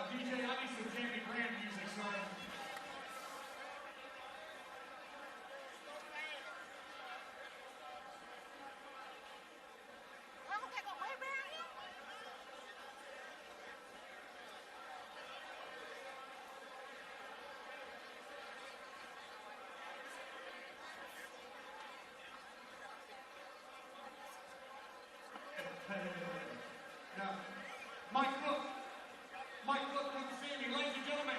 DJ, I need some Jamie Grant music, sir. Mike, look, come see me, ladies and gentlemen.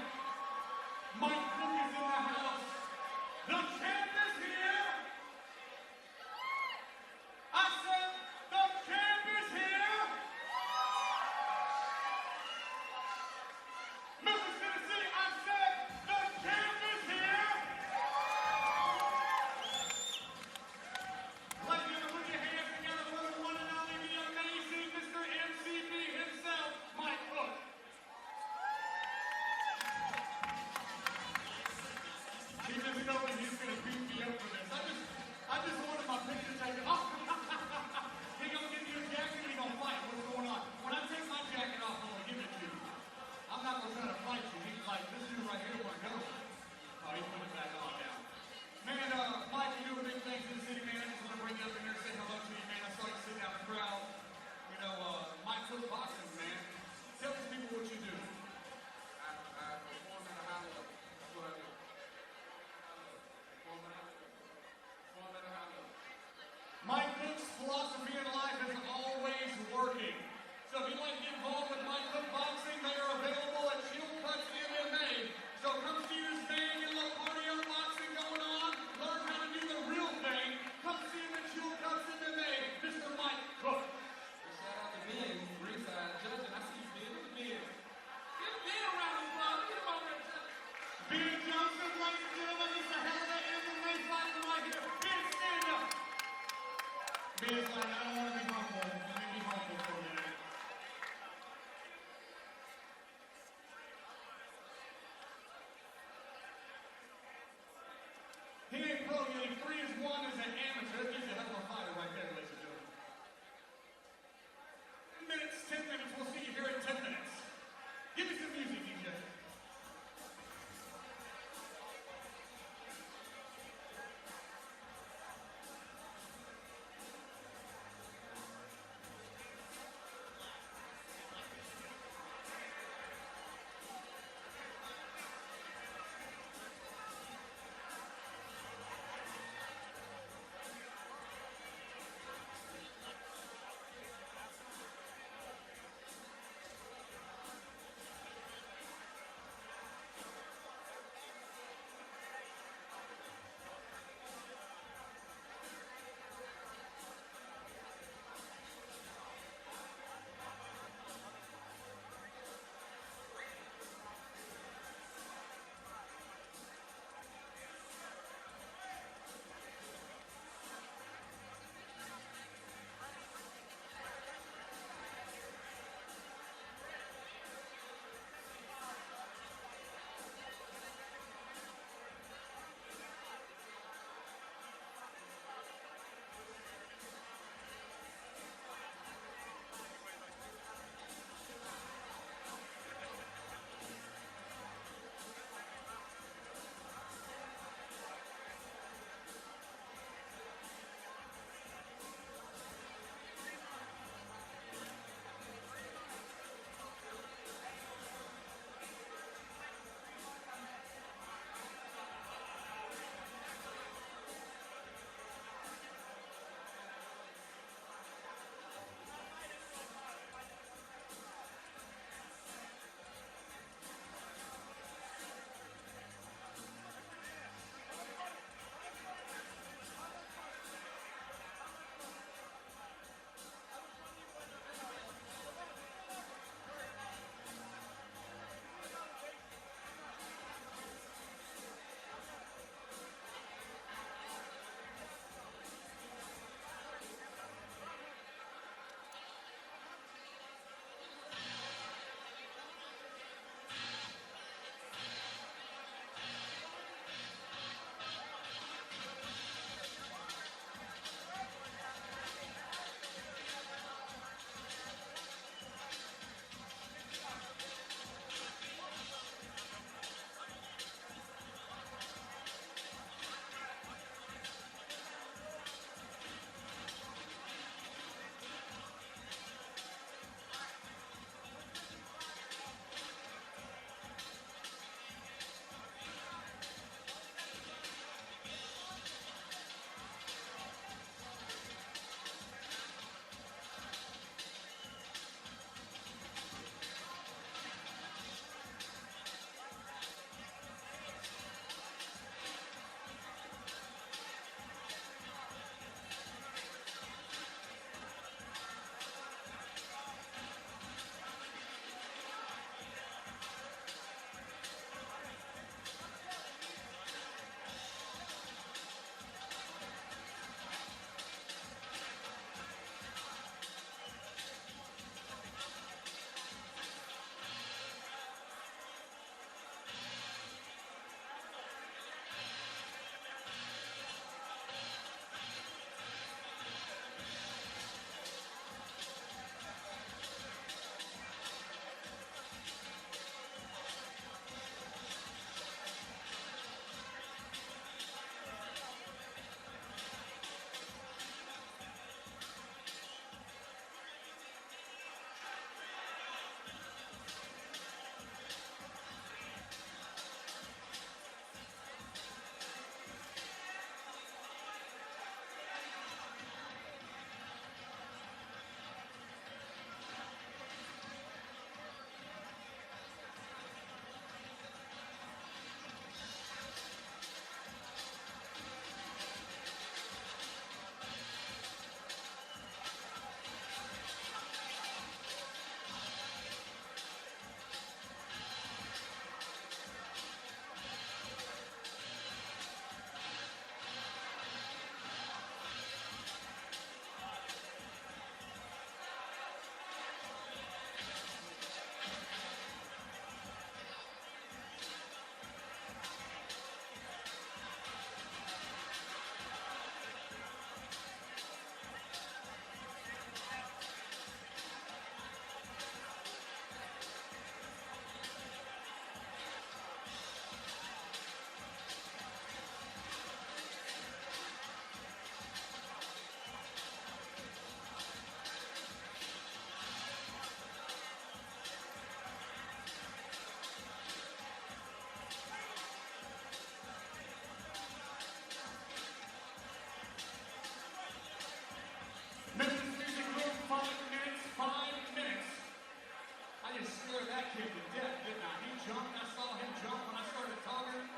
that kid to death, didn't I? He jumped. I saw him jump when I started talking.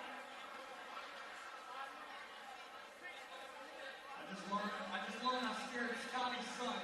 I just learned I scared Scotty's son.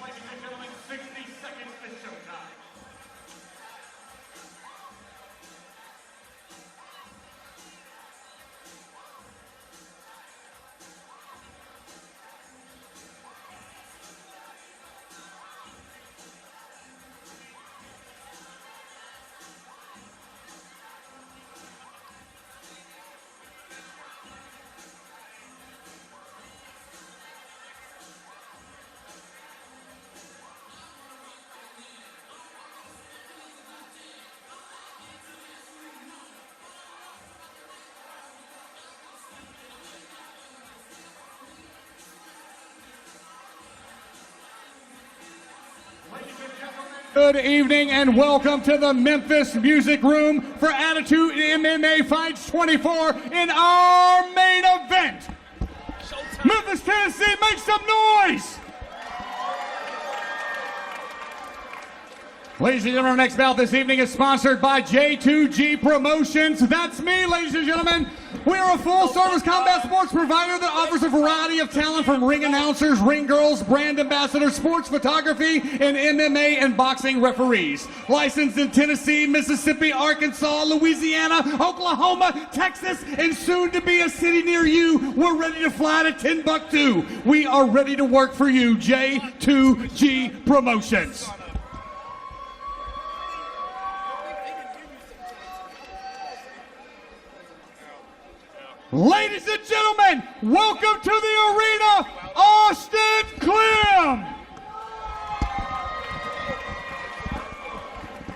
Ladies and gentlemen, 60 seconds to showtime. Good evening and welcome to the Memphis Music Room for Attitude MMA Fights 24 in our main event. Memphis, Tennessee, make some noise! Ladies and gentlemen, our next bout this evening is sponsored by J2G Promotions. That's me, ladies and gentlemen. We are a full-service combat sports provider that offers a variety of talent from ring announcers, ring girls, brand ambassadors, sports photography, and MMA and boxing referees. Licensed in Tennessee, Mississippi, Arkansas, Louisiana, Oklahoma, Texas, and soon to be a city near you. We're ready to fly to Timbuktu. We are ready to work for you, J2G Promotions. Ladies and gentlemen, welcome to the arena, Austin Clem.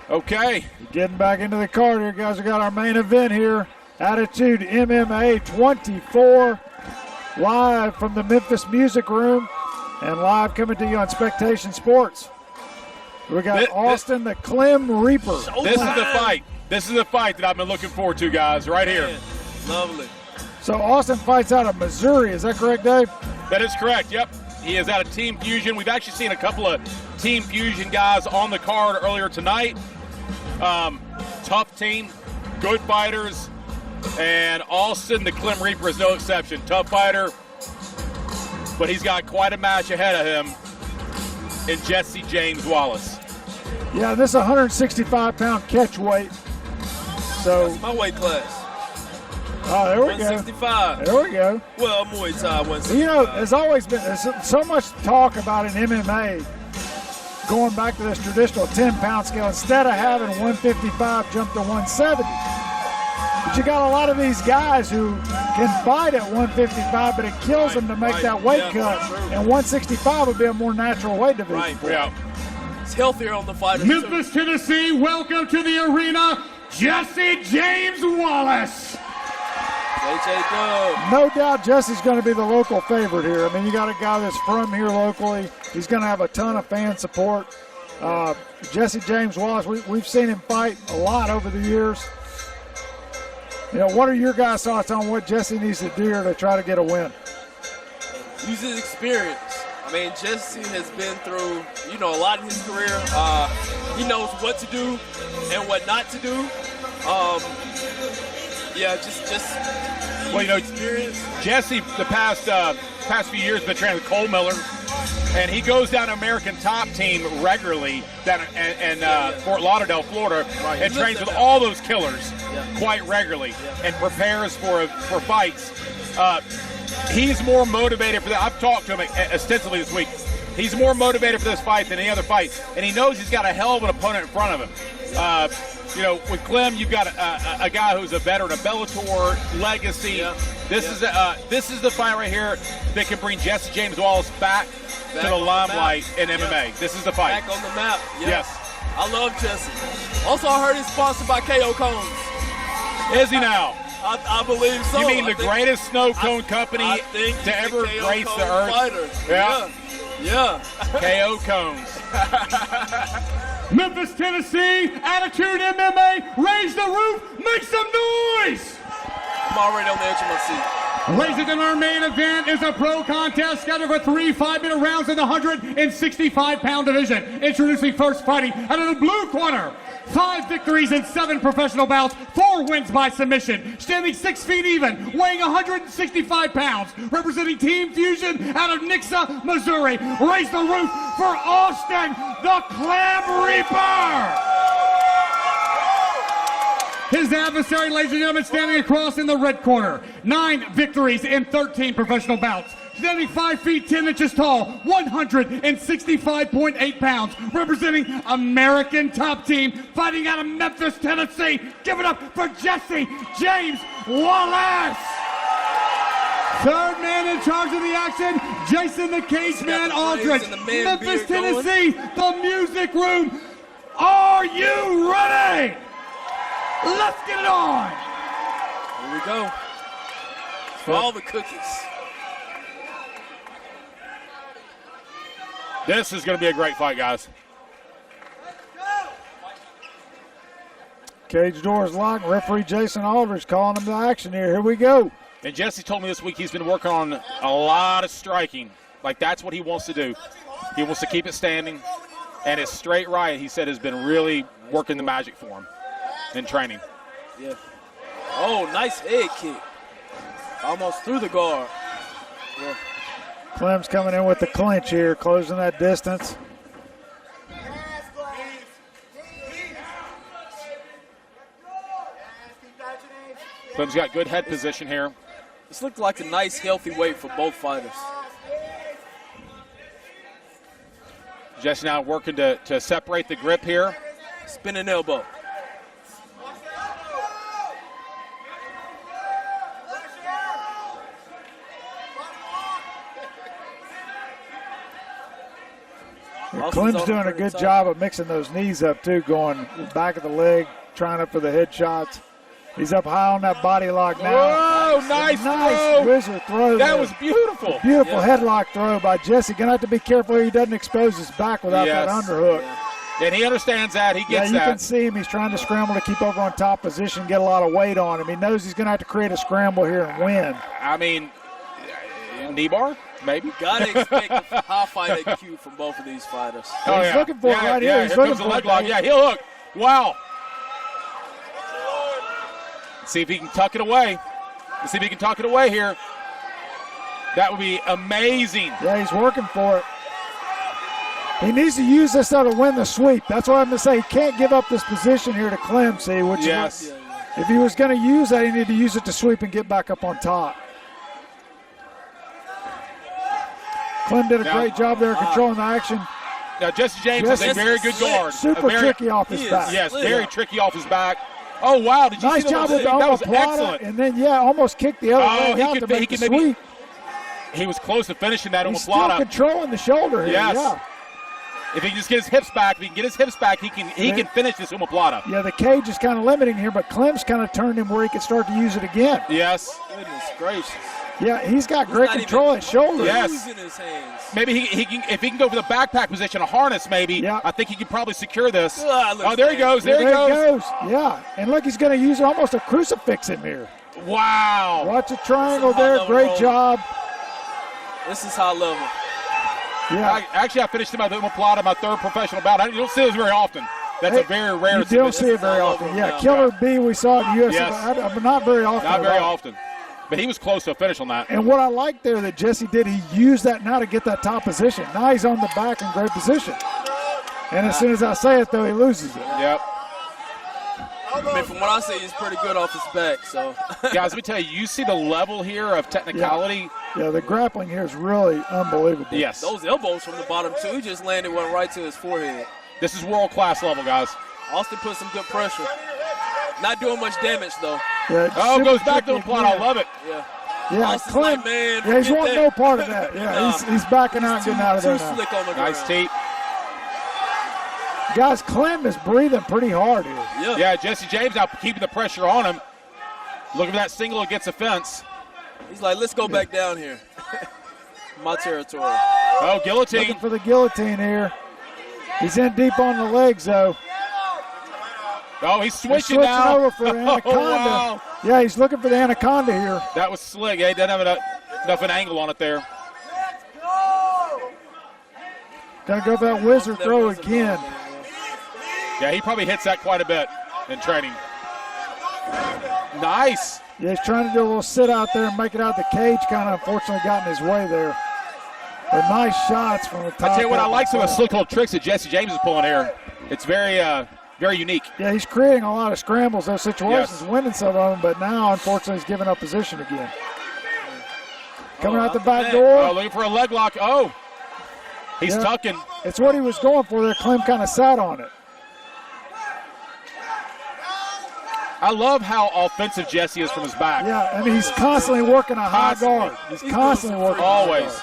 Okay. Getting back into the card here, guys. We got our main event here. Attitude MMA 24, live from the Memphis Music Room and live coming to you on Spectation Sports. We got Austin the Clem Reaper. This is the fight. This is the fight that I've been looking forward to, guys, right here. Lovely. So Austin fights out of Missouri. Is that correct, Dave? That is correct, yep. He is out of Team Fusion. We've actually seen a couple of Team Fusion guys on the card earlier tonight. Tough team, good fighters, and Austin the Clem Reaper is no exception. Tough fighter, but he's got quite a match ahead of him in Jesse James Wallace. Yeah, this is 165-pound catch weight. So that's my weight class. Oh, there we go. 165. There we go. Well, Muay Thai 165. You know, there's always been so much talk about in MMA going back to this traditional 10-pound scale instead of having 155 jump to 170. But you got a lot of these guys who can fight at 155, but it kills them to make that weight cut. And 165 would be a more natural weight division. Right. It's healthier on the fighters. Memphis, Tennessee, welcome to the arena, Jesse James Wallace. No doubt Jesse's going to be the local favorite here. I mean, you got a guy that's from here locally. He's going to have a ton of fan support. Jesse James Wallace, we've seen him fight a lot over the years. You know, what are your guys' thoughts on what Jesse needs to do here to try to get a win? Use his experience. I mean, Jesse has been through, a lot in his career. He knows what to do and what not to do. Experience. Jesse, the past few years, been training with Cole Miller, and he goes down to American Top Team regularly down in Fort Lauderdale, Florida, and trains with all those killers quite regularly and prepares for fights. He's more motivated for that. I've talked to him extensively this week. He's more motivated for this fight than any other fight, and he knows he's got a hell of an opponent in front of him. With Clem, you've got a guy who's a veteran of Bellator legacy. Yeah. This is the fight right here that can bring Jesse James Wallace back to the limelight in MMA. This is the fight. Back on the map. Yeah. Yes. I love Jesse. Also, I heard he's sponsored by KO Cones. Is he now? I believe so. You mean the greatest snow cone company to ever grace the earth? Fighter. Yeah. KO Cones. Memphis, Tennessee, Attitude MMA, raise the roof, make some noise! I'm already on the edge of my seat. Ladies and gentlemen, our main event is a pro contest scheduled for 3 5-minute rounds in the 165-pound division. Introducing first, fighting out of the blue corner. 5 victories and 7 professional bouts, 4 wins by submission. Standing 6 feet even, weighing 165 pounds. Representing Team Fusion out of Nixa, Missouri. Raise the roof for Austin, the Clem Reaper. His adversary, ladies and gentlemen, standing across in the red corner. 9 victories and 13 professional bouts. Standing 5 feet 10 inches tall, 165.8 pounds, representing American Top Team, fighting out of Memphis, Tennessee. Give it up for Jesse James Wallace. Third man in charge of the action, Jason the Cage Man Aldridge. Memphis, Tennessee, the Music Room. Are you ready? Let's get it on. Here we go. For all the cookies. This is going to be a great fight, guys. Cage doors locked. Referee Jason Aldridge calling him to action here. Here we go. And Jesse told me this week he's been working on a lot of striking. Like, that's what he wants to do. He wants to keep it standing. And his straight right, he said, has been really working the magic for him in training. Yeah. Oh, nice head kick. Almost through the guard. Yeah. Clem's coming in with the clinch here, closing that distance. Clem's got good head position here. This looked like a nice, healthy weight for both fighters. Jesse now working to separate the grip here. Spinning elbow. Clem's doing a good job of mixing those knees up, too, going back of the leg, trying up for the headshots. He's up high on that body lock now. Whoa, nice throw. Wizard throw. That was beautiful. Beautiful headlock throw by Jesse. Going to have to be careful he doesn't expose his back without that underhook. Yeah. And he understands that. He gets that. Yeah, you can see him. He's trying to scramble to keep over on top position, get a lot of weight on him. He knows he's going to have to create a scramble here and win. I mean, knee bar, maybe? Got to expect a high fight IQ from both of these fighters. Oh, he's looking for it right here. He's here looking comes for the leg it. lock. Yeah, he'll hook. Wow. See if he can tuck it away. Let's see if he can tuck it away here. That would be amazing. Yeah, he's working for it. He needs to use this though to win the sweep. That's what I'm going to say. He can't give up this position here to Clem, see, which yes. If he was going to use that, he needed to use it to sweep and get back up on top. Clem did a great job there controlling the action. Now, Jesse James is a very good guard. Super tricky off his back. Yes, very tricky off his back. Oh, wow. Did you nice see job with the that was omoplata, excellent. and then, almost kicked the other leg out to make the sweep. He was close to finishing that He's omoplata. still controlling the shoulder here, yes. If he can just get his hips back, he can finish this omoplata. Yeah, the cage is kind of limiting here, but Clem's kind of turned him where he can start to use it again. Yes. Goodness gracious. Yeah, he's got great control at shoulder. Yes. Using his hands. Maybe he can, if he can go for the backpack position, a harness maybe, I think he can probably secure this. Oh, there he goes. There he goes. Yeah, and look, he's going to use almost a crucifix in here. Wow. Watch the triangle there. Great job. This is high level. Yeah. I finished him at the omoplata, my third professional bout. You don't see this very often. That's a very rare. You don't see it very often. Yeah, Killer B, we saw it in UFC, Yes. but not very often. Not very often. But he was close to a finish on that. And what I like there that Jesse did, he used that now to get that top position. Now he's on the back in great position. And as soon as I say it, though, he loses it. Yep. I mean, from what I see, he's pretty good off his back. So, guys, let me tell you, you see the level here of technicality. Yeah, the grappling here is really unbelievable. Yes. Those elbows from the bottom, too, just landed one right to his forehead. This is world-class level, guys. Austin put some good pressure. Not doing much damage, though. Yeah, goes back to the plot. I love it. Yeah, Clem, like, man, he's wanting no part of that. Yeah, he's backing out and getting out of there now. Slick on the nice tape. Guys, Clem is breathing pretty hard here. Yeah, Jesse James now keeping the pressure on him. Looking for that single against the fence. He's like, let's go back down here. My territory. Oh, guillotine. Looking for the guillotine here. He's in deep on the legs, though. Oh, he's switching switching now. over for Anaconda. Oh, wow. Yeah, he's looking for the Anaconda here. That was slick. Yeah, he doesn't have enough an angle on it there. Gonna go for that wizard throw again. Yeah, he probably hits that quite a bit in training. Nice. Yeah, he's trying to do a little sit out there and make it out. The cage kind of unfortunately got in his way there. But nice shots from the top. I tell you what, I like some of the slick little tricks that Jesse James is pulling here. It's very, very unique. Yeah, he's creating a lot of scrambles, those situations, winning some of them, but now, unfortunately, he's giving up position again. Coming out the back door. Oh, looking for a leg lock. Oh, he's tucking. It's what he was going for there. Clem kind of sat on it. I love how offensive Jesse is from his back. Yeah, and he's constantly working a high guard. He's constantly working. Always.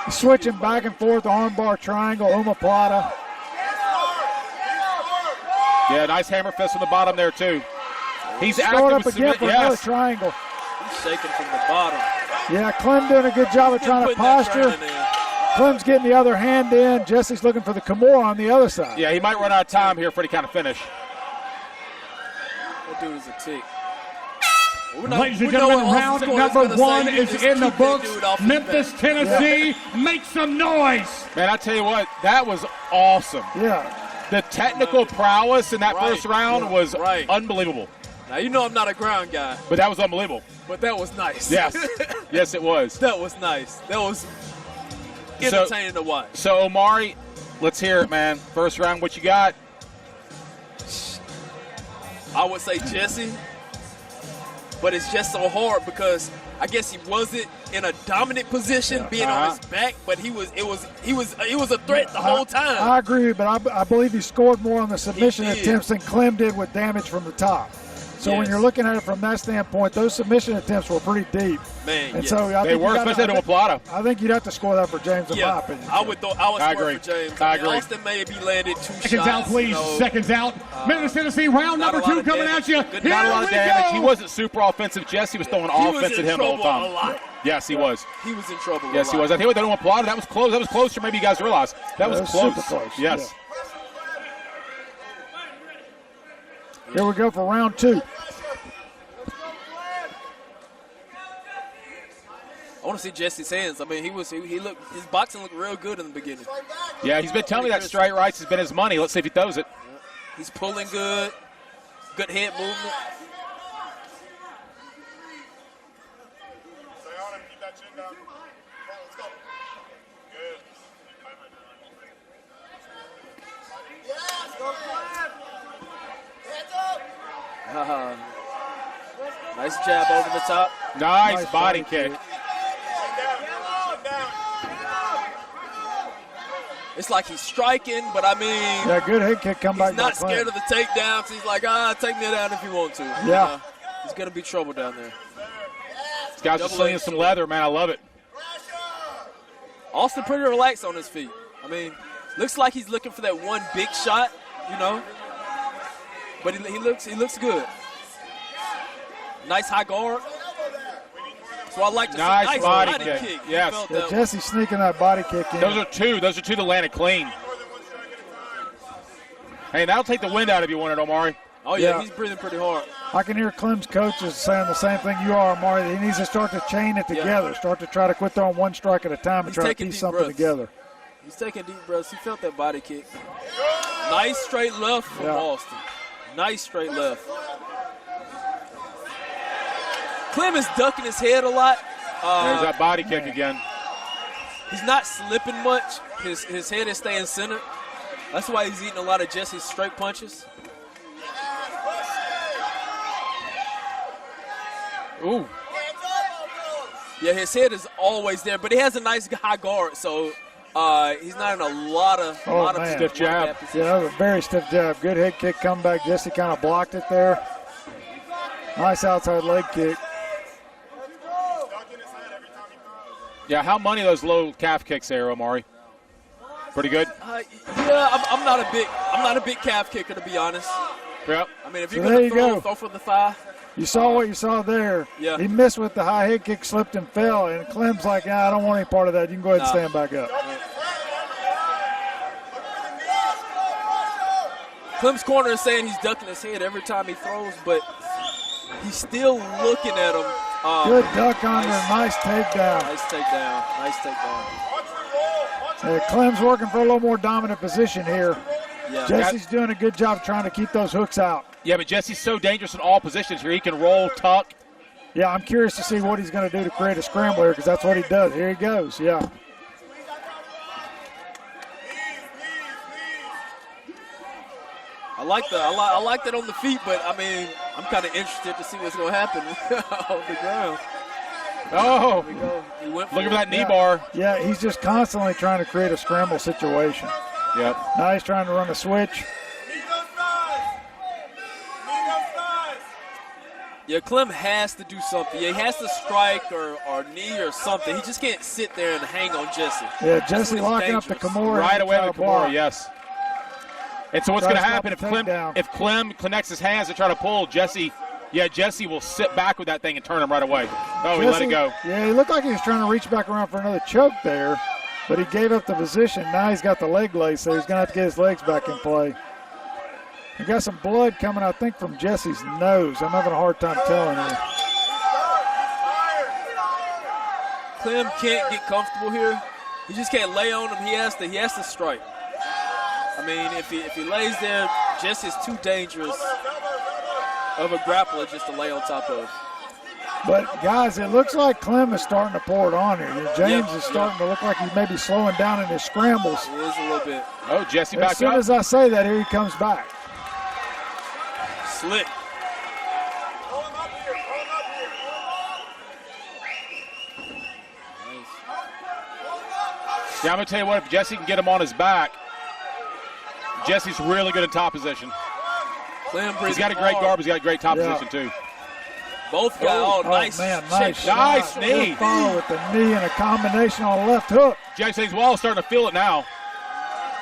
He's switching back and forth, armbar triangle, omoplata. Yeah, nice hammer fist from the bottom there, too. He's Start active up again for another triangle. He's shaking from the bottom. Yeah, Clem doing a good job of trying to posture. Clem's getting the other hand in. Jesse's looking for the Kimura on the other side. Yeah, he might run out of time here for the kind of finish. That dude is a tick. Ladies and gentlemen, round number 1 is in the books. Memphis, Tennessee, make some noise. Man, I tell you what, that was awesome. Yeah. The technical prowess in that first round was unbelievable. Now, you know I'm not a ground guy. But that was unbelievable. But that was nice. Yes. Yes, it was. That was nice. That was entertaining to watch. So, Omari, let's hear it, man. First round, what you got? I would say Jesse, but it's just so hard because I guess he wasn't in a dominant position, being on his back, but he was a threat the whole time. I agree, but I believe he scored more on the submission attempts than Clem did with damage from the top. So when you're looking at it from that standpoint, those submission attempts were pretty deep. Man, and so I they were, especially to Plata. I think you'd have to score that for James, in my opinion. I would score for James. I agree. Austin maybe landed 2 shots. Seconds out, please. Seconds out. Memphis, Tennessee, round number 2 coming at you. Not a lot of damage. He wasn't super offensive. Jesse was throwing offense at him the whole time. A lot. Yes, he was. He was in trouble. Yes, he was. I tell you what, they don't Plata. That was close. That was closer. Maybe you guys realize that was close. Super close. Yes. Yeah. Here we go for round 2. I want to see Jesse's hands. I mean, his boxing looked real good in the beginning. Yeah, he's been telling me that straight rights has been his money. Let's see if he throws it. Yeah. He's pulling good. Good head movement. Stay on him. Keep that chin down. Come on, let's go. Good. Yes, go Clem. Hands up. Nice jab over the top. Nice body kick. It's like he's striking, but I mean, yeah, good head kick come back. He's not scared of the takedowns. He's like, take me down if you want to. Yeah. He's going to be trouble down there. This guy's just slinging some leather, man. I love it. Austin pretty relaxed on his feet. I mean, looks like he's looking for that one big shot, but he looks good. Nice high guard. So I like to see nice body kick. Yes. Yeah, Jesse sneaking that body kick in. Those are two that landed clean. Hey, that'll take the wind out of you, won't it, Omari? Oh, yeah, he's breathing pretty hard. I can hear Clem's coaches saying the same thing you are, Omari. He needs to start to chain it together, start to try to quit throwing one strike at a time and try to piece something together. He's taking deep breaths. He felt that body kick. Nice straight left from Austin. Nice straight left. Clem is ducking his head a lot. There's that body kick again. He's not slipping much. His head is staying centered. That's why he's eating a lot of Jesse's straight punches. Ooh. Yeah, his head is always there, but he has a nice high guard, so he's not in a lot of stiff jab. Yeah, that was a very stiff jab. Good head kick comeback. Jesse kind of blocked it there. Nice outside leg kick. Yeah, how many of those low calf kicks there, Omari? Pretty good. Yeah, I'm not a big calf kicker, to be honest. Yep. I mean, if you're going to throw for the thigh. You saw what you saw there. Yeah. He missed with the high head kick, slipped and fell, and Clem's like, I don't want any part of that. You can go ahead and stand back up. Clem's corner is saying he's ducking his head every time he throws, but he's still looking at him. Good duck under, nice takedown. Nice takedown, nice takedown. Clem's working for a little more dominant position here. Yeah. Jesse's doing a good job trying to keep those hooks out. Yeah, but Jesse's so dangerous in all positions here. He can roll, tuck. Yeah, I'm curious to see what he's going to do to create a scramble here because that's what he does. Here he goes, yeah. I like that on the feet, but I mean, I'm kind of interested to see what's going to happen on the ground. Oh, there we go. He went looking for that knee bar. Yeah, he's just constantly trying to create a scramble situation. Yep. Now he's trying to run a switch. Yeah, Clem has to do something. Yeah, he has to strike or knee or something. He just can't sit there and hang on Jesse. Yeah, Jesse locking up the Kimura. Right away with Kimura, yes. And so what's going to happen if Clem connects his hands to try to pull Jesse? Yeah, Jesse will sit back with that thing and turn him right away. Oh, he let it go. Yeah, he looked like he was trying to reach back around for another choke there, but he gave up the position. Now he's got the leg lace, so he's going to have to get his legs back in play. I got some blood coming, I think, from Jesse's nose. I'm having a hard time telling you. Clem can't get comfortable here. He just can't lay on him. He has to strike. I mean, if he lays there, Jesse's too dangerous of a grappler just to lay on top of. But, guys, it looks like Clem is starting to pour it on here. James is starting to look like he's maybe slowing down in his scrambles. He is a little bit. Oh, Jesse back up. As soon as I say that, here he comes back. Slick. Yeah, I'm going to tell you what, if Jesse can get him on his back, Jesse's really good in top position. He's got a great guard, but he's got a great top position, too. Both guys, nice. Man, nice knee. Follow with the knee and a combination on the left hook. Jesse's Wallace starting to feel it now.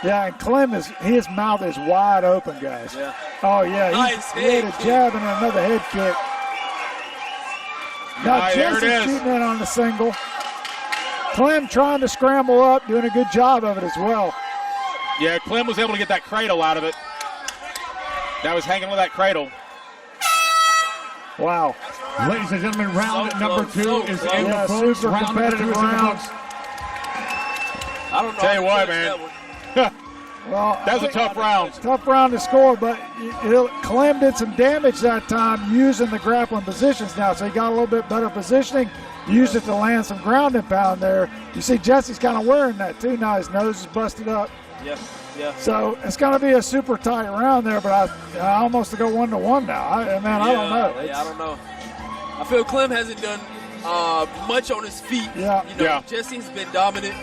Yeah, and Clem his mouth is wide open, guys. Yeah. Oh, yeah. Nice he had a jab and another head kick. Now, Jesse's shooting in on the single. Clem trying to scramble up, doing a good job of it as well. Yeah, Clem was able to get that cradle out of it. That was hanging with that cradle. Wow. Ladies and gentlemen, round number 2 is in the books. Super Round number 2 is in competitive the round. books. I don't know. Tell you what, man. Well, that was a tough round. Tough round to score, but Clem did some damage that time using the grappling positions now, so he got a little bit better positioning, used it to land some ground and pound there. You see Jesse's kind of wearing that too now. His nose is busted up. Yeah. So it's going to be a super tight round there, but I almost go 1-1 now. I don't know. I don't know. I feel Clem hasn't done much on his feet. Yeah. Jesse's been dominant.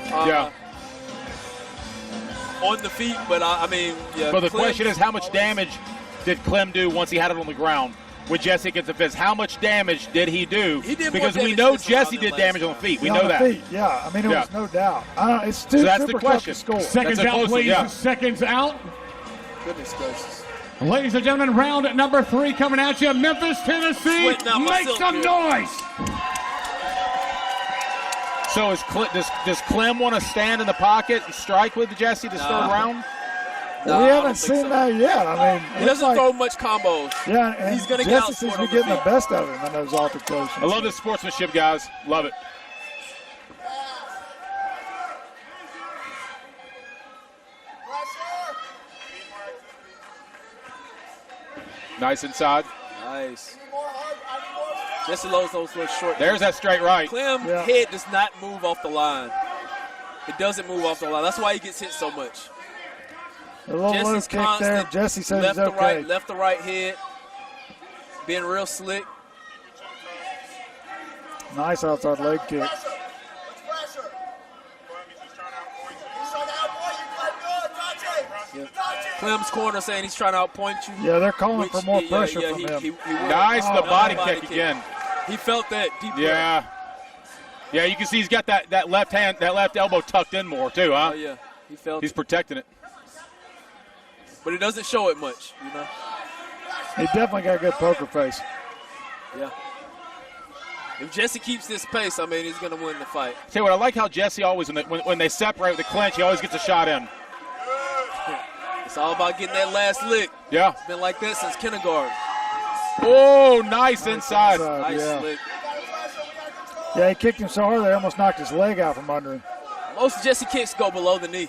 On the feet, but I mean, yeah. But the question is, how much damage did Clem do once he had it on the ground? With Jesse against the fist, how much damage did he do? He did because more we know damage Jesse did damage on the feet. We Yeah, know on the that. feet, yeah. I mean, it was no doubt. It's So too that's super the question. tough to score. Seconds out, please. Seconds out. Goodness gracious. Ladies and gentlemen, round number 3 coming at you. Memphis, Tennessee. Make some noise. So does Clem want to stand in the pocket and strike with Jesse this third round? We haven't seen that yet. I mean, he doesn't throw much combos. Yeah, and he's going to Jesse get seems to be getting the best of him in those altercations. I love this sportsmanship, guys. Love it. Nice inside. Nice. Jesse loves those little short. There's that straight right. Clem's head does not move off the line. It doesn't move off the line. That's why he gets hit so much. A little low kick there. Jesse says left it's okay. Left to right head. Being real slick. Nice outside leg kick. Yeah. Clem's corner saying he's trying to outpoint you. Yeah, they're calling for more pressure from him. Nice, the body kick again. He felt that deep. Yeah. Yeah, you can see he's got that left hand, that left elbow tucked in more too, huh? Oh yeah, he felt. He's protecting it. But he doesn't show it much, you know. He definitely got a good poker face. Yeah. If Jesse keeps this pace, I mean, he's going to win the fight. Tell you what, I like how Jesse always, when they separate with the clinch, he always gets a shot in. It's all about getting that last lick. Yeah. It's been like that since kindergarten. Oh, nice inside. Nice lick. Yeah, he kicked him so hard they almost knocked his leg out from under him. Most Jesse kicks go below the knee,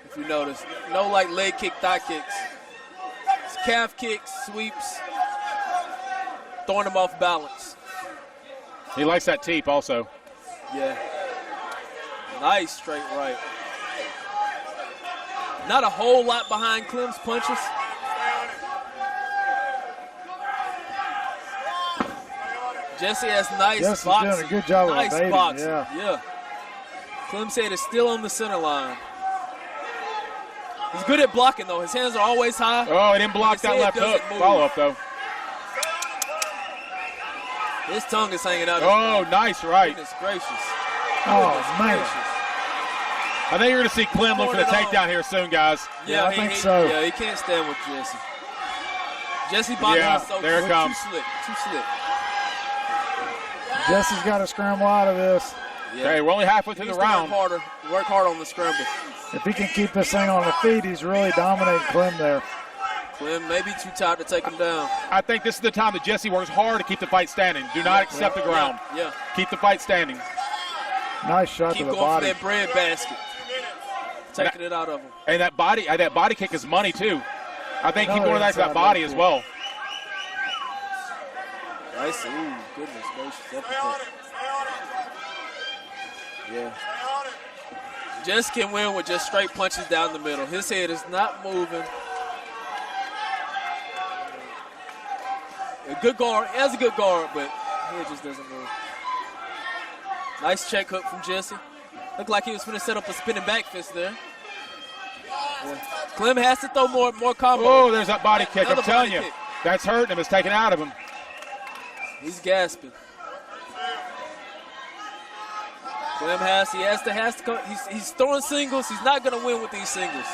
if you notice. No like leg kick, thigh kicks. It's calf kicks, sweeps, throwing him off balance. He likes that teep also. Yeah. Nice straight right. Not a whole lot behind Clem's punches. Jesse has nice boxing. Doing a good job of nice evading, boxing. yeah. Clem's head is still on the center line. He's good at blocking, though. His hands are always high. Oh, he didn't block that left hook. Follow up, though. His tongue is hanging out. Oh, nice right. Goodness gracious. Oh, man. I think you're going to see Clem look for the takedown here soon, guys. Yeah, I think so. Yeah, he can't stand with Jesse. Jesse boxing is so there it comes. Too slick. Jesse's got to scramble out of this. Yeah. Okay, we're only halfway through the round. Work hard on the scramble. If he can keep this thing on the feet, he's really dominating Clem there. Clem may be too tired to take him down. I think this is the time that Jesse works hard to keep the fight standing. Do not accept the ground. Yeah. Keep the fight standing. Nice shot Keep to the going body. for that bread basket. Taking it out of him. And that body kick is money too. I think keep going back to that inside body leg as kick. well. Nice. Ooh, goodness gracious. Yeah. Jess can win with just straight punches down the middle. His head is not moving. A good guard. He has a good guard, but he just doesn't move. Nice check hook from Jesse. Looked like he was going to set up a spinning back fist there. Yeah. Clem has to throw more combo. Oh, there's that body kick. Another I'm telling body you. kick. That's hurting him. It's taken out of him. He's gasping. Clem has to go. He's throwing singles. He's not going to win with these singles.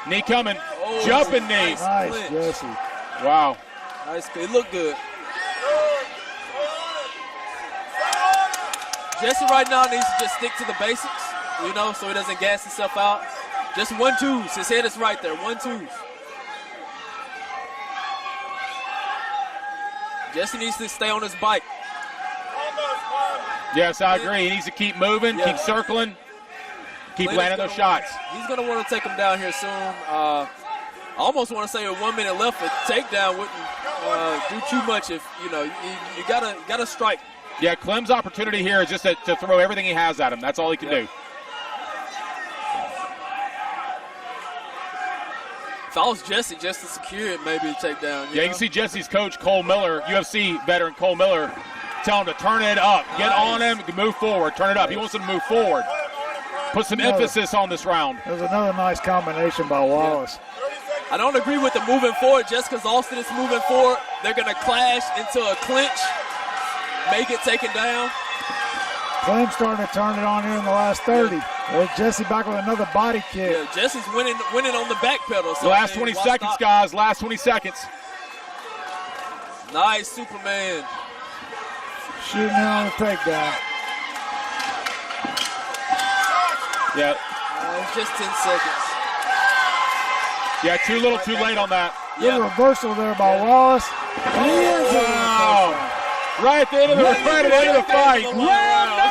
Knee coming. Oh, Jumping knee. Nice, clinch. Jesse. Wow. Nice. It looked good. Jesse right now needs to just stick to the basics, so he doesn't gas himself out. Just 1-2s. His head is right there. 1-2s. Jesse needs to stay on his bike. Yes, I agree. He needs to keep moving, keep circling, keep landing those shots. He's going to want to take him down here soon. I almost want to say with 1 minute left, a takedown wouldn't do too much if, you gotta strike. Yeah, Clem's opportunity here is just to throw everything he has at him. That's all he can do. If I was Jesse, just to secure it, maybe a takedown. You can see Jesse's coach, Cole Miller, UFC veteran Cole Miller, tell him to turn it up. Get on him, move forward, turn it up. He wants him to move forward. Put some emphasis on this round. There's another nice combination by Wallace. I don't agree with the moving forward. Just because Austin is moving forward, they're going to clash into a clinch, make it taken down. Clem starting to turn it on here in the last 30. There's Jesse back with another body kick. Yeah, Jesse's winning on the back pedal. So Last 20 seconds, guys. Last 20 seconds. Nice, Superman. Shooting in on the takedown. Yeah. It's just 10 seconds. Yeah, too little, too late on that. Good reversal there by Wallace. Wow. Right at the end of the fight.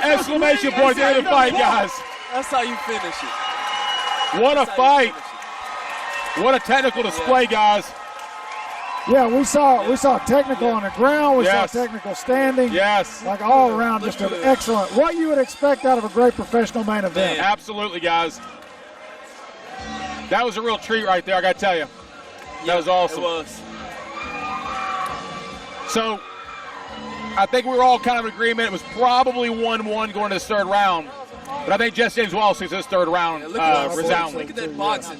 Exclamation point at the end of the fight, guys. That's how you finish it. What a fight. What a technical display, guys. Yeah, we saw technical on the ground. We saw technical standing. Yes. Like all around, just an excellent. What you would expect out of a great professional main event. Absolutely, guys. That was a real treat right there, I got to tell you. That was awesome. It was. So, I think we were all kind of in agreement. It was probably 1-1 going to this third round. But I think Jesse James Wallace takes this third round resoundingly. Look at that boxing.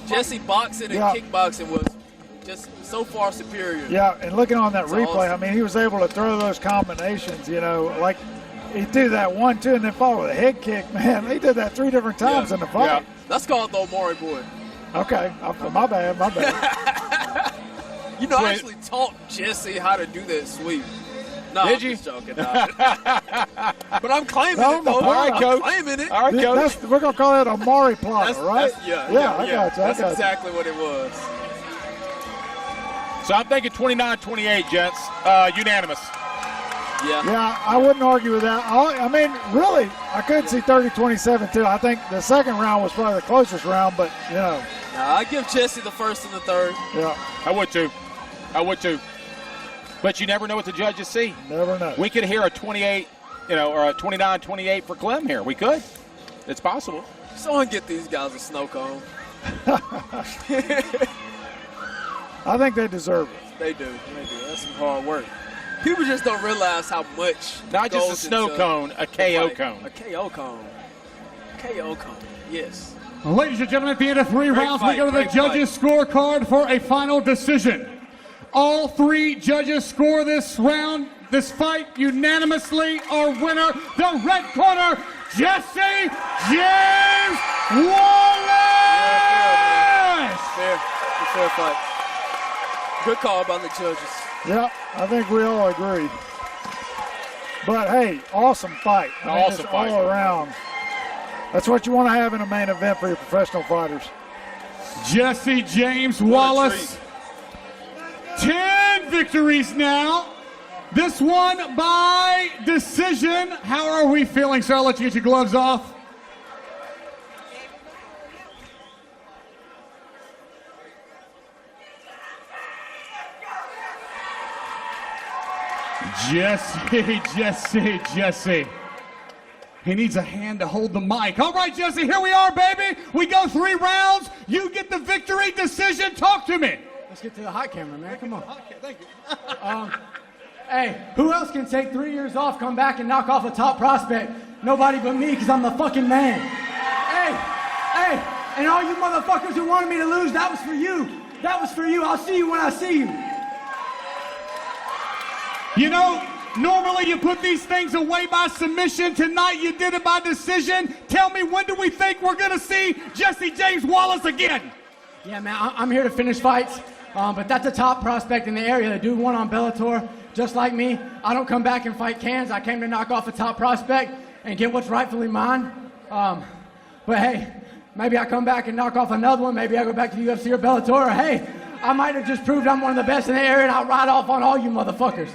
Jesse boxing and kickboxing was just so far superior. Yeah, and looking on that replay, I mean, he was able to throw those combinations, like he do that 1-2 and then follow with a head kick. Man, he did that 3 different times in the fight. Yeah. That's called the Omari boy. Okay, my bad. I actually taught Jesse how to do that sweep. No, Did I'm you? just joking. No. But I'm claiming it, though. All right, Coach. I'm claiming it. All right, Coach. We're going to call that Omari plot, right? Yeah, I got you. That's exactly what it was. So I'm thinking 29-28, gents. Unanimous. Yeah, I wouldn't argue with that. I mean, really, I could see 30-27 too. I think the second round was probably the closest round, but I give Jesse the first and the third. Yeah, I would too. But you never know what the judges see. Never know. We could hear a 28, or a 29-28 for Clem here. We could. It's possible. Someone get these guys a snow cone. I think they deserve it. They do. That's some hard work. People just don't realize how much. Not just a snow cone, a KO cone. A KO cone. KO cone. Yes. Ladies and gentlemen, at the end of 3 rounds, we go to the judges' scorecard for a final decision. All 3 judges score this fight unanimously. Our winner, the red corner, Jesse James Wallace! Fair fight. Good call by the judges. Yeah, I think we all agree. But hey, awesome fight. Awesome fight. All around. That's what you want to have in a main event for your professional fighters. Jesse James Wallace 10 victories now. This one by decision. How are we feeling, sir? I'll let you get your gloves off. Jesse. He needs a hand to hold the mic. All right, Jesse, here we are, baby. We go 3 rounds. You get the victory decision. Talk to me. Let's get to the hot camera, man. Come on. Okay, thank you. Hey, who else can take 3 years off, come back, and knock off a top prospect? Nobody but me, because I'm the fucking man. Hey, and all you motherfuckers who wanted me to lose, that was for you. That was for you. I'll see you when I see you. You know, normally you put these things away by submission. Tonight you did it by decision. Tell me, when do we think we're going to see Jesse James Wallace again? Yeah, man, I'm here to finish fights, but that's a top prospect in the area. The dude won on Bellator, just like me. I don't come back and fight cans. I came to knock off a top prospect and get what's rightfully mine. But hey, maybe I come back and knock off another one. Maybe I go back to the UFC or Bellator. Or hey, I might have just proved I'm one of the best in the area, and I'll ride off on all you motherfuckers.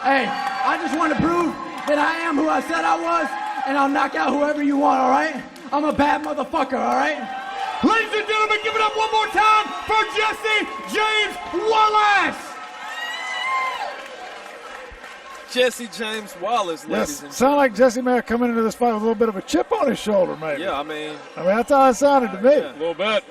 Hey, I just want to prove that I am who I said I was, and I'll knock out whoever you want, all right? I'm a bad motherfucker, all right? Ladies and gentlemen, give it up one more time for Jesse James Wallace. Jesse James Wallace, ladies and sound like Jesse may have come into this fight with a little bit of a chip on his shoulder, maybe. Yeah, I mean, that's how it sounded to me. Yeah, a little bit.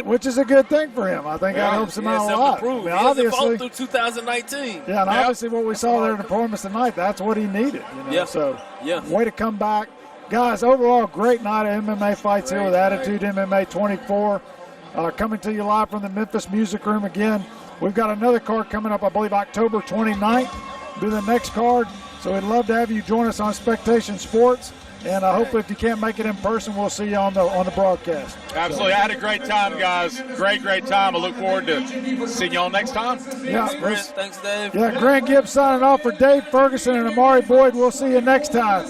Which is a good thing for him. I think that helps him out a lot. I mean, obviously, he through 2019. Yeah, and obviously what we saw there in the performance tonight, that's what he needed. So, way to come back. Guys, overall, great night of MMA fights here with Attitude MMA 24. Coming to you live from the Memphis Music Room again. We've got another card coming up, I believe, October 29th. Be the next card. So we'd love to have you join us on Spectation Sports. And I hope if you can't make it in person, we'll see you on the broadcast. Absolutely. I had a great time, guys. Great time. I look forward to seeing y'all next time. Yeah, Thanks, Dave. Yeah, Grant Gibbs signing off for Dave Ferguson and Amari Boyd. We'll see you next time.